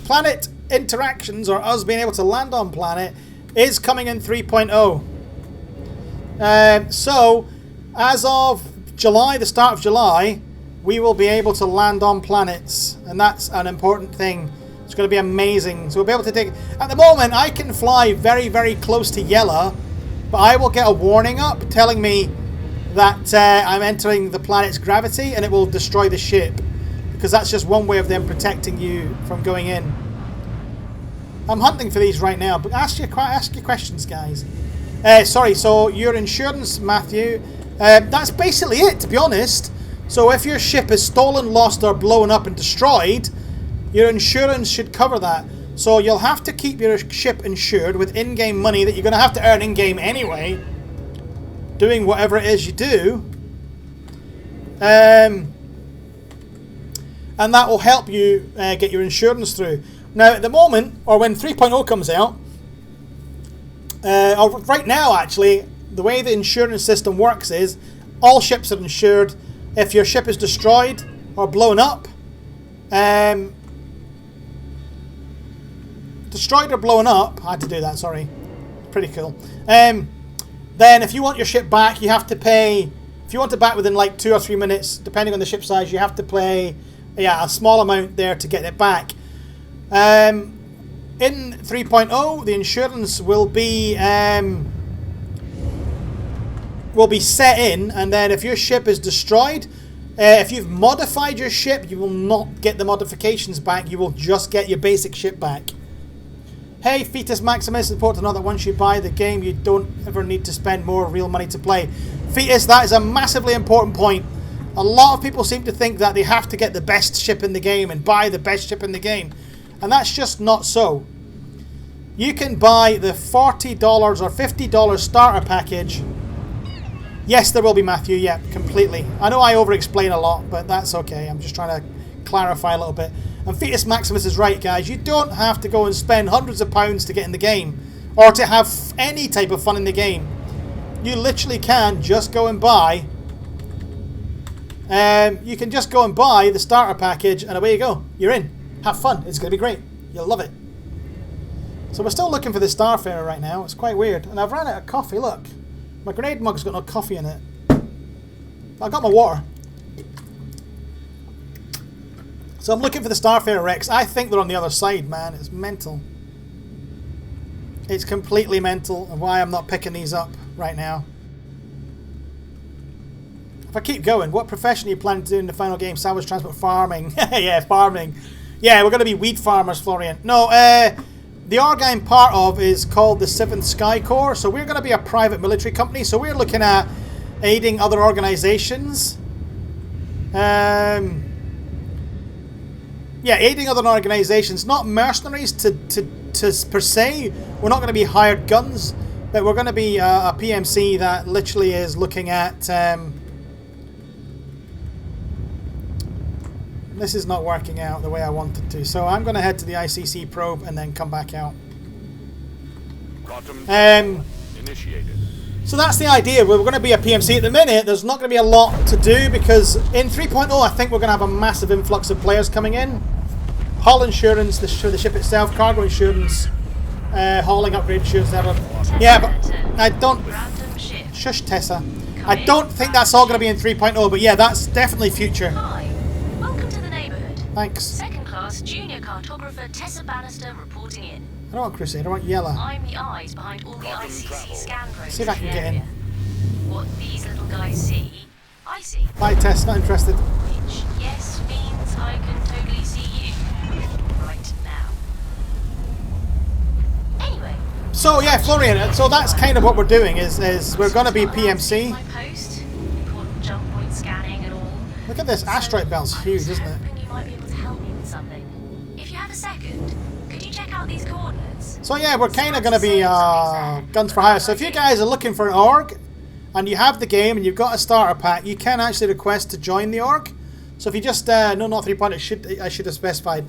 planet interactions, or us being able to land on planet, is coming in 3.0. So as of July, the start of July, we will be able to land on planets, and that's an important thing. It's going to be amazing. So we'll be able to take... At the moment, I can fly very, very close to yellow, but I will get a warning up telling me that I'm entering the planet's gravity, and it will destroy the ship, because that's just one way of them protecting you from going in. I'm hunting for these right now, but ask your questions, guys. Sorry, so your insurance, Matthew... that's basically it, to be honest. So if your ship is stolen, lost, or blown up and destroyed, your insurance should cover that. So you'll have to keep your ship insured with in-game money that you're going to have to earn in-game anyway, doing whatever it is you do. And that will help you get your insurance through. Now, at the moment, or when 3.0 comes out, or right now actually, the way the insurance system works is all ships are insured. If your ship is destroyed or blown up, destroyed or blown up, I had to do that, sorry, pretty cool. Then if you want your ship back, you have to pay, if you want it back within like 2 or 3 minutes, depending on the ship size, you have to pay a small amount there to get it back. In 3.0, the insurance will be set in, and then if your ship is destroyed, if you've modified your ship, you will not get the modifications back. You will just get your basic ship back. Hey, Fetus Maximus, important to know that once you buy the game, you don't ever need to spend more real money to play. Fetus, that is a massively important point. A lot of people seem to think that they have to get the best ship in the game and buy the best ship in the game, and that's just not so. You can buy the $40 or $50 starter package. Yes, there will be, Matthew. Yeah, completely. I know I over-explain a lot, but that's okay. I'm just trying to clarify a little bit. And Fetus Maximus is right, guys. You don't have to go and spend hundreds of pounds to get in the game, or to have any type of fun in the game. You literally can just go and buy. You can just go and buy the starter package, and away you go. You're in. Have fun. It's going to be great. You'll love it. So we're still looking for the Starfarer right now. It's quite weird. And I've ran out of coffee, look. My grenade mug's got no coffee in it. I've got my water. So I'm looking for the Starfarer Rex. I think they're on the other side, man. It's mental. It's completely mental, and why I'm not picking these up right now. If I keep going, what profession are you planning to do in the final game? Salvage, transport, farming. Yeah, farming. Yeah, we're going to be weed farmers, Florian. No, the org I'm part of is called the 7th Sky Corps, so we're going to be a private military company, so we're looking at aiding other organizations. Yeah, aiding other organizations, not mercenaries to per se. We're not going to be hired guns, but we're going to be a PMC that literally is looking at... this is not working out the way I wanted to, so I'm going to head to the ICC probe and then come back out. Initiated. So that's the idea. We're going to be a PMC at the minute. There's not going to be a lot to do because in 3.0 I think we're going to have a massive influx of players coming in. Hull insurance, the ship itself, cargo insurance, hauling upgrade insurance. Yeah, but I don't... Shush, Tessa. I don't think that's all going to be in 3.0, but yeah, that's definitely future. Hi, welcome to the neighborhood. Thanks. Second class junior cartographer Tessa Bannister reporting in. I don't want Crusade, I want Yella. I'm the eyes behind all the ICC scan drones. See if I can get in. What these little guys see, I see. Bye, Tess, not interested. Which, yes, means I can totally see you. Right now. Anyway. So, yeah, Florian, so that's kind of what we're doing, is we're going to be PMC. My post, important jump point scanning and all. Look at this, asteroid belt's huge, isn't it? You might be able to help me with something. If you have a second, could you check out these coordinates? So yeah, we're kind of going to be guns for hire. So if you guys are looking for an org, and you have the game, and you've got a starter pack, you can actually request to join the org. So if you just, no, not 3.0, I should have specified.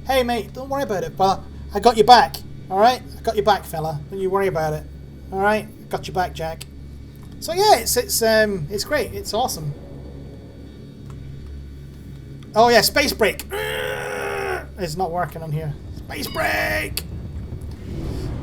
Hey mate, don't worry about it, but I got your back, alright? I got your back, fella, don't you worry about it. Alright, got your back, Jack. So yeah, it's great, it's awesome. Oh yeah, space break. It's not working on here. Space break!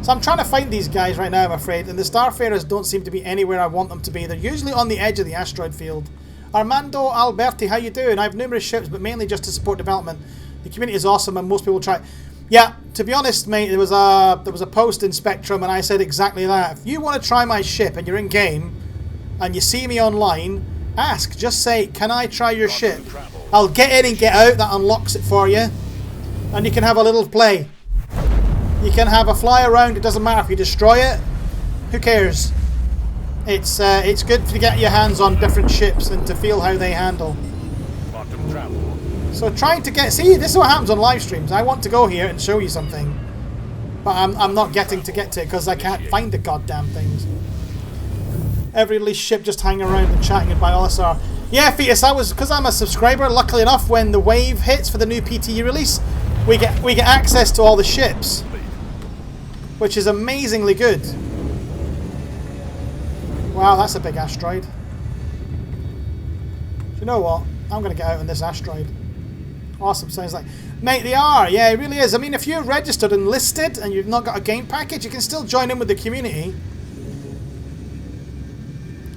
So I'm trying to find these guys right now, I'm afraid, and the Starfarers don't seem to be anywhere I want them to be. They're usually on the edge of the asteroid field. Armando Alberti, how you doing? I have numerous ships, but mainly just to support development. The community is awesome, and most people try. Yeah, to be honest, mate, there was a post in Spectrum, and I said exactly that. If you want to try my ship and you're in game, and you see me online, ask. Just say, "Can I try your ship?" I'll get in and get out. That unlocks it for you, and you can have a little play. You can have a fly around. It doesn't matter if you destroy it. Who cares? It's good to get your hands on different ships and to feel how they handle. So trying to get... See, this is what happens on live streams. I want to go here and show you something, but I'm not getting to get to it because I can't find the goddamn things. Every released ship just hanging around and chatting by LSR. Yeah, Fetus, because I'm a subscriber, luckily enough, when the wave hits for the new PTE release, we get access to all the ships, which is amazingly good. Wow, that's a big asteroid. Do you know what? I'm going to get out on this asteroid. Awesome, sounds like... Mate, they are. Yeah, it really is. I mean, if you're registered and listed and you've not got a game package, you can still join in with the community.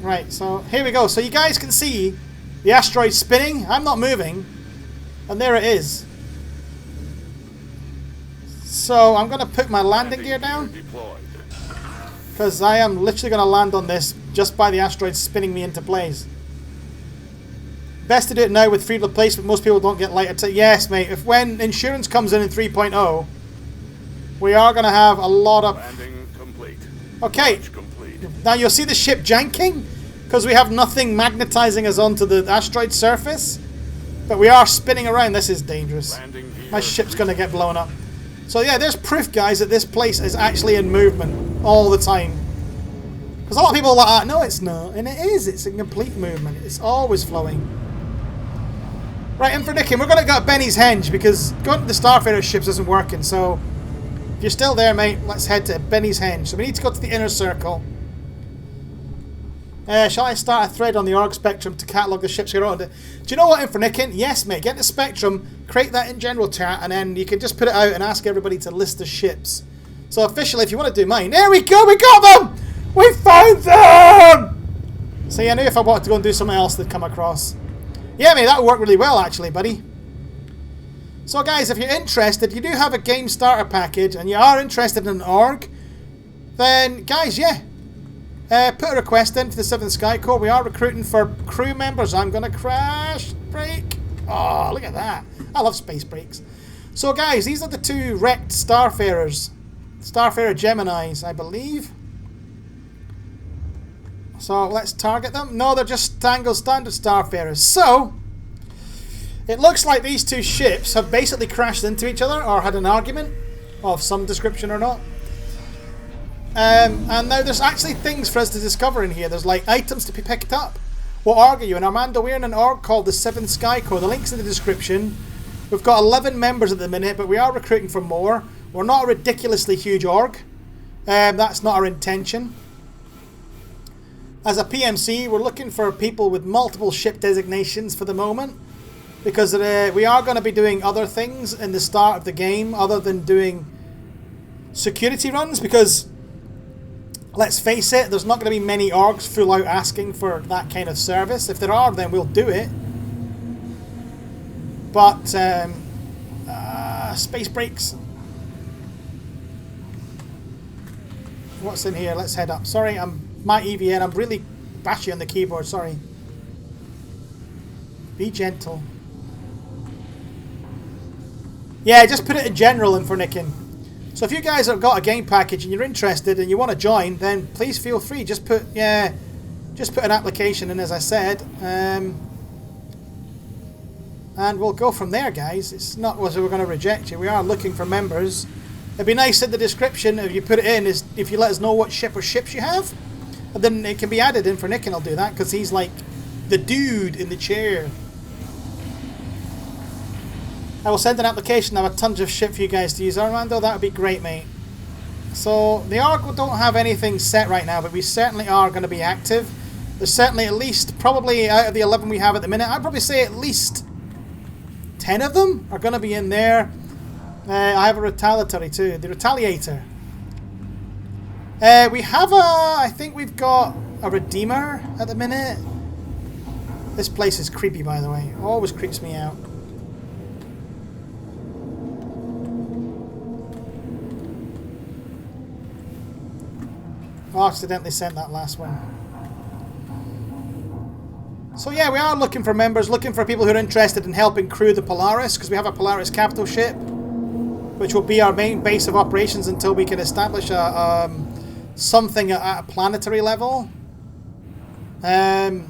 Right, so here we go. So you guys can see the asteroid spinning. I'm not moving. And there it is. So I'm going to put my landing gear down, because I am literally going to land on this just by the asteroid spinning me into place. Best to do it now with free replacement. Most people don't get lighter. Yes, mate. If when insurance comes in 3.0, we are going to have a lot of... Landing complete. Okay. Now you'll see the ship janking, because we have nothing magnetizing us onto the asteroid surface. But we are spinning around. This is dangerous. My ship's going to get blown up. So yeah, there's proof, guys, that this place is actually in movement all the time. Because a lot of people are like, no, it's not. And it is. It's in complete movement. It's always flowing. Right, Infernicking, we're going to go to Benny's Henge, because going to the Starfarer ships isn't working. So if you're still there, mate, let's head to Benny's Henge. So we need to go to the inner circle. Shall I start a thread on the org Spectrum to catalogue the ships here on? Do you know what, Infernicking? Yes, mate. Get into Spectrum, create that in general chat, and then you can just put it out and ask everybody to list the ships. So officially, if you want to do mine, there we go. We got them. We found them. See, I knew if I wanted to go and do something else, they'd come across. Yeah, mate, that would work really well, actually, buddy. So, guys, if you're interested, you do have a game starter package, and you are interested in an org, then, guys, yeah. Put a request in for the 7th Sky Corps. We are recruiting for crew members. I'm going to crash break. Oh, look at that. I love space breaks. So, guys, these are the two wrecked Starfarers. Starfarer Geminis, I believe. So let's target them. No, they're just standard Starfarers. So it looks like these two ships have basically crashed into each other or had an argument of some description or not. And now there's actually things for us to discover in here. There's like items to be picked up. What org are you? And Armando, we're in an org called the 7th Sky Corps. The link's in the description. We've got 11 members at the minute, but we are recruiting for more. We're not a ridiculously huge org. That's not our intention. As a PMC, we're looking for people with multiple ship designations for the moment, because we are going to be doing other things in the start of the game other than doing security runs, because let's face it, there's not going to be many orgs full out asking for that kind of service. If there are, then we'll do it. But space brakes. What's in here? Let's head up. Sorry, my EVN. I'm really bashy on the keyboard. Sorry. Be gentle. Yeah, just put it in general and for nicking. So if you guys have got a game package and you're interested and you want to join, then please feel free. Just put an application in, as I said, and we'll go from there, guys. It's not as we're going to reject you. We are looking for members. It'd be nice in the description if you put it in, is if you let us know what ship or ships you have, and then it can be added in for Nick, and I'll do that because he's like the dude in the chair. I will send an application. I have a tons of shit for you guys to use. Armando, that would be great, mate. So the org don't have anything set right now, but we certainly are going to be active. There's certainly at least, probably out of the 11 we have at the minute, I'd probably say at least 10 of them are going to be in there. I have a retaliatory too, the Retaliator. We have I think we've got a Redeemer at the minute. This place is creepy, by the way. Always creeps me out. I accidentally sent that last one. So yeah, we are looking for members, looking for people who are interested in helping crew the Polaris, because we have a Polaris capital ship, which will be our main base of operations until we can establish something at a planetary level. And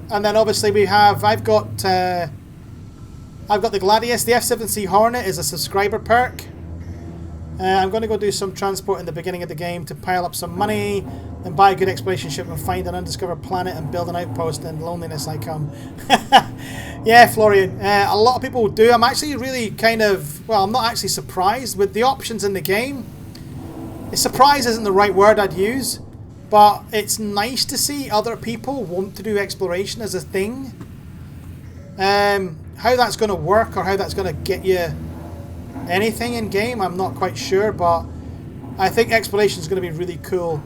then obviously we have, I've got the Gladius. The F7C Hornet is a subscriber perk. I'm going to go do some transport in the beginning of the game to pile up some money and buy a good exploration ship and find an undiscovered planet and build an outpost, and loneliness I come. Yeah, Florian, a lot of people do. I'm actually really kind of, well, I'm not actually surprised with the options in the game. Surprise isn't the right word I'd use, but it's nice to see other people want to do exploration as a thing. How that's going to work or how that's going to get you anything in game, I'm not quite sure, but I think exploration is going to be really cool.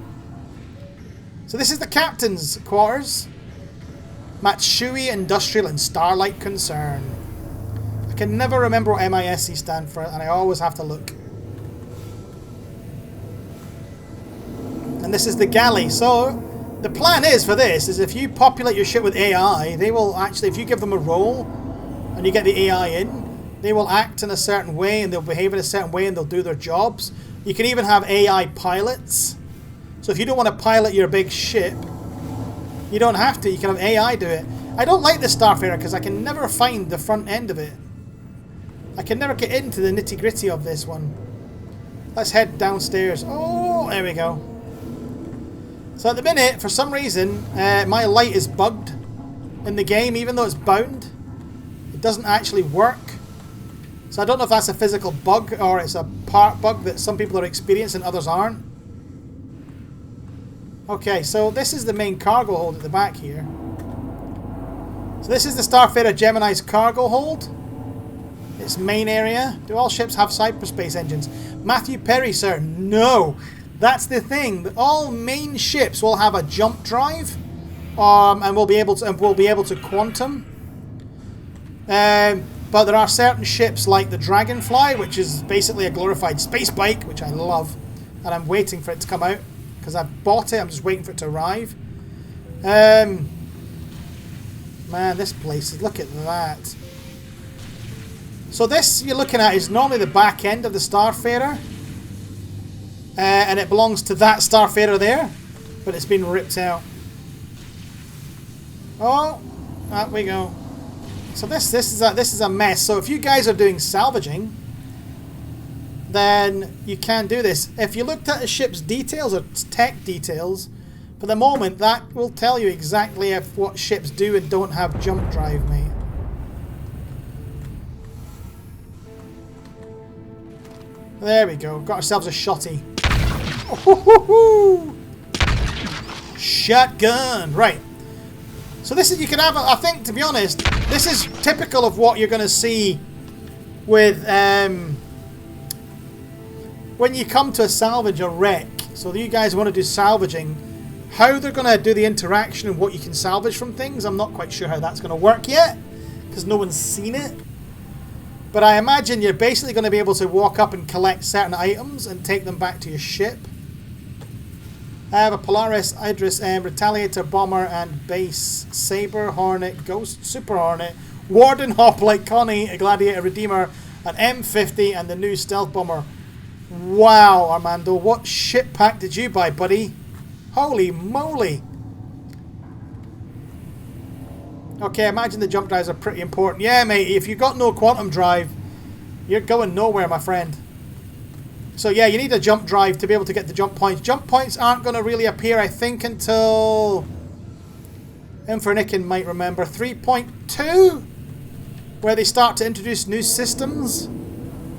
So this is the captain's quarters. Matsui Industrial and Starlight Concern. I can never remember what MISC stand for, and I always have to look. And this is the galley. So the plan is for this is if you populate your ship with AI, they will actually, if you give them a role and you get the AI in, they will act in a certain way and they'll behave in a certain way and they'll do their jobs. You can even have AI pilots. So if you don't want to pilot your big ship, you don't have to. You can have AI do it. I don't like the Starfarer because I can never find the front end of it. I can never get into the nitty-gritty of this one. Let's head downstairs. Oh, there we go. So at the minute, for some reason, my light is bugged in the game, even though it's bound. It doesn't actually work. So I don't know if that's a physical bug or it's a part bug that some people are experiencing and others aren't. Okay, so this is the main cargo hold at the back here. So this is the Starfarer Gemini's cargo hold. Its main area. Do all ships have hyperspace engines? Matthew Perry, sir. No. That's the thing. All main ships will have a jump drive, and we'll be able to quantum. But there are certain ships like the Dragonfly, which is basically a glorified space bike, which I love, and I'm waiting for it to come out because I've bought it. I'm just waiting for it to arrive. Man, this place is, look at that. So this you're looking at is normally the back end of the Starfarer. and it belongs to that Starfarer there, but it's been ripped out. Oh, up we go. So this is a mess. So if you guys are doing salvaging, then you can do this. If you looked at the ship's details or tech details, for the moment that will tell you exactly what ships do and don't have jump drive, mate. There we go. Got ourselves a shotty. Oh, shotgun. Right. So this is, you can have, I think, to be honest, this is typical of what you're going to see with when you come to a salvage or wreck. So you guys want to do salvaging, how they're going to do the interaction and what you can salvage from things, I'm not quite sure how that's going to work yet, because no one's seen it. But I imagine you're basically going to be able to walk up and collect certain items and take them back to your ship. I have a Polaris, Idris, Retaliator, Bomber, and Base, Saber, Hornet, Ghost, Super Hornet, Warden, Hoplite, Connie, a Gladiator, Redeemer, an M50, and the new Stealth Bomber. Wow, Armando, what ship pack did you buy, buddy? Holy moly. Okay, I imagine the jump drives are pretty important. Yeah, mate, if you've got no quantum drive, you're going nowhere, my friend. So yeah, you need a jump drive to be able to get the jump points. Jump points aren't going to really appear, I think, until Infernican might remember 3.2, where they start to introduce new systems.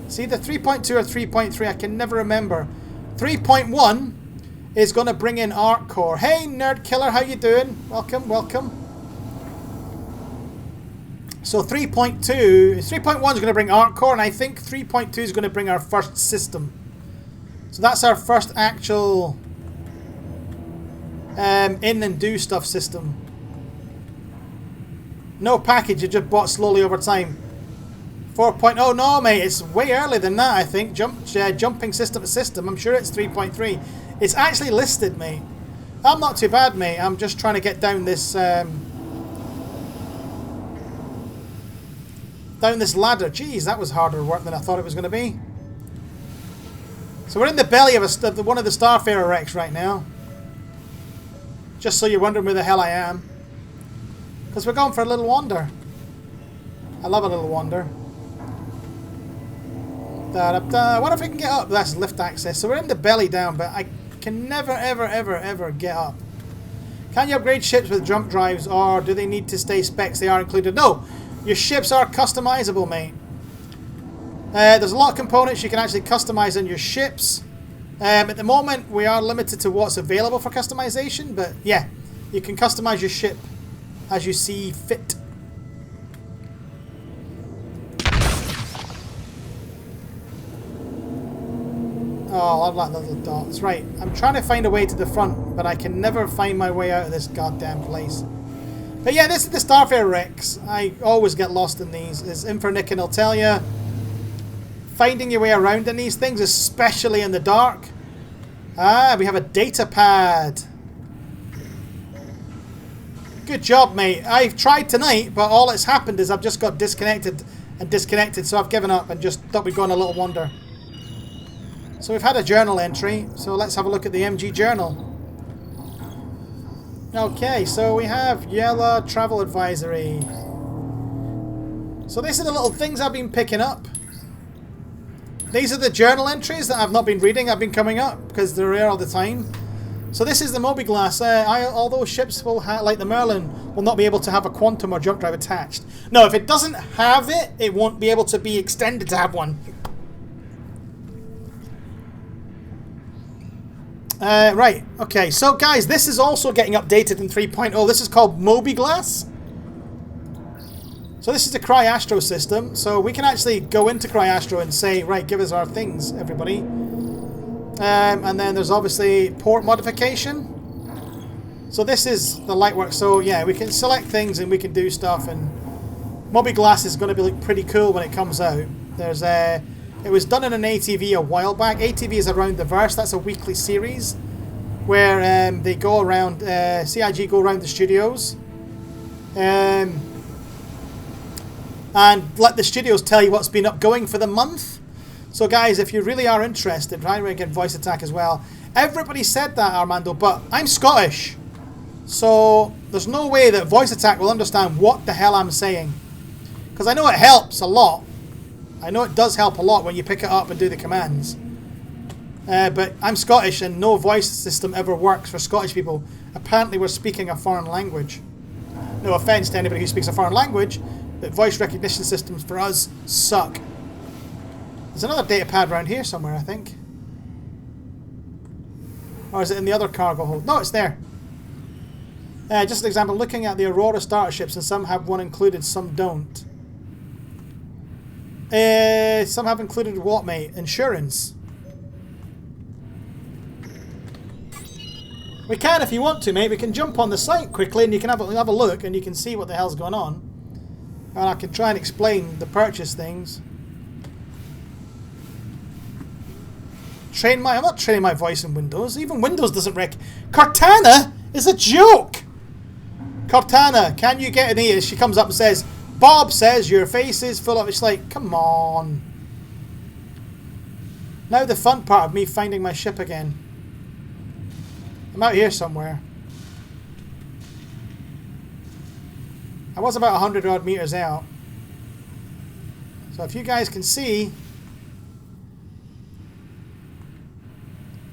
See, the 3.2 or 3.3, I can never remember. 3.1 is going to bring in Arc Core. Hey, Nerd Killer, how you doing? Welcome, welcome. So 3.1 is going to bring Arc Core, and I think 3.2 is going to bring our first system. So that's our first actual in and do stuff system. No package, you just bought slowly over time. 4.0, no mate, it's way earlier than that, I think. Jumping system to system, I'm sure it's 3.3. It's actually listed, mate. I'm not too bad, mate. I'm just trying to get down this ladder. Jeez, that was harder work than I thought it was going to be. So we're in the belly of one of the Starfarer wrecks right now. Just so you're wondering where the hell I am. Because we're going for a little wander. I love a little wander. Da-da-da. I wonder if we can get up. That's lift access. So we're in the belly down, but I can never, ever, ever, ever get up. Can you upgrade ships with jump drives, or do they need to stay specs they are included? No! Your ships are customizable, mate. There's a lot of components you can actually customize in your ships. At the moment, we are limited to what's available for customization, but yeah, you can customize your ship as you see fit. Oh, I love that little dots. Right, I'm trying to find a way to the front, but I can never find my way out of this goddamn place. But yeah, this is the Starfarer wrecks. I always get lost in these. As Infernican will tell you, finding your way around in these things, especially in the dark. Ah, we have a data pad. Good job, mate. I've tried tonight, but all that's happened is I've just got disconnected and disconnected, so I've given up and just thought we'd go on a little wander. So we've had a journal entry, so let's have a look at the MG journal. Okay, so we have yellow travel advisory. So these are the little things I've been picking up. These are the journal entries that I've not been reading. I've been coming up because they're rare all the time. So this is the MobiGlas. Although ships will like the Merlin will not be able to have a quantum or jump drive attached. No, if it doesn't have it, it won't be able to be extended to have one. Right, okay, so guys, this is also getting updated in 3.0. This is called MobiGlas. So this is the CryAstro system. So we can actually go into CryAstro and say, right, give us our things, everybody. And then there's obviously port modification. So this is the Lightwork. So yeah, we can select things and we can do stuff. And MobiGlas is going to be like, pretty cool when it comes out. There's it was done in an ATV a while back. ATV is Around the Verse. That's a weekly series where they go around, CIG go around the studios and let the studios tell you what's been upgoing for the month. So guys, if you really are interested, try and get voice attack as well. Everybody said that, Armando, but I'm Scottish. So there's no way that voice attack will understand what the hell I'm saying. Because I know it helps a lot. I know it does help a lot when you pick it up and do the commands. But I'm Scottish and no voice system ever works for Scottish people. Apparently we're speaking a foreign language. No offence to anybody who speaks a foreign language, but voice recognition systems for us suck. There's another data pad around here somewhere, I think. Or is it in the other cargo hold? No, it's there. Just an example, looking at the Aurora starter ships, and some have one included, some don't. Some have included what, mate? Insurance. We can if you want to, mate. We can jump on the site quickly and you can have a look and you can see what the hell's going on. And I can try and explain the purchase things. I'm not training my voice in Windows. Even Windows doesn't Cortana is a joke! Cortana, can you get an ear? She comes up and says, Bob says your face is full of... It's like, come on. Now the fun part of me finding my ship again. I'm out here somewhere. I was about 100 odd meters out. So if you guys can see...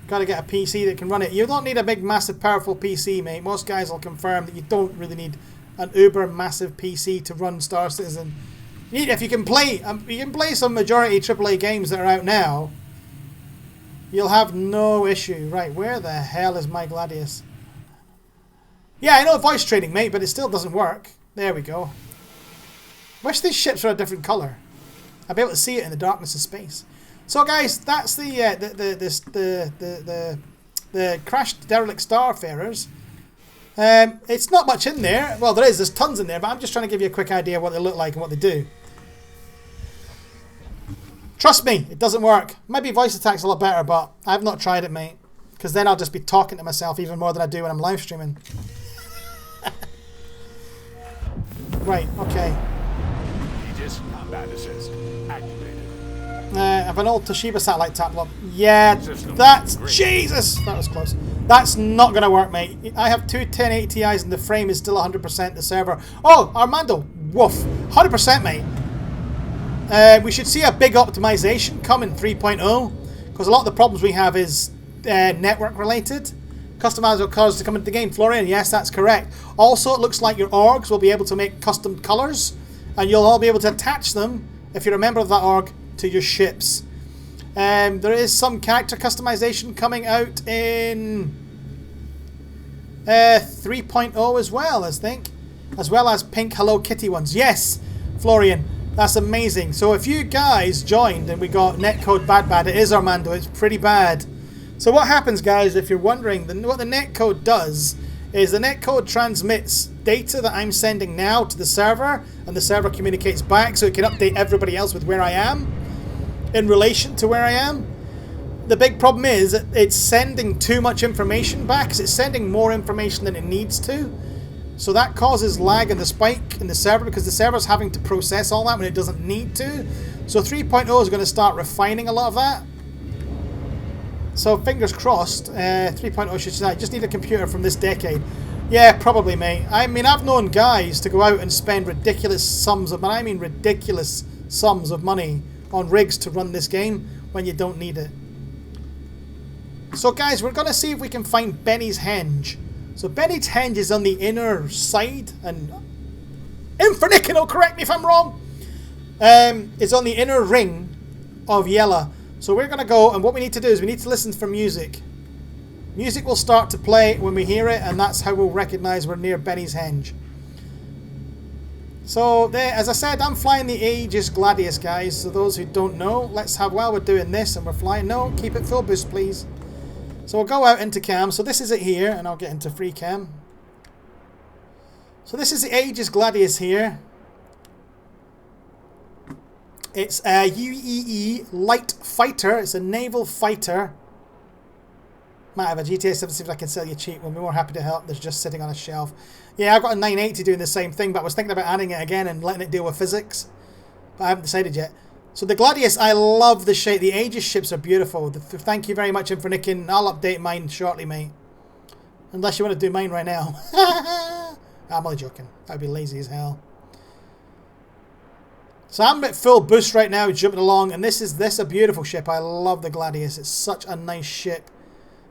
Got to get a PC that can run it. You don't need a big, massive, powerful PC, mate. Most guys will confirm that you don't really need an uber massive PC to run Star Citizen. If you can play some majority AAA games that are out now, you'll have no issue. Right, where the hell is my Gladius? Yeah, I know voice training, mate, but it still doesn't work. There we go. Wish these ships were a different colour. I'd be able to see it in the darkness of space. So guys, that's the crashed derelict Starfarers. It's not much in there. Well, there's tons in there, but I'm just trying to give you a quick idea of what they look like and what they do. Trust me, it doesn't work. Maybe voice attack's a lot better, but I've not tried it, mate. Because then I'll just be talking to myself even more than I do when I'm live streaming. Right, okay. Aegis combat assist activated. I have an old Toshiba satellite tablet. Yeah, that's... Jesus! That was close. That's not going to work, mate. I have two 1080 Ti's and the frame is still 100% the server. Oh, Armando! Woof. 100%, mate. We should see a big optimization come in 3.0 because a lot of the problems we have is network related. Customizable colors to come into the game. Florian, yes, that's correct. Also, it looks like your orgs will be able to make custom colors and you'll all be able to attach them, if you're a member of that org, to your ships. There is some character customization coming out in 3.0 as well, I think. As well as pink Hello Kitty ones. Yes, Florian, that's amazing. So if you guys joined and we got netcode bad, it is Armando, it's pretty bad. So what happens, guys, if you're wondering, what the netcode does is the netcode transmits data that I'm sending now to the server, and the server communicates back so it can update everybody else with where I am in relation to where I am. The big problem is that it's sending too much information back, because it's sending more information than it needs to. So that causes lag and the spike in the server, because the server's having to process all that when it doesn't need to. So 3.0 is going to start refining a lot of that. So fingers crossed, 3.0 should say, I just need a computer from this decade. Yeah, probably, mate. I mean, I've known guys to go out and spend ridiculous sums of money, I mean ridiculous sums of money on rigs to run this game when you don't need it. So guys, we're going to see if we can find Benny's Henge. So Benny's Henge is on the inner side, and Infernican will correct me if I'm wrong. It's on the inner ring of Yella. So we're going to go, and what we need to do is we need to listen for music. Music will start to play when we hear it, and that's how we'll recognize we're near Benny's Henge. So there, as I said, I'm flying the Aegis Gladius, guys. So those who don't know, let's have, while we're doing this and we're flying, no, keep it full boost, please. So we'll go out into cam. So this is it here, and I'll get into free cam. So this is the Aegis Gladius here. It's a UEE light fighter. It's a naval fighter. Might have a GTA 7, see if I can sell you cheap. We'll be more happy to help. There's just sitting on a shelf. Yeah, I've got a 980 doing the same thing, but I was thinking about adding it again and letting it deal with physics. But I haven't decided yet. So the Gladius, I love the shape. The Aegis ships are beautiful. Thank you very much, Infernickin. I'll update mine shortly, mate. Unless you want to do mine right now. I'm only joking. That would be lazy as hell. So I'm at full boost right now, jumping along, and this is a beautiful ship. I love the Gladius. It's such a nice ship.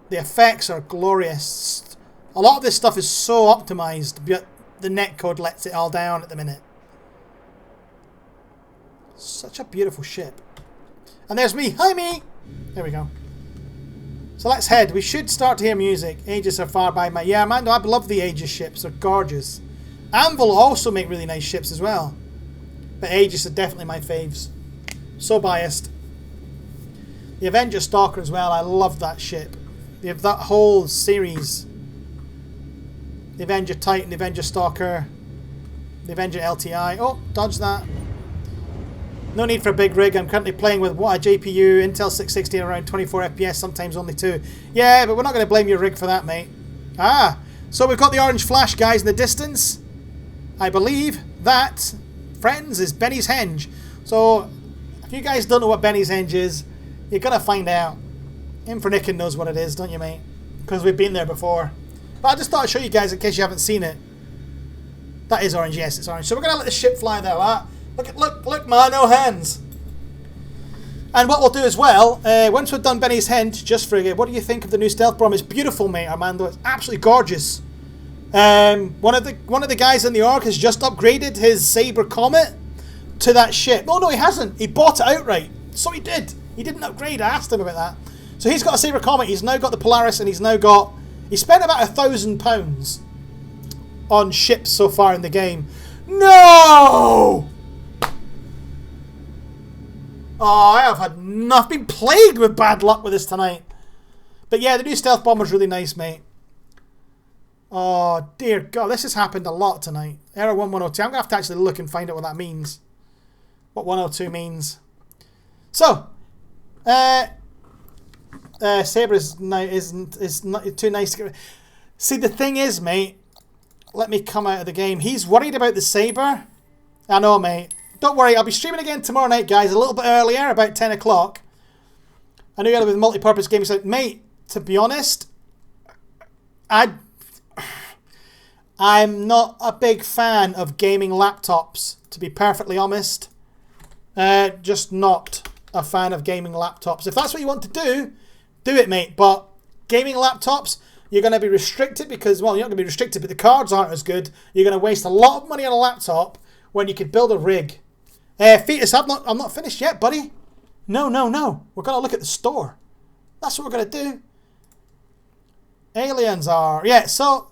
The effects are glorious. A lot of this stuff is so optimized, but the netcode lets it all down at the minute. Such a beautiful ship. And there's me. Hi, me. There we go. So let's head. We should start to hear music. Aegis are far by my... Yeah, Armando, I love the Aegis ships. They're gorgeous. Anvil also make really nice ships as well. But Aegis are definitely my faves. So biased. The Avenger Stalker as well. I love that ship. They have that whole series. The Avenger Titan, the Avenger Stalker, the Avenger LTI. Oh, dodge that. No need for a big rig. I'm currently playing with what, a JPU, Intel 660 around 24 FPS, sometimes only 2. Yeah, but we're not going to blame your rig for that, mate. Ah, so we've got the orange flash, guys, in the distance. I believe that, friends, is Benny's Henge. So, if you guys don't know what Benny's Henge is, you're going to find out. Infernickin knows what it is, don't you, mate? Because we've been there before. But I just thought I'd show you guys in case you haven't seen it. That is orange, yes, it's orange. So we're going to let the ship fly there, like that. Look, man, no hands. And what we'll do as well, once we've done Benny's Henge, just for what do you think of the new stealth bomb? It's beautiful, mate, Armando. It's absolutely gorgeous. One of the guys in the org has just upgraded his Sabre Comet to that ship. Oh no, he hasn't. He bought it outright. So he did. He didn't upgrade. I asked him about that. So he's got a Sabre Comet. He's now got the Polaris, and he's now got. He spent about £1,000 on ships so far in the game. No. Oh, I've been plagued with bad luck with this tonight. But yeah, the new stealth bomber's really nice, mate. Oh, dear God, this has happened a lot tonight. Error 1102. I'm going to have to actually look and find out what that means. What 102 means. So, Sabre is not too nice to get. See, the thing is, mate, let me come out of the game. He's worried about the Sabre. I know, mate. Don't worry, I'll be streaming again tomorrow night, guys, a little bit earlier, about 10 o'clock. I know you're with multi-purpose games. Like, mate, to be honest, I'm not a big fan of gaming laptops, to be perfectly honest. Just not a fan of gaming laptops. If that's what you want to do it, mate. But gaming laptops, you're going to be restricted because, well, you're not going to be restricted, but the cards aren't as good. You're going to waste a lot of money on a laptop when you could build a rig. Fetus, I'm not finished yet, buddy. No. We're going to look at the store. That's what we're going to do. Aliens are... Yeah, so...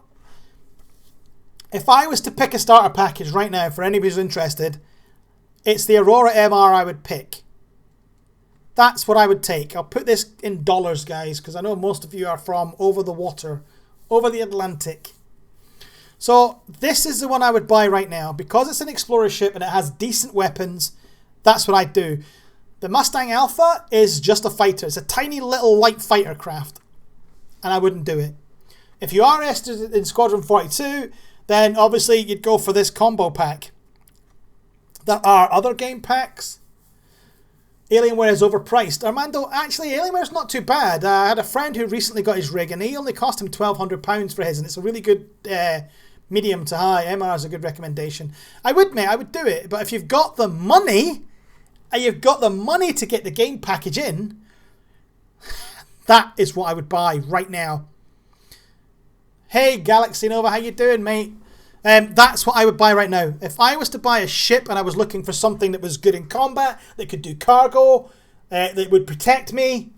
If I was to pick a starter package right now for anybody who's interested, it's the Aurora MR I would pick. That's what I would take. I'll put this in dollars, guys, because I know most of you are from over the water, over the Atlantic. So this is the one I would buy right now. Because it's an explorer ship and it has decent weapons, that's what I'd do. The Mustang Alpha is just a fighter. It's a tiny little light fighter craft. And I wouldn't do it. If you are interested in Squadron 42, then obviously you'd go for this combo pack. There are other game packs. Alienware is overpriced. Armando, actually, Alienware's not too bad. I had a friend who recently got his rig and he only cost him £1,200 for his, and it's a really good medium to high. MR is a good recommendation. I would, mate, I would do it. But if you've got the money, and you've got the money to get the game package in, that is what I would buy right now. Hey, Galaxy Nova, how you doing, mate? That's what I would buy right now. If I was to buy a ship and I was looking for something that was good in combat, that could do cargo, that would protect me,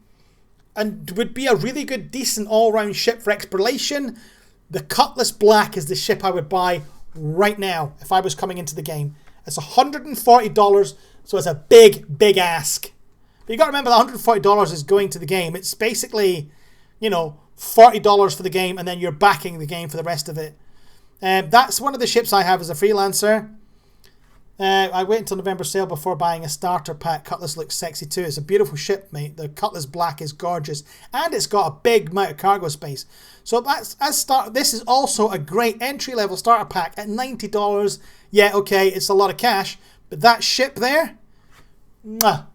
and would be a really good, decent all-round ship for exploration, the Cutlass Black is the ship I would buy right now if I was coming into the game. It's $140, so it's a big, big ask. But you got to remember that $140 is going to the game. It's basically, you know, $40 for the game, and then you're backing the game for the rest of it. That's one of the ships I have as a freelancer. I wait until November sale before buying a starter pack. Cutlass looks sexy too. It's a beautiful ship, mate. The Cutlass Black is gorgeous, and it's got a big amount of cargo space. So this is also a great entry-level starter pack at $90. Yeah, okay, it's a lot of cash, but that ship there, mwah,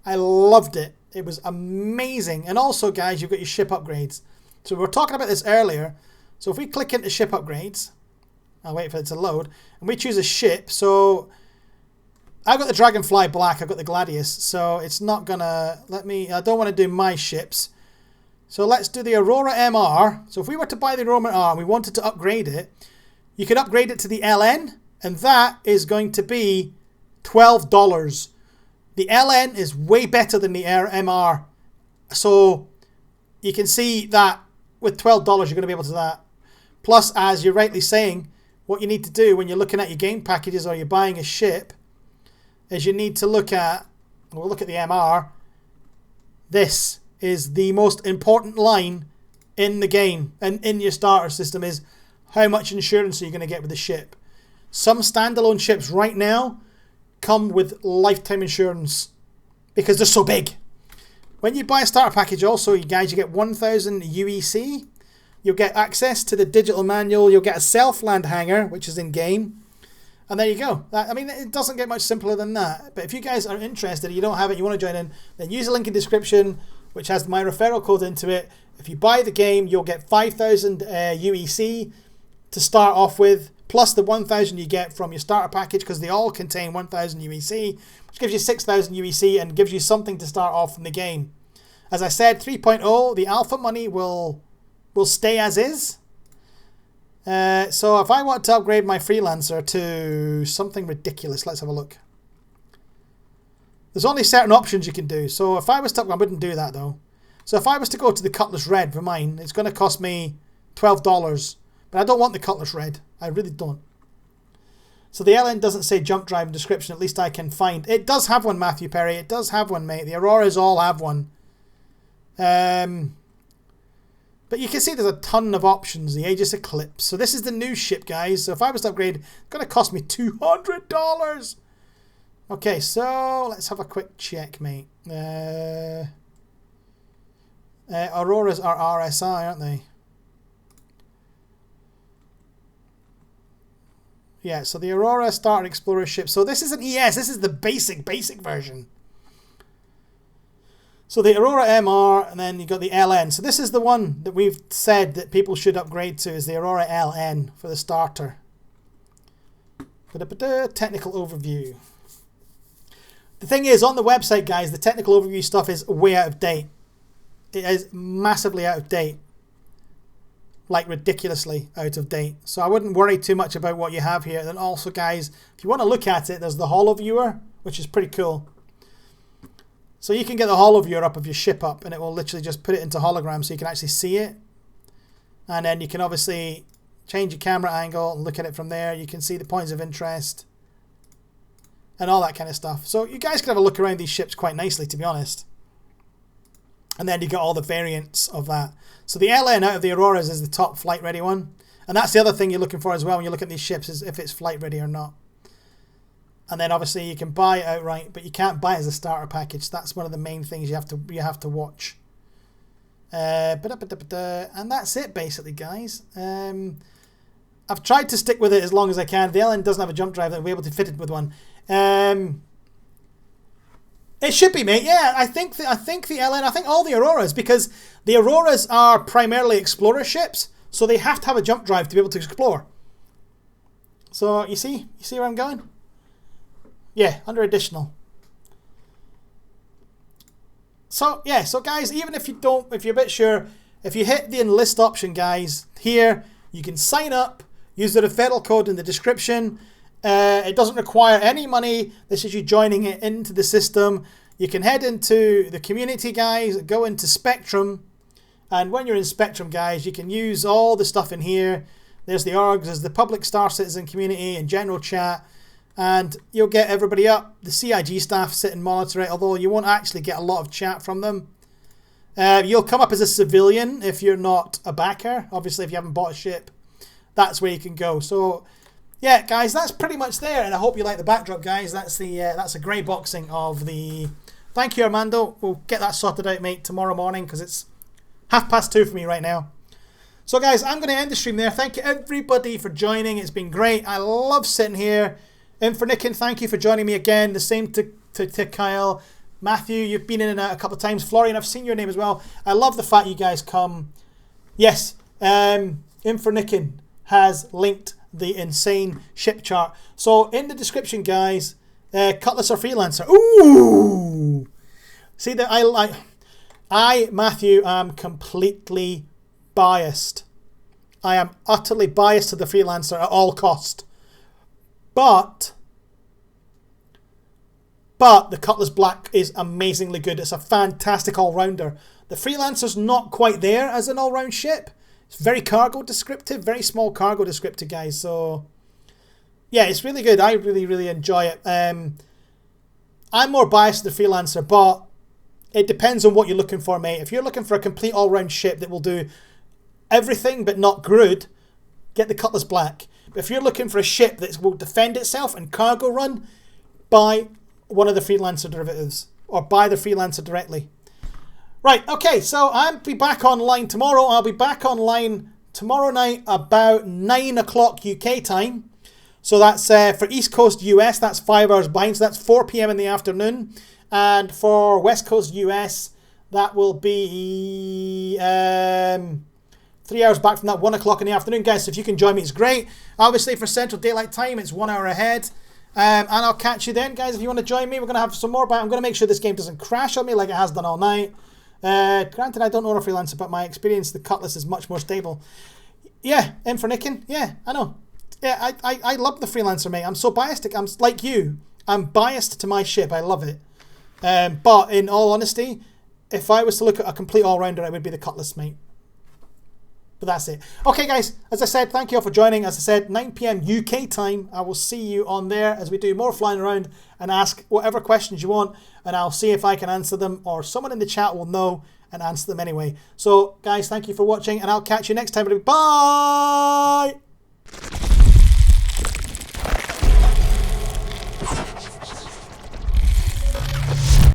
I loved it. It was amazing. And also, guys, you've got your ship upgrades. So we were talking about this earlier. So if we click into ship upgrades, I'll wait for it to load, and we choose a ship. So I've got the Dragonfly Black, I've got the Gladius, so it's not gonna let me, I don't want to do my ships. So let's do the Aurora MR. So if we were to buy the Aurora MR and we wanted to upgrade it, you could upgrade it to the LN, and that is going to be $12. The LN is way better than the MR. So you can see that with $12 you're going to be able to do that. Plus, as you're rightly saying, what you need to do when you're looking at your game packages or you're buying a ship is you need to look at, we'll look at the MR. This is the most important line in the game and in your starter system, is how much insurance are you going to get with the ship. Some standalone ships right now come with lifetime insurance because they're so big. When you buy a starter package also, you guys, you get 1,000 UEC. You'll get access to the digital manual. You'll get a self-land hangar, which is in-game. And there you go. I mean, it doesn't get much simpler than that. But if you guys are interested, you don't have it, you want to join in, then use the link in the description, which has my referral code into it. If you buy the game, you'll get 5,000 UEC to start off with, plus the 1,000 you get from your starter package, because they all contain 1,000 UEC, which gives you 6,000 UEC and gives you something to start off in the game. As I said, 3.0, the alpha money will stay as is. So if I want to upgrade my freelancer to something ridiculous, let's have a look. There's only certain options you can do. So if I was to, I wouldn't do that though. So if I was to go to the Cutlass Red for mine, it's going to cost me $12. But I don't want the Cutlass Red. I really don't. So the LN doesn't say jump drive in description. At least I can find. It does have one, Matthew Perry. It does have one, mate. The Auroras all have one. But you can see there's a ton of options. The Aegis Eclipse. So this is the new ship, guys. So if I was to upgrade, it's going to cost me $200. Okay, so let's have a quick check, mate. Auroras are RSI, aren't they? Yeah, so the Aurora Starter Explorer ship. So this isn't ES. This is the basic version. So the Aurora MR, and then you got the LN. So this is the one that we've said that people should upgrade to, is the Aurora LN for the starter. Technical overview. The thing is, on the website, guys, the technical overview stuff is way out of date. It is massively out of date. Like ridiculously out of date. So I wouldn't worry too much about what you have here. And also, guys, if you want to look at it, there's the holo viewer, which is pretty cool. So you can get the holo viewer up of your ship up, and it will literally just put it into hologram so you can actually see it. And then you can obviously change your camera angle and look at it from there. You can see the points of interest and all that kind of stuff. So you guys can have a look around these ships quite nicely, to be honest. And then you got all the variants of that. So the LN out of the Auroras is the top flight ready one. And that's the other thing you're looking for as well when you look at these ships, is if it's flight ready or not. And then obviously you can buy it outright, but you can't buy it as a starter package. That's one of the main things you have to watch. And that's it basically, guys. I've tried to stick with it as long as I can. The LN doesn't have a jump drive, that will be able to fit it with one. It should be, mate. Yeah, I think the LN, I think all the Auroras, because the Auroras are primarily explorer ships, so they have to have a jump drive to be able to explore. So you see where I'm going? Yeah, under additional. So yeah, so guys, even if you're a bit sure, if you hit the enlist option, guys, here you can sign up, use the referral code in the description. It doesn't require any money. This is you joining it into the system. You can head into the community, guys, go into Spectrum, and when you're in Spectrum, guys, you can use all the stuff in here. There's the orgs, there's the public Star Citizen community and general chat, and you'll get everybody up. The CIG staff sit and monitor it, although you won't actually get a lot of chat from them. You'll come up as a civilian if you're not a backer. Obviously, if you haven't bought a ship, that's where you can go. So yeah, guys, that's pretty much there, and I hope you like the backdrop, guys. That's a grey boxing of the. Thank you, Armando. We'll get that sorted out, mate, tomorrow morning, because it's 2:30 for me right now. So, guys, I'm going to end the stream there. Thank you, everybody, for joining. It's been great. I love sitting here. Infernican, thank you for joining me again. The same to Kyle. Matthew, you've been in and out a couple of times. Florian, I've seen your name as well. I love the fact you guys come. Yes, Infernicken has linked the insane ship chart. So in the description, guys, Cutlass or Freelancer. Ooh! See that I, Matthew, am completely biased. I am utterly biased to the Freelancer at all cost. But the Cutlass Black is amazingly good. It's a fantastic all-rounder. The Freelancer's not quite there as an all-round ship. It's very cargo descriptive, very small cargo descriptive, guys. So, yeah, it's really good. I really, really enjoy it. I'm more biased to the Freelancer, but it depends on what you're looking for, mate. If you're looking for a complete all-round ship that will do everything but not Grood, get the Cutlass Black. But if you're looking for a ship that will defend itself and cargo run, buy one of the Freelancer derivatives, or buy the Freelancer directly. Right, okay, so I'll be back online tomorrow. I'll be back online tomorrow night about 9 o'clock UK time. So that's for East Coast US, that's 5 hours behind, so that's 4 p.m. in the afternoon. And for West Coast US, that will be 3 hours back from that, 1 o'clock in the afternoon. Guys, so if you can join me, it's great. Obviously, for Central Daylight Time, it's 1 hour ahead. And I'll catch you then, guys. If you want to join me, we're going to have some more, but I'm going to make sure this game doesn't crash on me like it has done all night. Granted, I don't own a Freelancer, but my experience, the Cutlass is much more stable. Yeah, Infernicken. Yeah, I know. Yeah, I love the Freelancer, mate. I'm so biased. I'm like you. I'm biased to my ship. I love it. But in all honesty, if I was to look at a complete all-rounder, it would be the Cutlass, mate. But that's it. Okay, guys, as I said, thank you all for joining. As I said, 9 p.m. UK time. I will see you on there as we do more flying around and ask whatever questions you want, and I'll see if I can answer them, or someone in the chat will know and answer them anyway. So, guys, thank you for watching, and I'll catch you next time. Bye!